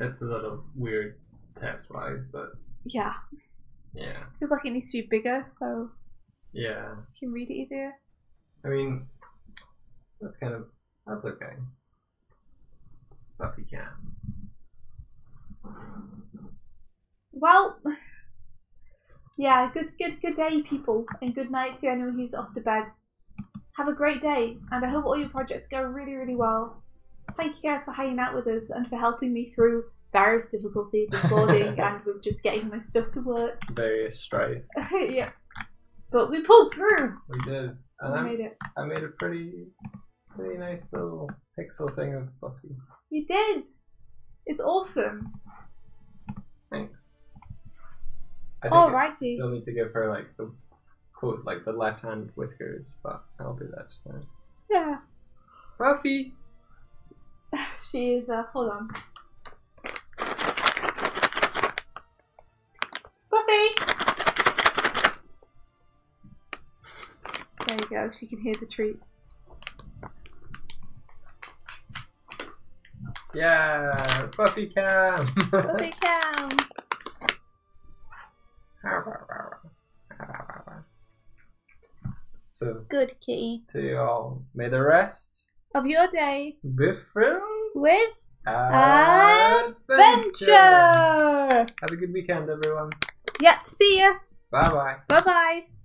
It's a little weird text-wise, but... Yeah. Yeah. Feels like it needs to be bigger, so... Yeah. You can read it easier. I mean, that's okay. Buffy cam. Well... Yeah, good day, people, and good night to anyone who's off to bed. Have a great day, and I hope all your projects go really, really well. Thank you guys for hanging out with us and for helping me through various difficulties with recording and with just getting my stuff to work. Various strife. Yeah. But we pulled through! We did. And We made it. I made a pretty nice little pixel thing of Buffy. You did! It's awesome. Thanks. I think Alrighty. I still need to give her like the quote, like the left hand whiskers, but I'll do that just now. Yeah. Buffy! She is, hold on. Buffy! There you go, she can hear the treats. Yeah! Buffy cam! Buffy cam! So, Good kitty. to you all, may the rest Of your day be filled with adventure! adventure! Have a good weekend, everyone. Yep, see ya! Bye bye. Bye bye!